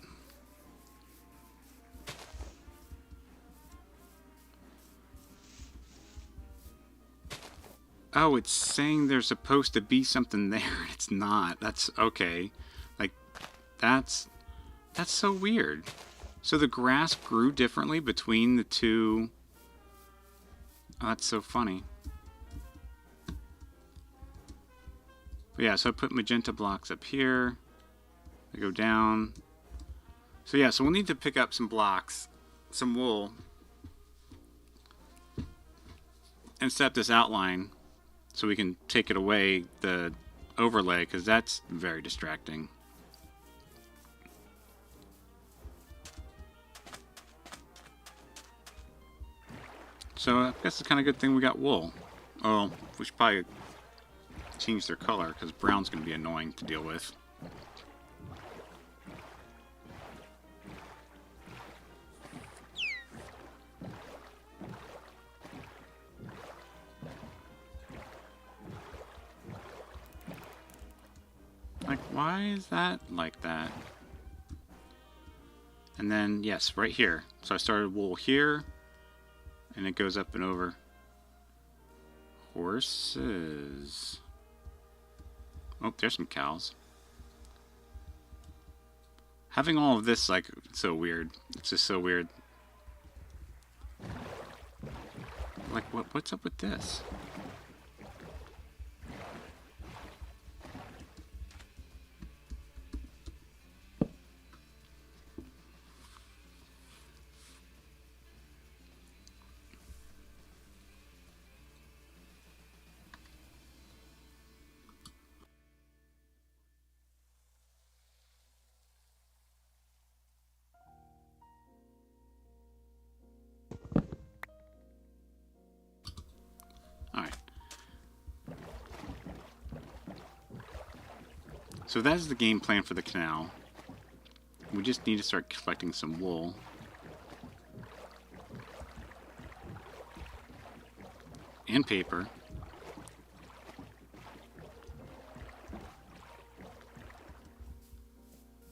Oh, it's saying there's supposed to be something there. It's not. That's okay. Like, that's so weird. So the grass grew differently between the two. Oh, that's so funny. But yeah, so I put magenta blocks up here. They go down. So yeah, so we'll need to pick up some blocks, some wool, and set this outline so we can take it away, the overlay, because that's very distracting. So I guess it's kind of a good thing we got wool. Oh, we should probably change their color because brown's going to be annoying to deal with. Like, why is that like that? And then, yes, right here. So I started wool here. And it goes up and over. Horses. Oh, there's some cows. Having all of this, like, it's so weird. It's just so weird. Like, what's up with this? So that is the game plan for the canal. We just need to start collecting some wool. And paper.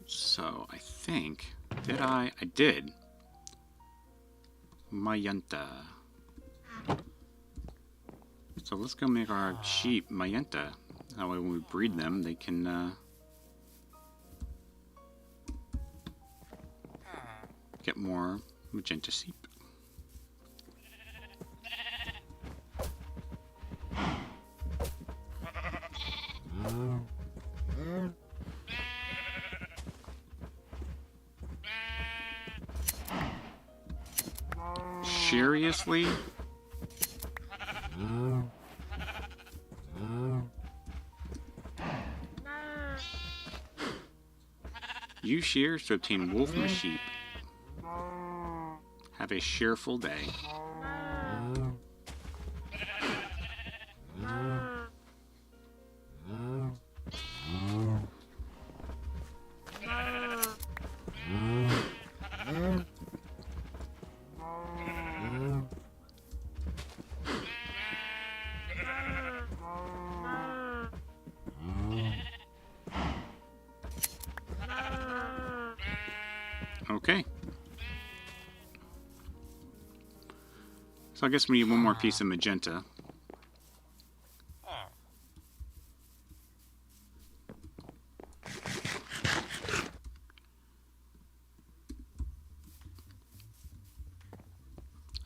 So I think, I did. Magenta. So let's go make our sheep magenta. That way when we breed them, they can get more magenta sheep. Seriously? Use shears to obtain wool from a sheep. Have a shearful day. Okay. So I guess we need one more piece of magenta.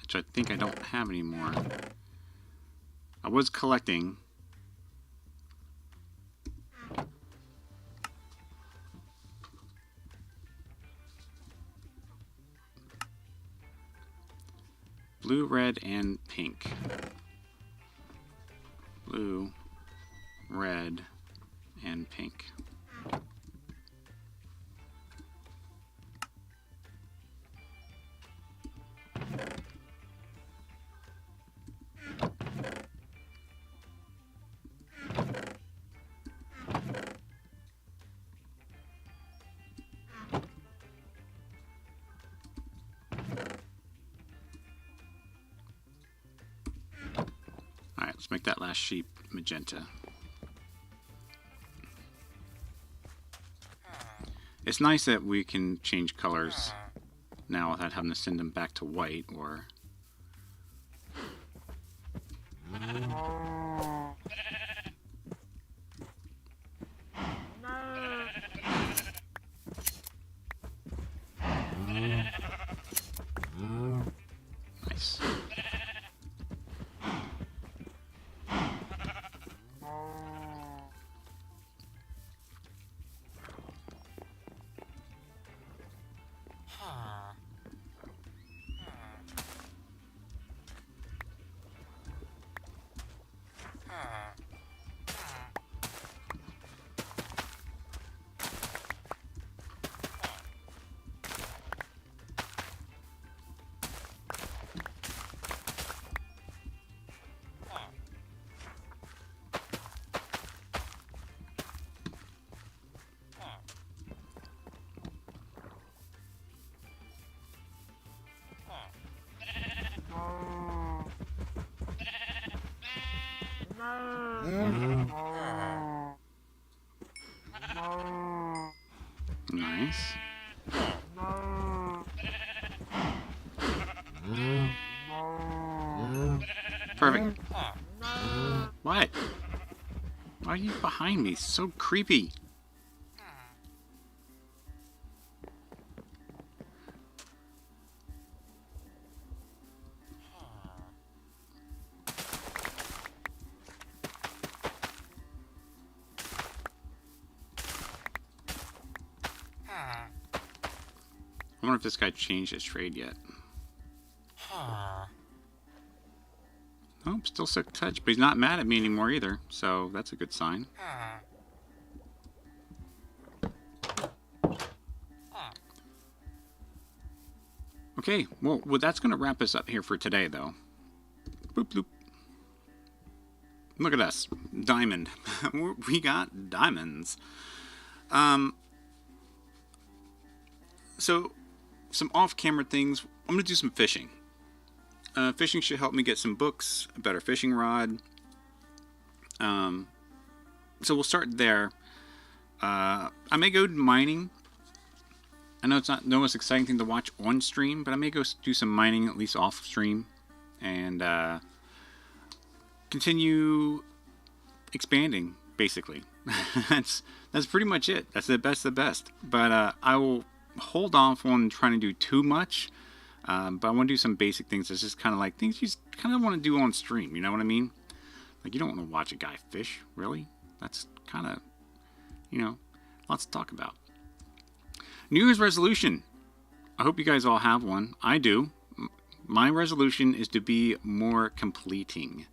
Which I think I don't have anymore. I was collecting. Blue, red, and pink. Blue, red, and pink. Alright, let's make that last sheep magenta. It's nice that we can change colors now without having to send them back to white or... Nice. Nice. Perfect. What? Why are you behind me? So creepy. I wonder if this guy changed his trade yet. Nope, still sick touch, but he's not mad at me anymore either, so that's a good sign. Okay, well that's going to wrap us up here for today, though. Boop, bloop. Look at us. Diamond. We got diamonds. So, some off-camera things. I'm going to do some fishing. Fishing should help me get some books, a better fishing rod. So we'll start there. I may go mining. I know it's not the most exciting thing to watch on stream, but I may go do some mining, at least off stream, and continue expanding, basically. that's pretty much it. That's the best. But I will hold off on trying to do too much. But I want to do some basic things. That's just kind of like things you just kind of want to do on stream. You know what I mean? Like, you don't want to watch a guy fish, really. That's kind of, lots to talk about. New Year's resolution. I hope you guys all have one. I do. My resolution is to be more completing.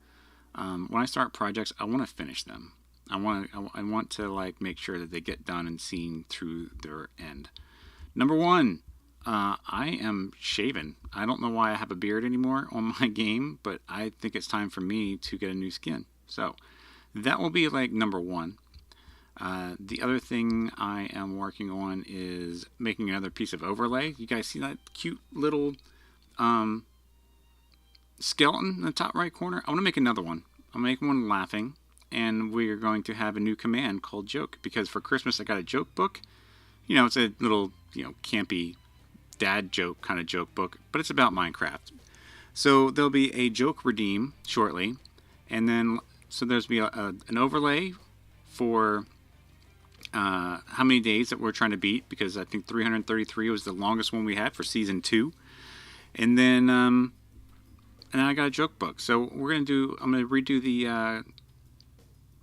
When I start projects, I want to finish them. I want to like make sure that they get done and seen through their end. Number one, I am shaven. I don't know why I have a beard anymore on my game, but I think it's time for me to get a new skin. So that will be like number one. The other thing I am working on is making another piece of overlay. You guys see that cute little skeleton in the top right corner? I want to make another one. I'll make one laughing, and we're going to have a new command called joke, because for Christmas I got a joke book. It's a little, campy dad joke kind of joke book, but it's about Minecraft. So there'll be a joke redeem shortly, and then so there's be an overlay for how many days that we're trying to beat, because I think 333 was the longest one we had for season 2, and then I got a joke book. So I'm gonna redo the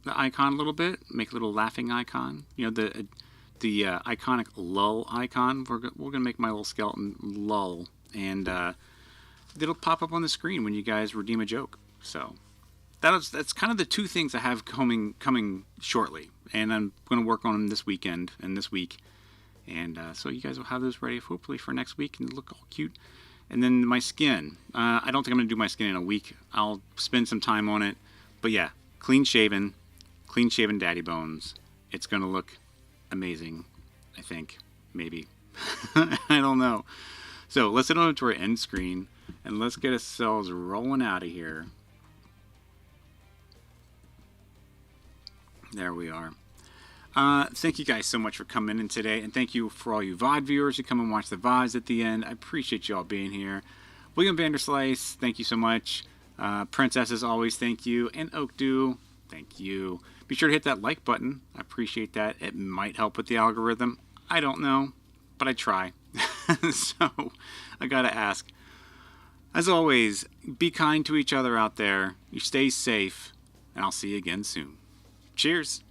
icon a little bit, make a little laughing icon. You know, the iconic lull icon. We're gonna make my little skeleton lull, and it'll pop up on the screen when you guys redeem a joke. So that's kind of the 2 things I have coming shortly, and I'm going to work on them this weekend and this week, and so you guys will have those ready hopefully for next week and look all cute. And then my skin, I don't think I'm going to do my skin in a week. I'll spend some time on it, but yeah, clean shaven daddy bones. It's going to look amazing, I think, maybe. I don't know. So let's head on to our end screen and let's get ourselves rolling out of here. There we are. Thank you guys so much for coming in today, and thank you for all you VOD viewers who come and watch the VODs at the end. I appreciate you all being here. William Vanderslice, thank you so much. Princess, as always, thank you. And Oakdew, thank you. Be sure to hit that like button. I appreciate that. It might help with the algorithm. I don't know, but I try. So, I gotta ask. As always, be kind to each other out there. You stay safe, and I'll see you again soon. Cheers.